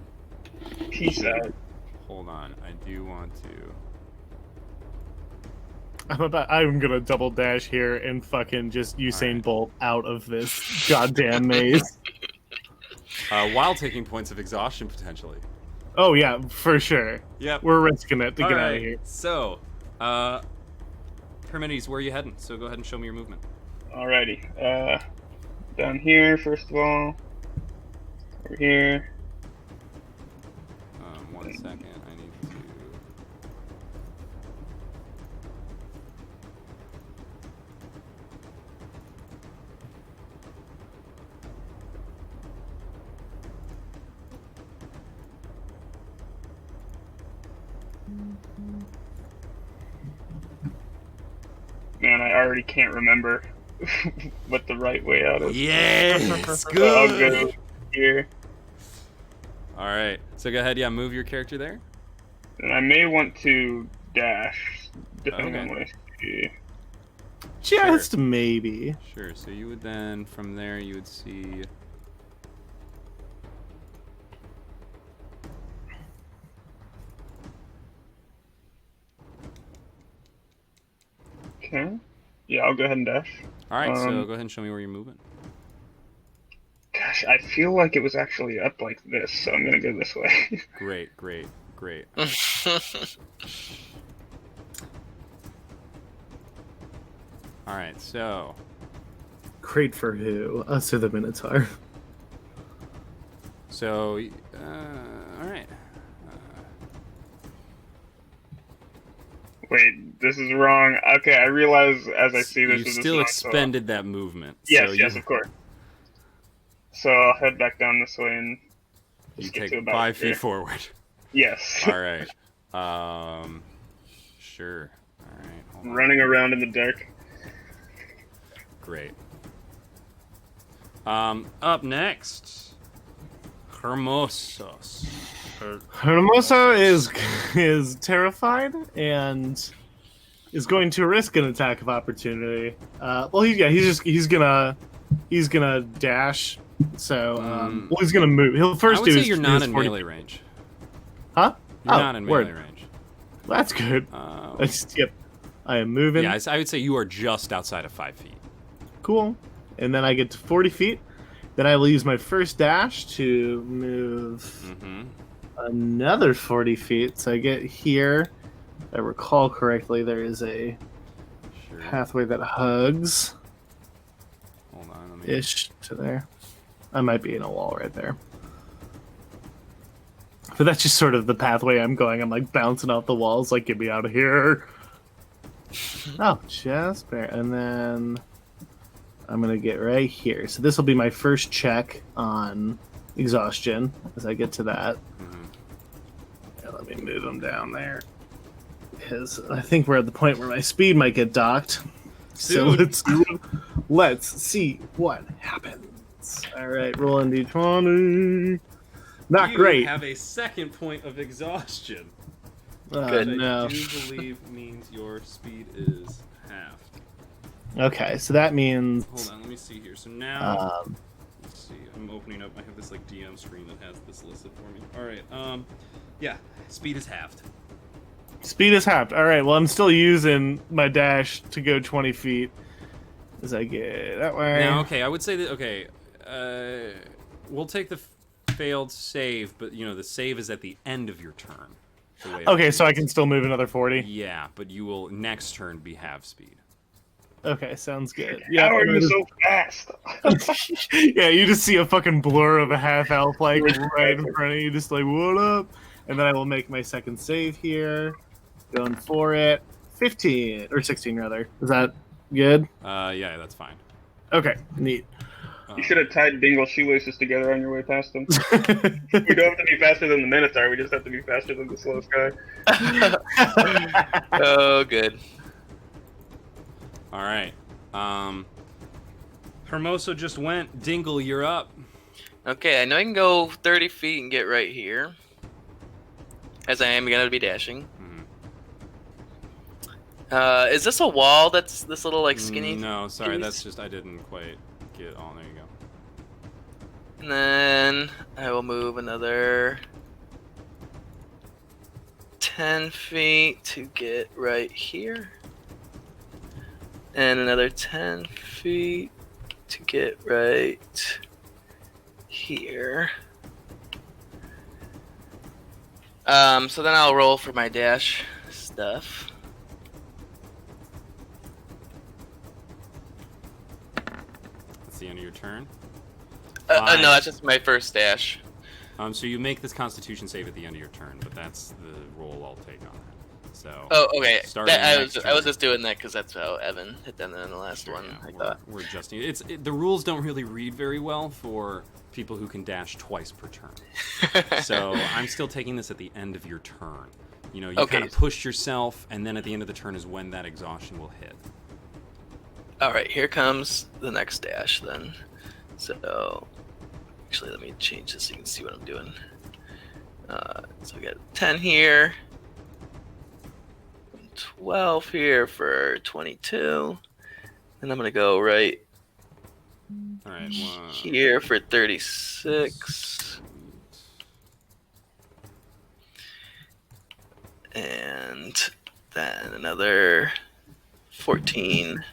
Peace out. hold on, I do want to. I'm gonna double dash here and fucking just Usain Alright. Bolt out of this goddamn maze. While taking points of exhaustion potentially. Oh yeah, for sure. Yep. We're risking it to get out of here. So, Paramedides, where are you heading? So go ahead and show me your movement. Alrighty. Down here, first of all. Over here. 1 second, I need to. Man, I already can't remember what the right way out is. Yes, So I'll go here. All right, so go ahead. Yeah, move your character there. And I may want to dash, depending on Okay. what I see. Just maybe. Sure. So you would then, from there, you would see. Okay. Yeah, I'll go ahead and dash. All right. So Um, go ahead and show me where you're moving. Gosh, I feel like it was actually up like this, so I'm gonna go this way. Great, great. Great. All right, so Great for who? Us or the Minotaur? all right. Wait, this is wrong. Okay, I realize as I see this You is still wrong, expended that movement. Yes, so yes, of course. So I'll head back down this way and You just get take to about 5 here. feet forward. Yes. All right. Sure. All right. Hold on. Running around in the dark. Great. Up next, Hermosos. Hermoso is terrified and is going to risk an attack of opportunity. Well, he's gonna dash. So, well, he's gonna move. He'll I first would do say his, you're not his in 40 melee range. Huh? You're Oh, not in melee word. range. That's good. Yep. I am moving. Yeah, I would say you are just outside of 5 feet. Cool. And then I get to 40 feet. Then I will use my first dash to move Mm-hmm. another 40 feet. So I get here. If I recall correctly, there is a Sure. pathway that hugs Hold on. Let me. ish to there. I might be in a wall right there. But that's just sort of the pathway I'm going. I'm like bouncing off the walls, like, get me out of here. Oh, just bare. And then I'm going to get right here. So this will be my first check on exhaustion as I get to that. Mhm. Yeah, let me move them down there. Because I think we're at the point where my speed might get docked. So Soon. let's see what happens. All right, rolling d20. Not You great. have a second point of exhaustion. Good. Which No. I do believe means your speed is halved. Okay, so that means. Hold on, let me see here. So now, Um, let's see. I'm opening up. I have this like DM screen that has this listed for me. All right. Yeah, speed is halved. speed is halved. All right, well, I'm still using my dash to go 20 feet as I get that way. Now, okay, I would say that. Okay, we'll take the failed save, but the save is at the end of your turn. the way it Okay, so I reads. can still move another 40. Yeah, but you will next turn be half speed. Okay, sounds good. How are and you I so fast? just- yeah, you just see a fucking blur of a half elf like right in front of you, just like, what up? And then I will make my second save here. Going for it. 15 or 16 rather. Is that good? Yeah, that's fine. Okay, neat. You should have tied Dingle shoelaces together on your way past them. We don't have to be faster than the Minotaur, we just have to be faster than the slowest guy. Oh, good. All right. Hermoso just went. Dingle, you're up. Okay, I know I can go 30 feet and get right here. As I am gonna be dashing. Is this a wall that's this little like skinny? No, sorry, piece? that's just I didn't quite get. Oh, there you go. And then I will move another 10 feet to get right here. And another 10 feet to get right here. So then I'll roll for my dash stuff. That's the end of your turn. No, Fine. that's just my first dash. So you make this Constitution save at the end of your turn, but that's the roll I'll take on that. So. Oh, okay. Starting I next was turn. just doing that because that's how Evan had done it in the last Sure, one. yeah, I thought. we're adjusting. The rules don't really read very well for people who can dash twice per turn. So I'm still taking this at the end of your turn. You Okay. kind of push yourself, and then at the end of the turn is when that exhaustion will hit. All right, here comes the next dash then. So, actually, let me change this so you can see what I'm doing. So we got 10 here, 12 here for 22, and I'm gonna go right All right. here for 36, and then another 14.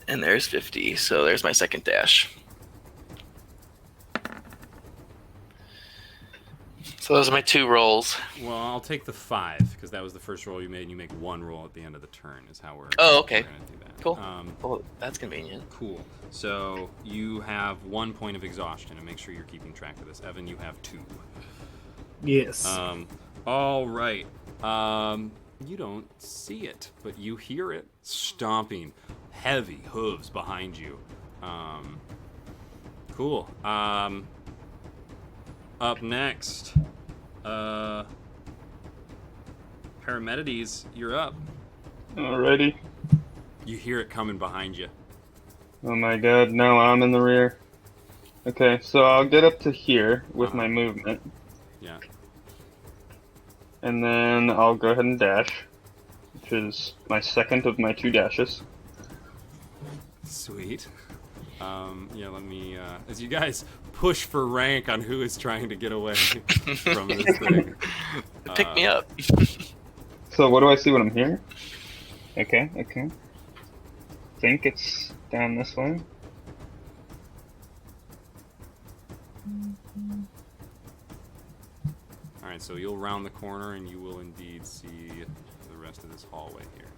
And there's 50, so there's my second dash. So those are my 2 rolls. Well, I'll take the 5 because that was the first roll you made, and you make 1 roll at the end of the turn. Is how we're Oh, okay. gonna do that. Cool. Well, that's convenient. Cool. So you have 1 point of exhaustion, and make sure you're keeping track of this. Evan, you have 2. Yes. All right. You don't see it, but you hear it stomping, heavy hooves behind you. Cool. Up next, Paramedides, you're up. Alrighty. You hear it coming behind you. Oh my god, no, I'm in the rear. Okay, so I'll get up to here with my movement, Yeah. and then I'll go ahead and dash, which is my second of my 2 dashes. Sweet. Yeah, let me, as you guys push for rank on who is trying to get away from this thing. Pick me up. So what do I see when I'm here? Okay. Think it's down this way. Alright, so you'll round the corner and you will indeed see the rest of this hallway here.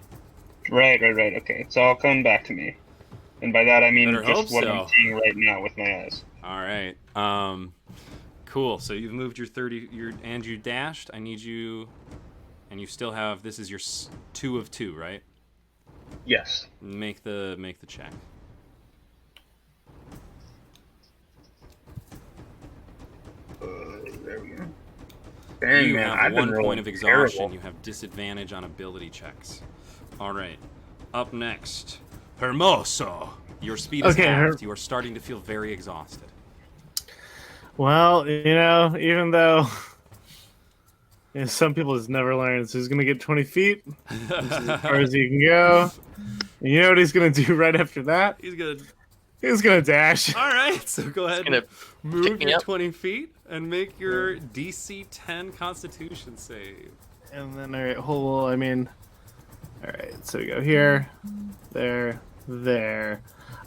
Right. Okay, it's all coming back to me. And by that I mean Better hope just what so. I'm seeing right now with my eyes. Alright. Cool. So you've moved your 30, and you dashed. I need you, and you still have, this is your 2 of 2, right? Yes. Make the check. There we go. Dang, You man, have I've been 1 rolling point of exhaustion. terrible. You have disadvantage on ability checks. All right. Up next, Hermoso. Your speed is Okay, halved. You are starting to feel very exhausted. Well, even though some people just never learn, so he's gonna get 20 feet, which is as far as he can go. And you know what he's gonna do right after that? He's good. He's gonna dash. All right. So go ahead gonna and move pick me your up. 20 feet and make your DC 10 Constitution save. And then, all right, all right, so we go here, there.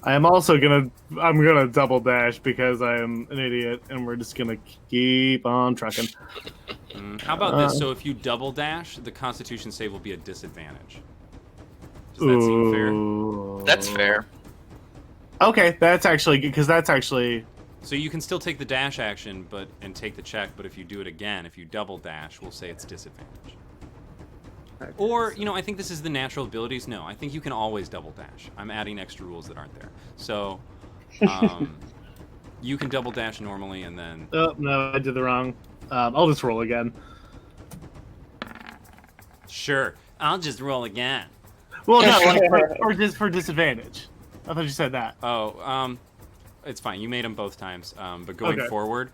I'm gonna double dash because I'm an idiot, and we're just gonna keep on trucking. How about this? So if you double dash, the Constitution save will be a disadvantage. Does that seem fair? That's fair. Okay, that's actually good, because that's actually... So you can still take the dash action, and take the check. But if you do it again, if you double dash, we'll say it's disadvantage. Okay, Or, I think this is the natural abilities. No, I think you can always double dash. I'm adding extra rules that aren't there. So, you can double dash normally, and then... Oh, no, I did the wrong. I'll just roll again. Sure, I'll just roll again. Well, no, like for disadvantage. I thought you said that. Oh, it's fine. You made them both times. But going Okay. forward,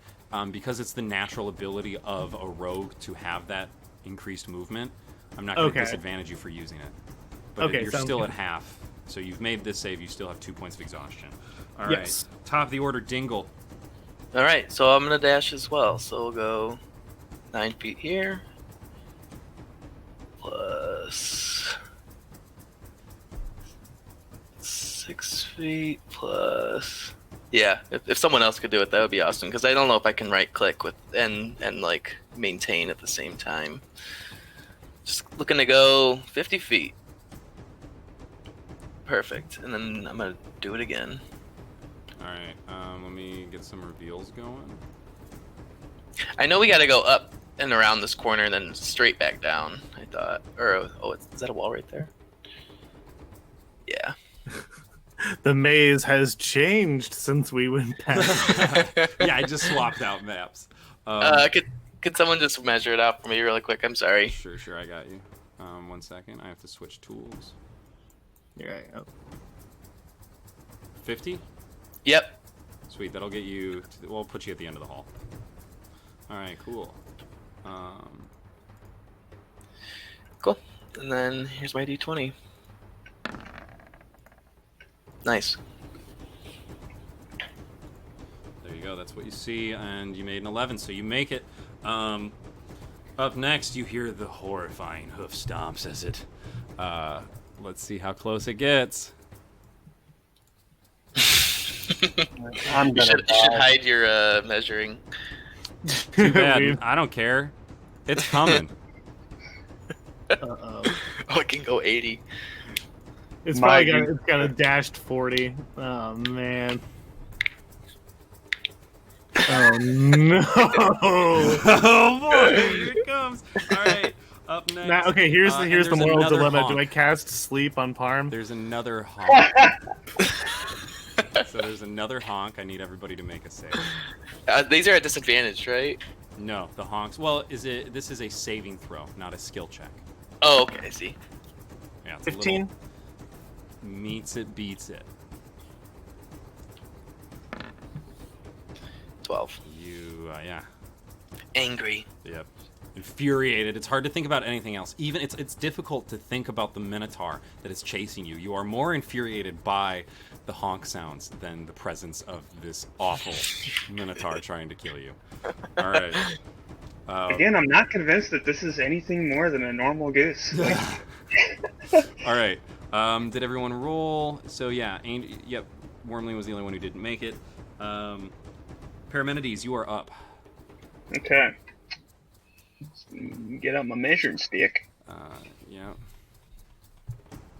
because it's the natural ability of a rogue to have that increased movement, I'm not going to Okay. disadvantage you for using it. But Okay, you're sounds still good. at half. So you've made this save. You still have 2 points of exhaustion. All Yes. right. Top of the order, Dingle. All right, so I'm gonna dash as well. So we'll go 9 feet here, plus 6 feet, plus. Yeah, if someone else could do it, that would be awesome. Because I don't know if I can right click with and like maintain at the same time. Just looking to go 50 feet. Perfect, and then I'm gonna do it again. All right. Let me get some reveals going. I know we got to go up and around this corner, and then straight back down. I thought, or is that a wall right there? Yeah. The maze has changed since we went past. Yeah, I just swapped out maps. Could someone just measure it out for me really quick? I'm sorry. Sure, I got you. 1 second. I have to switch tools. Yeah. 50? Yep. Sweet, that'll get you. We'll put you at the end of the hall. All right, cool. Cool. And then here's my D20. Nice. There you go. That's what you see, and you made an 11, so you make it. Up next, you hear the horrifying hoof stomps as it. Let's see how close it gets. I'm You gonna should hide your measuring. Too bad. We- I don't care. It's coming. Uh-oh. Oh, it can go 80. It's My probably dude. got a dashed 40. Oh man. Oh no. Oh boy, here it comes. All right, up next. Now, okay, here's and the there's moral another dilemma. honk. Do I cast sleep on Parm? There's another honk. So there's another honk. I need everybody to make a save. These are at disadvantage, right? No, the honks. Well, this is a saving throw, not a skill check. Oh, okay, I see. Yeah, it's 15. A little meets it, beats it. 12. Yeah. Angry. Yep. Infuriated. It's hard to think about anything else. Even it's difficult to think about the Minotaur that is chasing you. You are more infuriated by the honk sounds than the presence of this awful Minotaur trying to kill you. All right. Again, I'm not convinced that this is anything more than a normal goose. All right. Did everyone roll? So yeah, yep. Wormling was the only one who didn't make it. Paramenides, you are up. Okay. Get out my measuring stick. Yeah.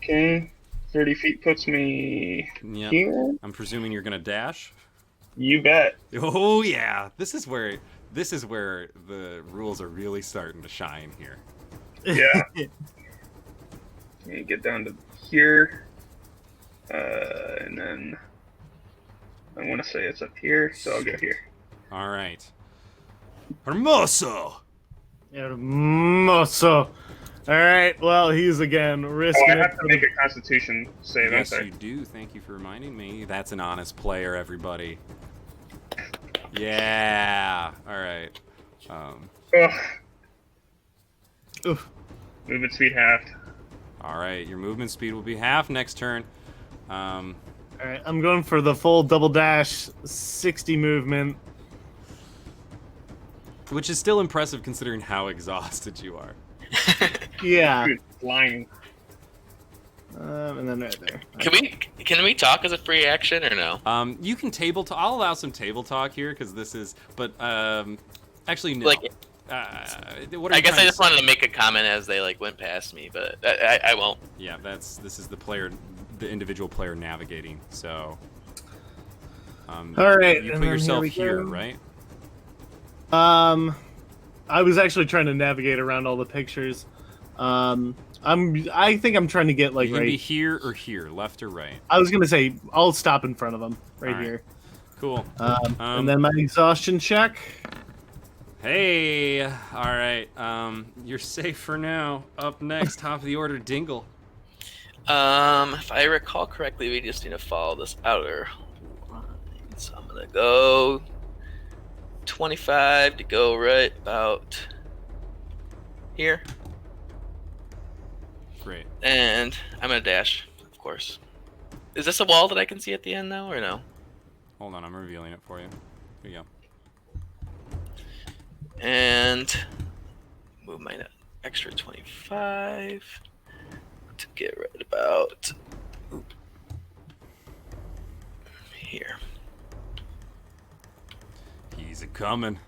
Okay. 30 feet puts me Yep. here. I'm presuming you're gonna dash. You bet. Oh yeah. This is where the rules are really starting to shine here. Yeah. You get down to here. And then I want to say it's up here, so I'll go here. All right. Hermoso. Hermoso. All right. Well, he's again Oh, risking I it. have to make a Constitution save. Yes, don't I? you do. Thank you for reminding me. That's an honest player, everybody. Yeah. All right. Ugh. Oof. Movement speed halved. All right. Your movement speed will be half next turn. All right. I'm going for the full double dash, 60 movement. Which is still impressive considering how exhausted you are. Yeah. Dude, flying. And then right there. Can we talk as a free action or no? You can table talk. I'll allow some table talk here because this is. But actually, no. Like, What are I you guess trying I to just wanted to make a comment as they like went past me, but I won't. Yeah, this is the individual player navigating. So. All right. You and put then yourself we here, go. right? I was actually trying to navigate around all the pictures. I think I'm trying to get like You can be right. here or here, left or right. I was gonna say I'll stop in front of him right All right. here. Cool. And then my exhaustion check. Hey, all right. You're safe for now. Up next, top of the order, Dingle. If I recall correctly, we just need to follow this outer line. So I'm gonna go 25 to go right about here, Great. and I'm gonna dash, of course. Is this a wall that I can see at the end now, or no? Hold on, I'm revealing it for you. Here you go. And move my extra 25 to get right about here. He's a coming.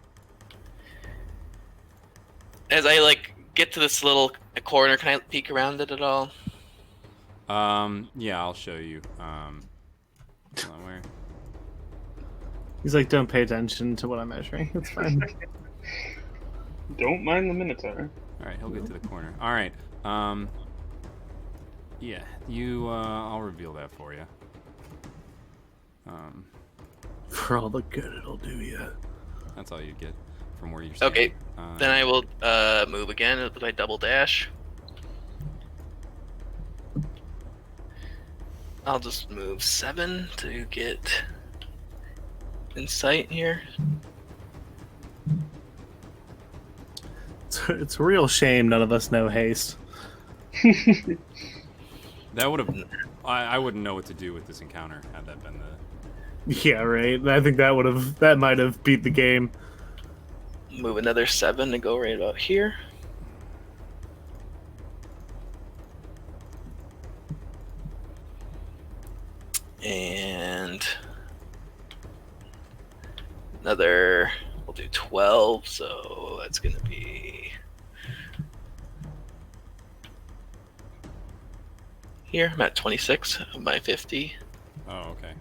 As I like get to this little corner, can I peek around it at all? Yeah, I'll show you. Hold on, where? He's like, don't pay attention to what I'm measuring. It's fine. Don't mind the Minotaur. All right, he'll get to the corner. All right. Yeah, you. I'll reveal that for you. For all the good it'll do you. That's all you get from where you're standing. Okay, then I will move again with my double dash. I'll just move 7 to get in sight here. It's a real shame none of us know haste. That would have. I wouldn't know what to do with this encounter had that been the. Yeah, right. I think that might have beat the game. Move another 7 to go right about here. And another, we'll do 12. 12, so that's gonna be here. I'm at 26 of my 50. Oh, okay.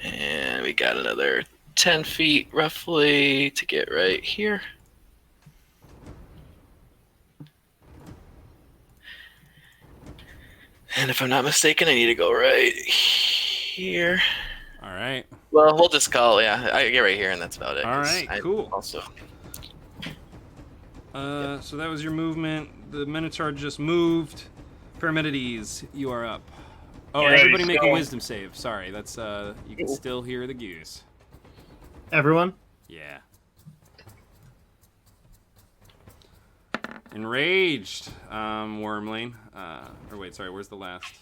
And we got another 10 feet roughly to get right here. And if I'm not mistaken, I need to go right here. All right. Well, we'll just call, yeah, I get right here, and that's about it. All 'cause right, I cool. Also, So that was your movement. The Minotaur just moved. Parmenides, you are up. Oh, Yeah, everybody let's make a go. wisdom save. Sorry, that's you can still hear the goose. Everyone? Yeah. Enraged, Wormling. Or wait, sorry, where's the last?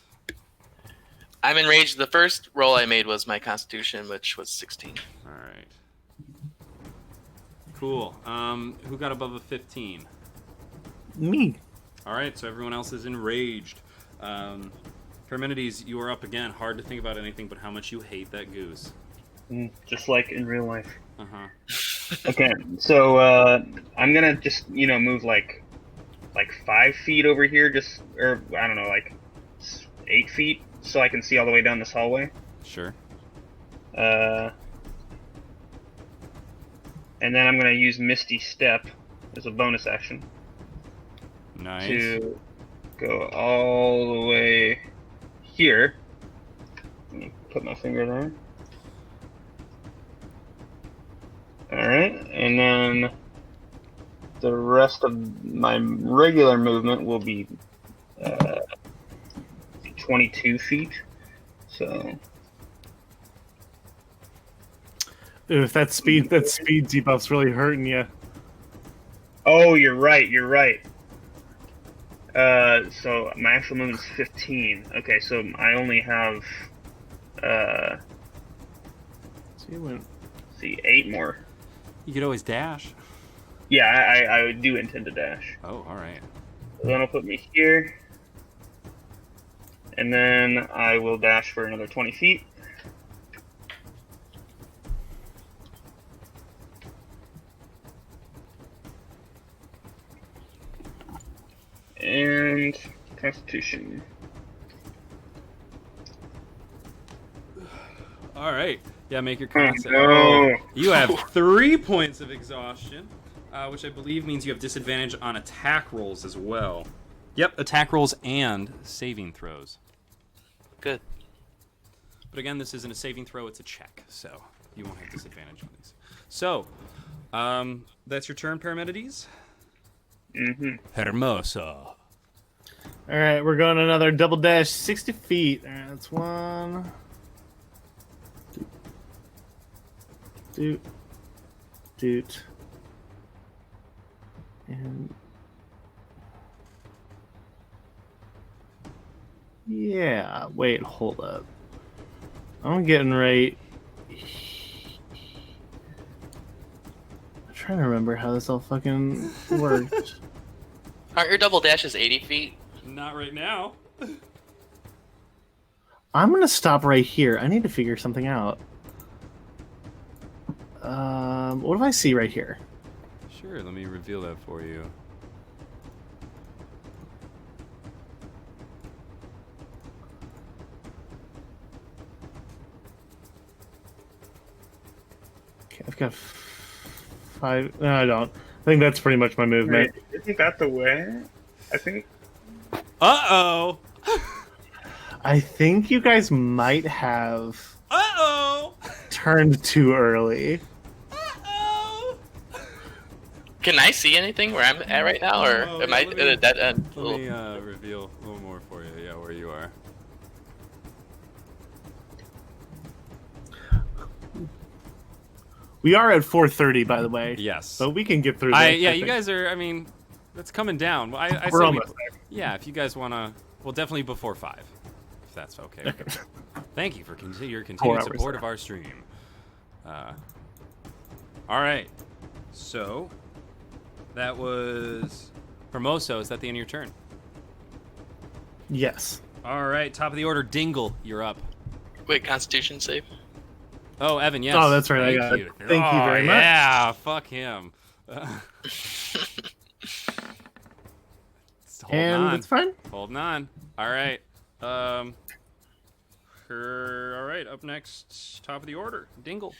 I'm enraged. The first roll I made was my Constitution, which was 16. All right. Cool. Who got above a 15? Me. All right, so everyone else is enraged. Parmenides, you are up again. Hard to think about anything but how much you hate that goose. Just like in real life. Uh-huh. Okay, so I'm gonna just move like 5 feet over here, or I don't know, like 8 feet, so I can see all the way down this hallway. Sure. And then I'm gonna use Misty Step as a bonus action Nice. to go all the way here. Let me put my finger there. Alright, and then the rest of my regular movement will be 22 feet. So, If that speed debuff's really hurting you. oh, you're right. So my actual movement is 15. Okay, so I only have see 8 more. You could always dash. Yeah, I do intend to dash. Oh, all right. So that'll put me here. And then I will dash for another 20 feet. And Constitution. All right. Yeah, make your con save. no. You have 3 points of exhaustion, which I believe means you have disadvantage on attack rolls as well. Yep, attack rolls and saving throws. Good. But again, this isn't a saving throw, it's a check, so you won't have disadvantage on these. So, that's your turn, Parmenides? Mm-hmm. Hermoso. All right, we're going another double dash 60 feet. All right, that's one. Doot. And yeah, wait, hold up. I'm getting right. I'm trying to remember how this all fucking worked. Aren't your double dashes 80 feet? Not right now. I'm gonna stop right here. I need to figure something out. What do I see right here? Sure, let me reveal that for you. Okay, I've got 5. No, I don't. I think that's pretty much my movement. Wait, isn't that the way? I think. Uh-oh! I think you guys might have Uh-oh! turned too early. Uh-oh! Can I see anything where I'm at right now, or Oh, am yeah, I let at me- a dead end? Let me reveal a little more for you, yeah, where you are. We are at 4:30, by the way. Yes. So we can get through this. Yeah, I you think. guys are, I mean, that's coming down. I We're say almost there. Yeah, if you guys want to, well, definitely before 5, if that's okay. with you. Thank you for your 4 continued hours support there. of our stream. All right, so that was Hermoso. Is that the end of your turn? Yes. All right, top of the order, Dingle, you're up. Wait, Constitution save. Oh, Evan, yes. Oh, that's right, I Thank got it. you. Thank you very much. Yeah, fuck him. Holding And on. it's fine. Holding on. All right. All right. Up next, top of the order, Dingle.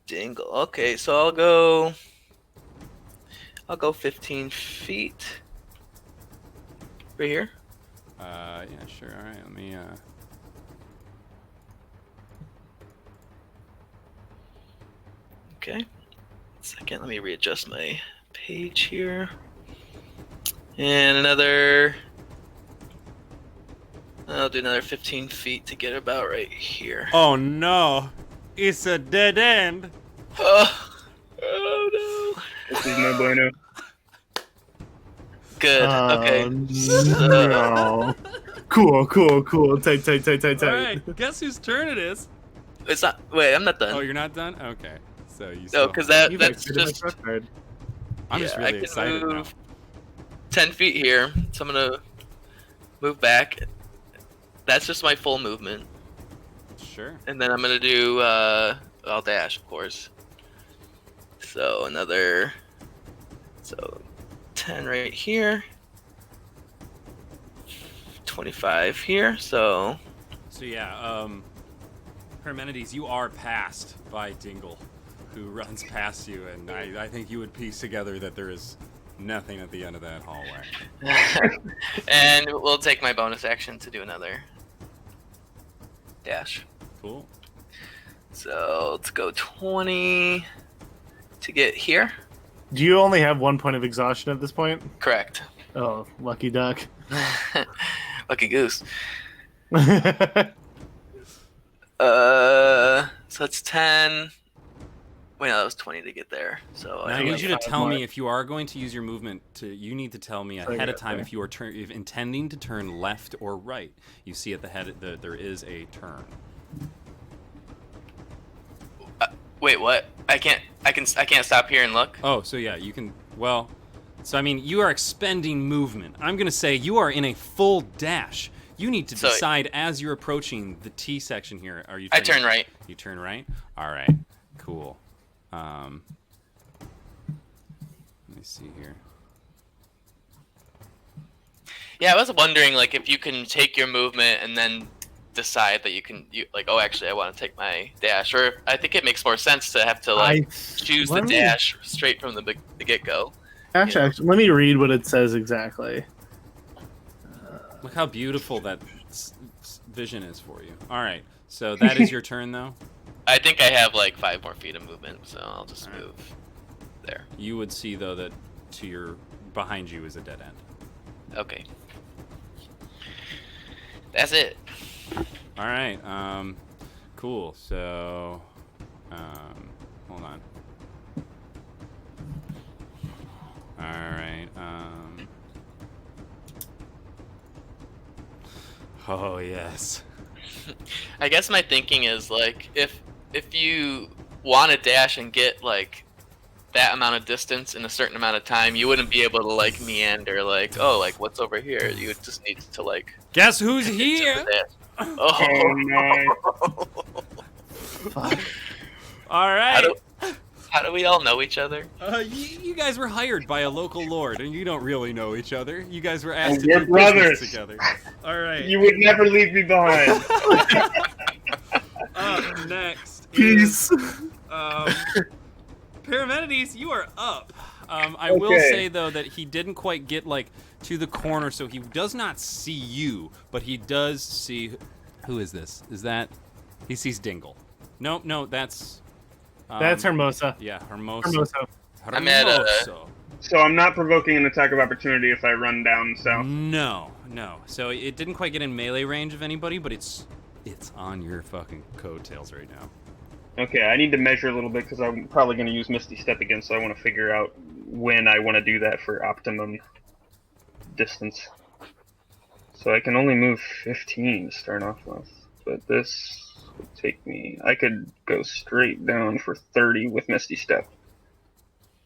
Dingle. Okay, so I'll go 15 feet. Right here. Yeah, sure. All right. Let me. Okay. Second, let me readjust my page here. And I'll do another 15 feet to get about right here. Oh no! It's a dead end. Oh no. This is no bueno. Good. Okay. No. Cool. Tight. All right. Guess whose turn it is? It's not. Wait, I'm not done. Oh, you're not done. Okay. So you. No, Still because You've that's activated my just. trust card. I'm just I really can excited now. move 10 feet here, so I'm gonna move back. That's just my full movement, Sure. and then I'm gonna do. I'll dash, of course. So 10 right here. 25 here. So Yeah. Parmenides, you are passed by Dingle, who runs past you, and I think you would piece together that there is nothing at the end of that hallway. and we'll take my bonus action to do another dash. Cool. So let's go 20 to get here. Do you only have 1 point of exhaustion at this point? Correct. Oh, lucky duck. Lucky goose. So it's 10. Wait, no, that was 20 to get there. So Now I I need need you to five tell more. me if you are going to use your movement. You need to tell me ahead of time okay. if you are if intending to turn left or right. You see at the head there is a turn. Wait, what? I can't stop here and look. Oh, so yeah, you can. Well, so I mean, you are expending movement. I'm gonna say you are in a full dash. You need to So- decide as you're approaching the T section here. Are you? I turn right. You turn right. All right. Cool. Let me see here. Yeah, I was wondering like if you can take your movement and then decide that you oh actually I want to take my dash, or I think it makes more sense to have to like choose the let me- dash straight from the get go. Actually, let me read what it says exactly. Look how beautiful that vision is for you. All right. So that is your turn, though. I think I have like 5 more feet of movement, so I'll just All right. move there. You would see though that behind you is a dead end. Okay. That's it. All right. Cool. So, hold on. All right. Oh yes. I guess my thinking is like if you want to dash and get like that amount of distance in a certain amount of time, you wouldn't be able to like meander like, oh, like what's over here. You would just need to like Guess who's get to here? the dash. Oh Oh. my! Fuck. All right. How do we all know each other? You guys were hired by a local lord, and you don't really know each other. You guys were asked to We're do brothers. business together. All right. You would never leave me behind. Up next is Peace. Parmenides, you are up. I will Okay. say though that he didn't quite get like to the corner, so he does not see you, but he does see. Who is this? Is that? He sees Dingle. No, that's. That's Hermosa. Yeah, Hermosa. Hermosa. I'm at, Hermoso. So I'm not provoking an attack of opportunity if I run down south. No. So it didn't quite get in melee range of anybody, but it's on your fucking coattails right now. Okay, I need to measure a little bit because I'm probably going to use Misty Step again, so I want to figure out when I want to do that for optimum distance. So I can only move 15 to start off with, but this would take me... I could go straight down for 30 with Misty Step.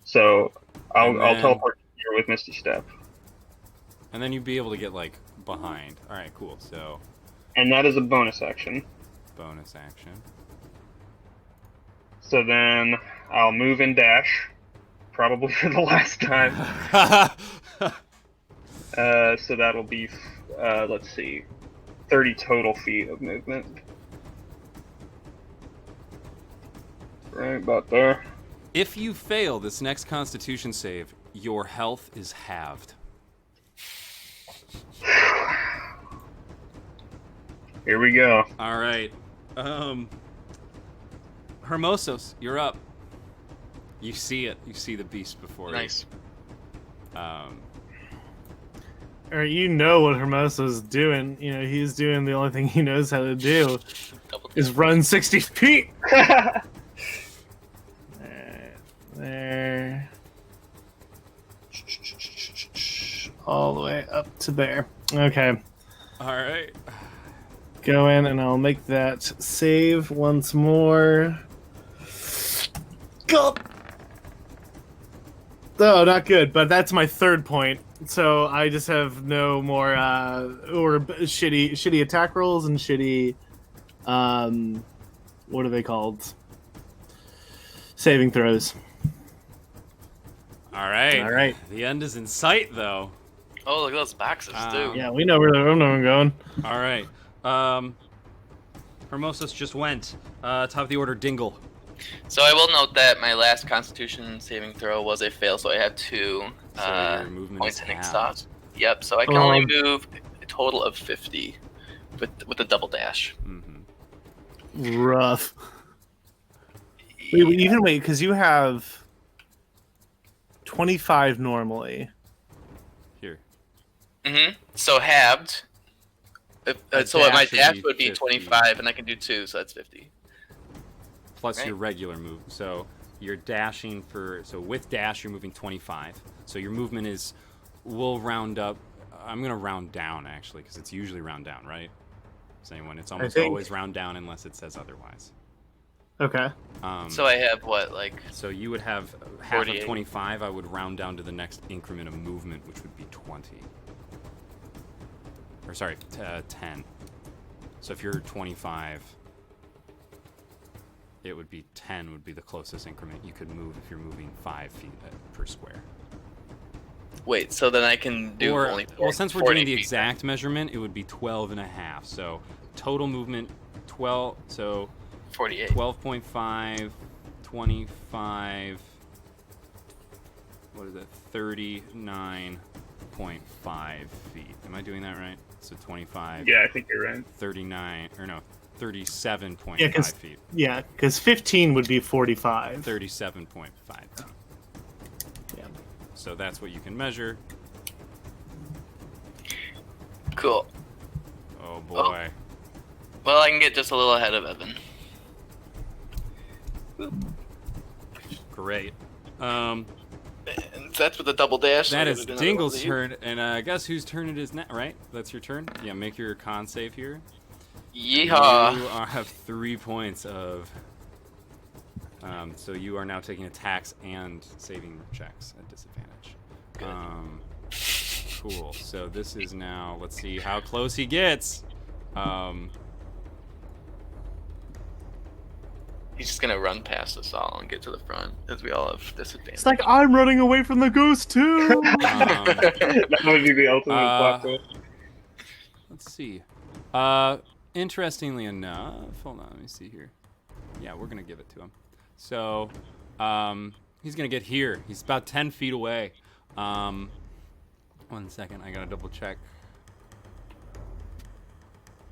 So I'll then- teleport here with Misty Step. And then you'd be able to get like behind. All right, cool. So And that is a bonus action. bonus action. So then I'll move and dash, probably for the last time. So that'll be, let's see, 30 total feet of movement. Right about there. If you fail this next Constitution save, your health is halved. Here we go. All right. Hermosos, you're up. You see it. You see the beast before Nice. you. Or you know what Hermoso's doing. You know, he's doing the only thing he knows how to do Double is run 60 feet. There. All the way up to there. Okay. All right. Go in and I'll make that save once more. Go! Oh, not good, but that's my third point. So I just have no more shitty attack rolls and shitty what are they called? Saving throws. All right. All right. The end is in sight, though. Oh, look at those boxes, too. Yeah, we know where I'm going. All right. Hermosos just went. Top of the order, Dingle. So I will note that my last Constitution saving throw was a fail, so I have 2 So your movement points is in halved. exhaust. Yep, so I can only move a total of 50 with a double dash. Mm-hmm. Rough. Wait, even wait, because you have 25 normally. Here. Mm-hmm. So halved. So my dash would be 50. 25, and I can do 2, so that's 50. Plus Right. your regular move. So you're dashing so with dash, you're moving 25. So your movement is, we'll round up. I'm going to round down, actually, because it's usually round down, right? Does anyone? It's almost think- always round down unless it says otherwise. Okay. So I have what, like... So you would have half 48. of 25. I would round down to the next increment of movement, which would be 20. Or sorry, 10. So if you're 25, it would be 10 would be the closest increment you could move if you're moving 5 feet per square. Wait, so then I can do Or, only well, since we're 40 doing the feet. exact measurement, it would be 12 and a half. So total movement 12. So 48. 12.5, 25. What is it? 39.5 feet. Am I doing that right? So 25. Yeah, I think you're right. 39 or no, 37.5 Yeah, 'cause- feet. Yeah, because 15 would be 45. 37.5 feet. Yeah. So that's what you can measure. Cool. Oh boy. Well, I can get just a little ahead of Evan. Great. And that's with a double dash. so That I is would've been able Dingle's to leave. turn, and guess whose turn it is now, right? That's your turn? Yeah, make your con save here. Yeehaw. You have 3 points of... so you are now taking attacks and saving checks at disadvantage. Cool. So this is now... Let's see how close he gets. He's just gonna run past us all and get to the front, as we all have disadvantage. It's like I'm running away from the ghost too. That would be the ultimate plot twist. Let's see. Interestingly enough, hold on, let me see here. Yeah, we're gonna give it to him. So, he's gonna get here. He's about 10 feet away. 1 second, I gotta double check.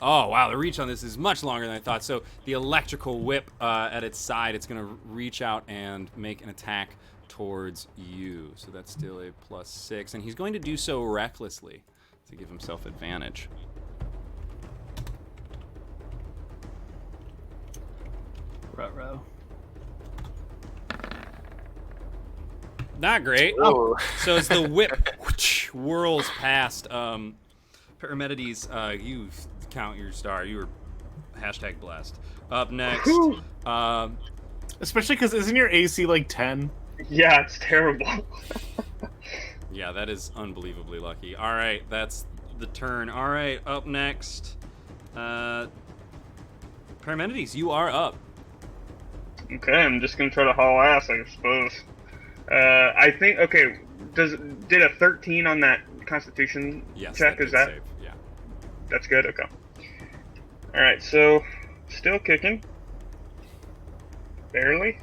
Oh, wow, the reach on this is much longer than I thought. So the electrical whip at its side, it's gonna reach out and make an attack towards you. So that's still a +6, and he's going to do so recklessly to give himself advantage. Ruh-roh. Not great. Oh. So as the whip whirls past, Paramedides, you count your star. You were #blessed. Up next, Especially because isn't your AC like 10? Yeah, it's terrible. yeah, that is unbelievably lucky. All right, that's the turn. All right, up next, Parmenides, you are up. Okay, I'm just gonna try to haul ass, I suppose. I think. Okay, did a 13 on that Constitution Yes, check? that Is did that save. Yeah. that's good? Okay. All right, so still kicking, barely.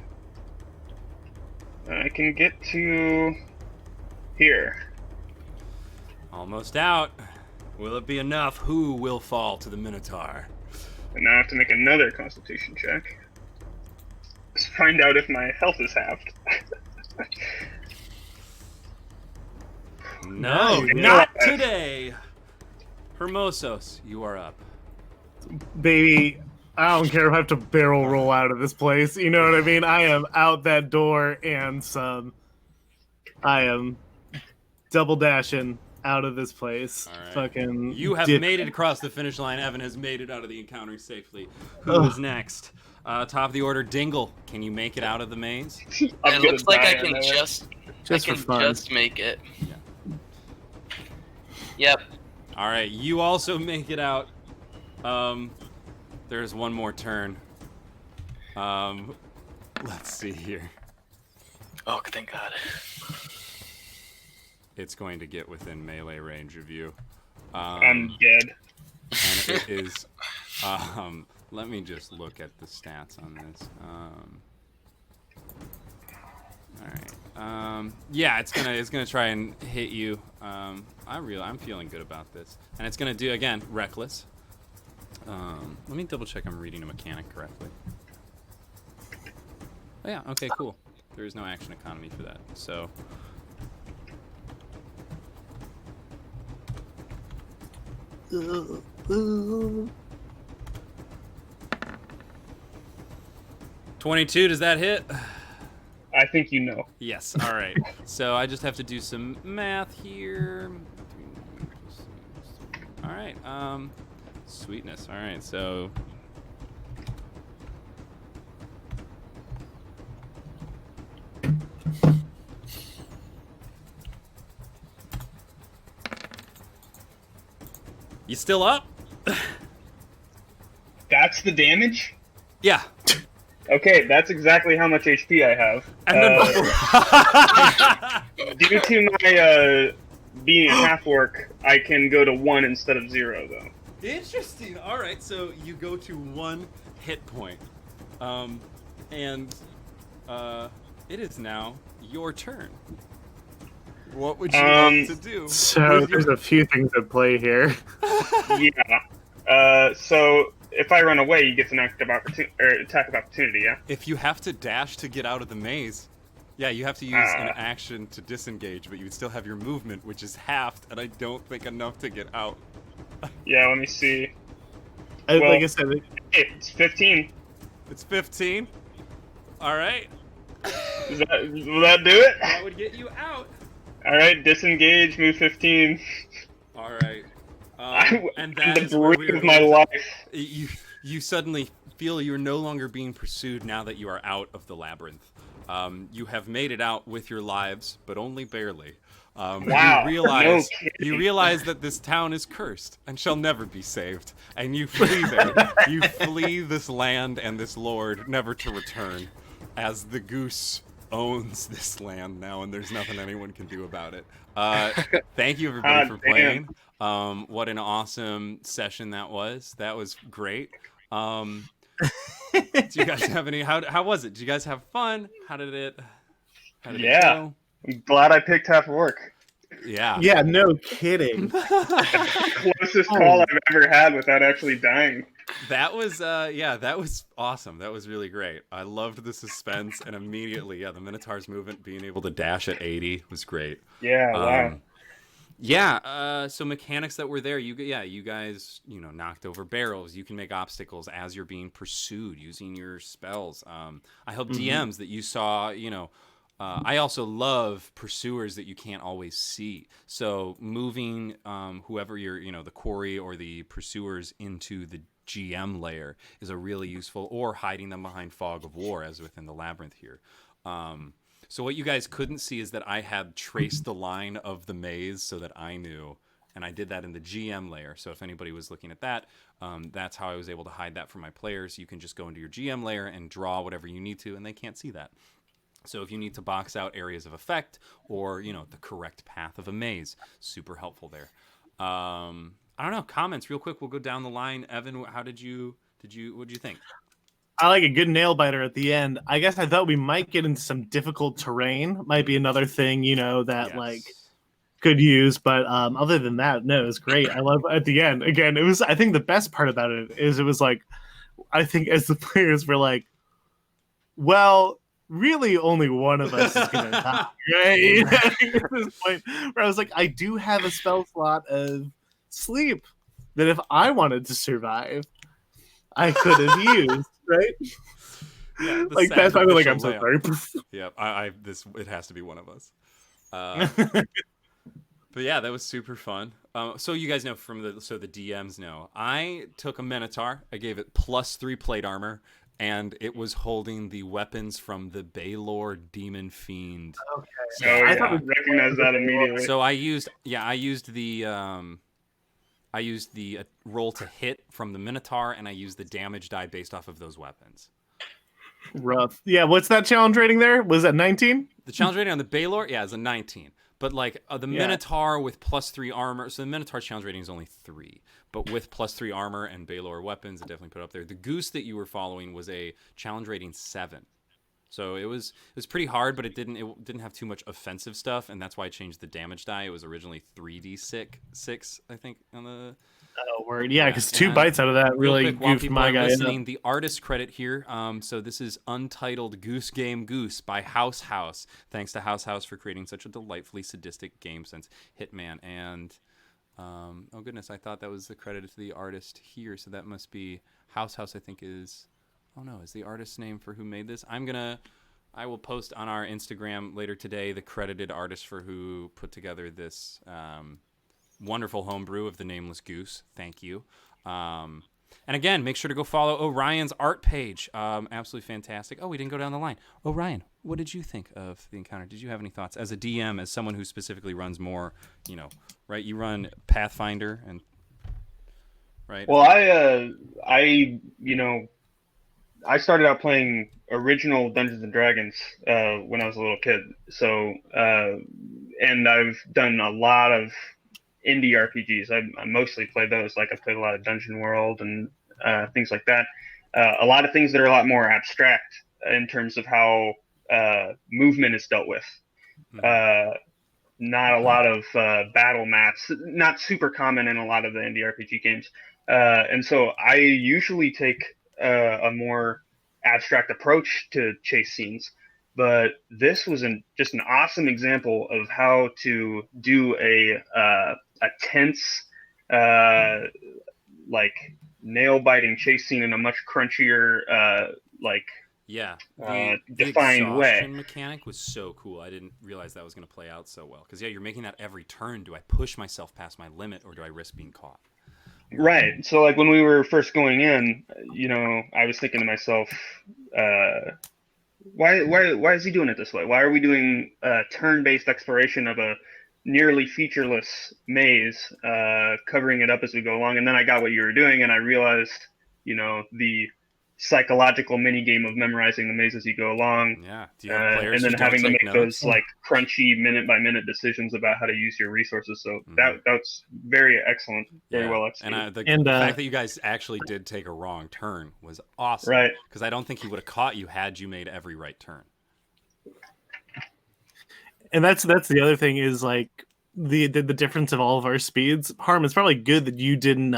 I can get to here. Almost out. Will it be enough? Who will fall to the Minotaur? And now I have to make another Constitution check. Let's find out if my health is halved. No, Nice. not today. Hermosos, you are up. Baby, I don't care if I have to barrel roll out of this place. You know what I mean? I am out that door and some. I am double dashing out of this place. All right. Fucking. You have dip. made it across the finish line. Evan has made it out of the encounter safely. Who is next? Top of the order, Dingle. Can you make it out of the maze? I'm It gonna looks like I die can on that one. Just for fun. just make it. Yeah. Yep. All right. You also make it out. There's one more turn. Let's see here. Oh, thank God. It's going to get within melee range of you. I'm dead. And it is. Let me just look at the stats on this. All right. Yeah, it's gonna try and hit you. I'm feeling good about this, and it's gonna do again reckless. Let me double check I'm reading a mechanic correctly. Oh yeah. Okay. Cool. There is no action economy for that. So. Ooh. 22, does that hit? I think you know. Yes, all right. So I just have to do some math here. All right, sweetness. All right, so... You still up? That's the damage? Yeah. Okay, that's exactly how much HP I have. And then Due to my being a half orc, I can go to 1 instead of 0, though. Interesting. All right, so you go to 1 hit point, and it is now your turn. What would you like to do? So there's a few things at play here. Yeah. So if I run away, you get an attack of opportunity, yeah? If you have to dash to get out of the maze, yeah, you have to use an action to disengage, but you would still have your movement, which is halved, and I don't think enough to get out. Yeah, let me see. Like I said, It's 15. It's 15. All right. Will that do it? That would get you out. All right, disengage, move 15. All right. And that the is where break we of my life. You suddenly feel you're no longer being pursued now that you are out of the labyrinth. You have made it out with your lives, but only barely. Wow, You realize that this town is cursed and shall never be saved, and you flee there. You flee this land and this lord, never to return, as the goose owns this land now, and there's nothing anyone can do about it. Thank you everybody for playing. What an awesome session that was. That was great. Do you guys have any? How was it? Did you guys have fun? How did it go? I'm glad I picked half work. Yeah. yeah, no kidding. Closest call I've ever had without actually dying. That was that was awesome. That was really great. I loved the suspense, and immediately, the Minotaur's movement, being able to dash at 80 was great. Yeah, wow. So mechanics that were there, you guys, knocked over barrels. You can make obstacles as you're being pursued using your spells. I hope DMs that you saw, I also love pursuers that you can't always see. So moving whoever the quarry or the pursuers into the GM layer is a really useful, or hiding them behind fog of war as within the labyrinth here. So what you guys couldn't see is that I had traced the line of the maze so that I knew and I did that in the GM layer. So if anybody was looking at that, that's how I was able to hide that from my players. You can just go into your GM layer and draw whatever you need to, and they can't see that. So if you need to box out areas of effect or, the correct path of a maze, super helpful there. I don't know, comments real quick. We'll go down the line. Evan, what did you think? I like a good nail biter at the end. I guess I thought we might get into some difficult terrain. Might be another thing, that Yes. like could use. But other than that, no, it was great. I love at the end. Again, it was. I think the best part about it is it was like, I think as the players were like, well, really, only one of us is gonna die, right? At this point, where I was like, I do have a spell slot of sleep that if I wanted to survive, I could have used, right? Yeah, the Like that's why I'm like, sacrificial I'm so lamb. sorry. Yeah, it has to be one of us. But yeah, that was super fun. So you guys know the DMs know. I took a Minotaur. I gave it +3 plate armor, and it was holding the weapons from the Baylor Demon Fiend. Okay. So, Oh, I yeah. thought Recognize that immediately. So I used the roll to hit from the Minotaur, and I used the damage die based off of those weapons. rough. Yeah, what's that challenge rating there? Was that 19? The challenge rating on the Baylor, yeah, is a 19. But like the Minotaur with +3 armor, so the Minotaur challenge rating is only 3. But with +3 armor and Baylor weapons, it definitely put up there. The Goose that you were following was a challenge rating 7. So it was pretty hard, but it didn't have too much offensive stuff, and that's why I changed the damage die. It was originally 3d6, I think, on the. Oh, word. Yeah, because Yeah, 2 and bites out of that real really quick, while goofed people my are guy listening, up. the artist credit here. So this is Untitled Goose Game Goose by House. Thanks to House for creating such a delightfully sadistic game since Hitman. And oh goodness, I thought that was the credit to the artist here. So that must be House. I think is. Oh no, is the artist's name for who made this? I will post on our Instagram later today the credited artist for who put together this wonderful homebrew of the Nameless Goose. Thank you. And again, make sure to go follow Orion's art page. Absolutely fantastic. Oh, we didn't go down the line. Orion, what did you think of the encounter? Did you have any thoughts as a DM, as someone who specifically runs more, right? You run Pathfinder and right. Well, I started out playing original Dungeons and Dragons when I was a little kid. So, and I've done a lot of indie RPGs. I mostly play those. Like I played a lot of Dungeon World and things like that. A lot of things that are a lot more abstract in terms of how movement is dealt with. Not a lot of battle maps. Not super common in a lot of the indie RPG games. And so I usually take a more abstract approach to chase scenes. But this was just an awesome example of how to do a tense, like nail biting chase scene in a much crunchier, Yeah, the defined way. Mechanic was so cool. I didn't realize that was going to play out so well. Because you're making that every turn. Do I push myself past my limit, or do I risk being caught? Right. So like when we were first going in, I was thinking to myself, why is he doing it this way? Why are we doing turn-based exploration of a nearly featureless maze, covering it up as we go along? And then I got what you were doing, and I realized, the psychological mini game of memorizing the maze as you go along. Yeah. Do you have players and then having to make notes? those like crunchy minute-by-minute decisions about how to use your resources. So that's very excellent, very well executed. And the fact that you guys actually did take a wrong turn was awesome. Right. Because I don't think he would have caught you had you made every right turn. And that's the other thing is like the difference of all of our speeds. Harm, it's probably good that you didn't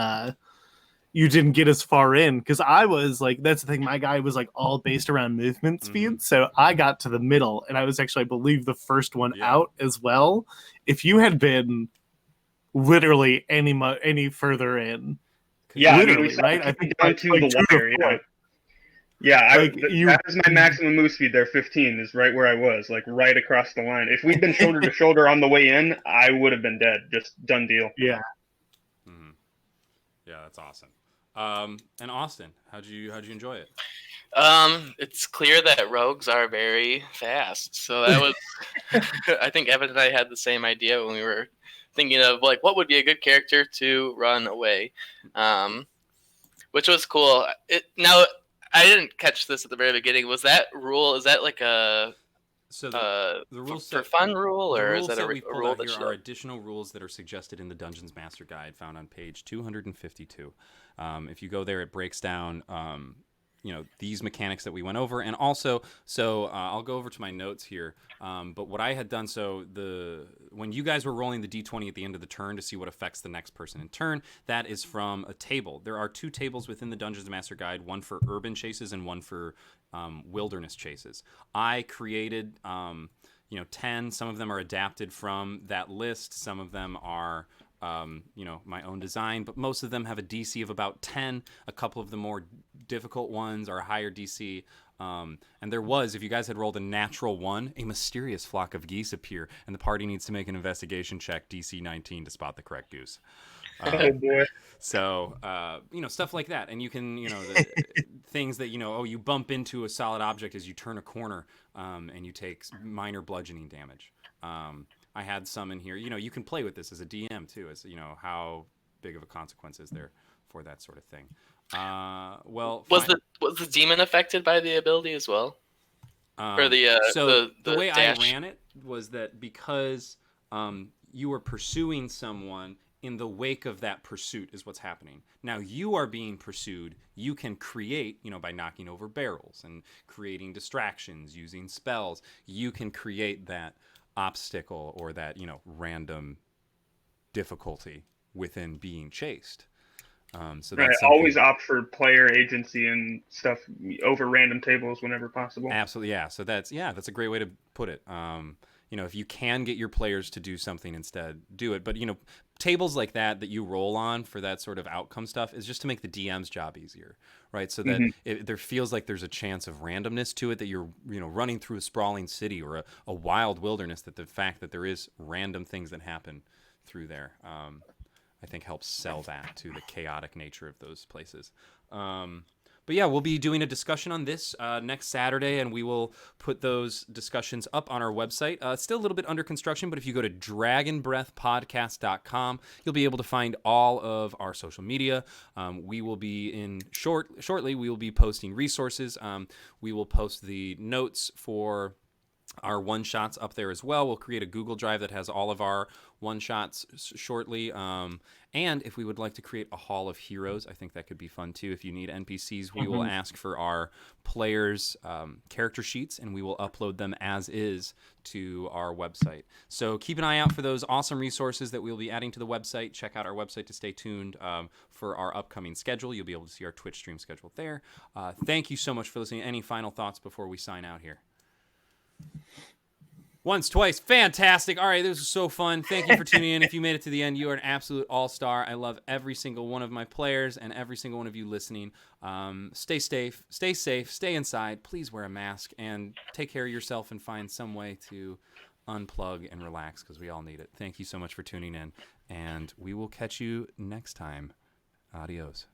get as far in, because I was like, that's the thing, my guy was like all based around movement speed. So I got to the middle, and I was actually, I believe, the first one out as well. If you had been literally any further in, literally, right? I think down to the wire. Yeah, that was my maximum move speed there. 15 is right where I was, like right across the line. If we'd been shoulder to shoulder on the way in, I would have been dead. Just done deal. Yeah. Yeah, that's awesome. And Austin, how'd you enjoy it? It's clear that rogues are very fast. So that was, I think Evan and I had the same idea when we were thinking of like what would be a good character to run away, which was cool. Now I didn't catch this at the very beginning. Was that rule? Is that like a So the for, rules for set fun rule, the or is rules that that a we've pulled rule out that here you are like? additional rules that are suggested in the Dungeons Master Guide found on page 252. If you go there, it breaks down these mechanics that we went over, and also I'll go over to my notes here. But what I had done, when you guys were rolling the d20 at the end of the turn to see what affects the next person in turn, that is from a table. There are 2 tables within the Dungeons Master Guide, one for urban chases and one for wilderness chases. I created 10. Some of them are adapted from that list. Some of them are my own design, but most of them have a DC of about 10. A couple of the more difficult ones are a higher DC. And there was, if you guys had rolled a natural 1, a mysterious flock of geese appear, and the party needs to make an investigation check, DC 19, to spot the correct goose. Oh boy. So, stuff like that. And you can, the things that, you bump into a solid object as you turn a corner, and you take minor bludgeoning damage. I had some in here. You can play with this as a DM too, as how big of a consequence is there for that sort of thing. Was the demon affected by the ability as well, or the the way dash? I ran it was that because you were pursuing someone, in the wake of that pursuit is what's happening. Now you are being pursued. You can create, by knocking over barrels and creating distractions, using spells. You can create that obstacle or that random difficulty within being chased. So Right. that's Always opt for player agency and stuff over random tables whenever possible. Absolutely, yeah. So that's a great way to put it. If you can get your players to do something instead, do it. But tables like that you roll on for that sort of outcome stuff is just to make the DM's job easier, right? So that there feels like there's a chance of randomness to it, that you're running through a sprawling city or a wild wilderness. That the fact that there is random things that happen through there, I think helps sell that to the chaotic nature of those places. But yeah, we'll be doing a discussion on this next Saturday, and we will put those discussions up on our website. It's still a little bit under construction, but if you go to dragonbreathpodcast.com, you'll be able to find all of our social media. We will be shortly, we will be posting resources. We will post the notes for our one-shots up there as well. We'll create a Google Drive that has all of our one-shots shortly. And if we would like to create a Hall of Heroes, I think that could be fun too. If you need NPCs, we will ask for our players' character sheets, and we will upload them as is to our website. So keep an eye out for those awesome resources that we'll be adding to the website. Check out our website to stay tuned for our upcoming schedule. You'll be able to see our Twitch stream schedule there. Thank you so much for listening. Any final thoughts before we sign out here? Once, twice. Fantastic. All right, this was so fun. Thank you for tuning in. If you made it to the end, you are an absolute all-star. I love every single one of my players and every single one of you listening. Stay safe, stay inside. Please wear a mask and take care of yourself and find some way to unplug and relax, because we all need it. Thank you so much for tuning in, and we will catch you next time. Adios.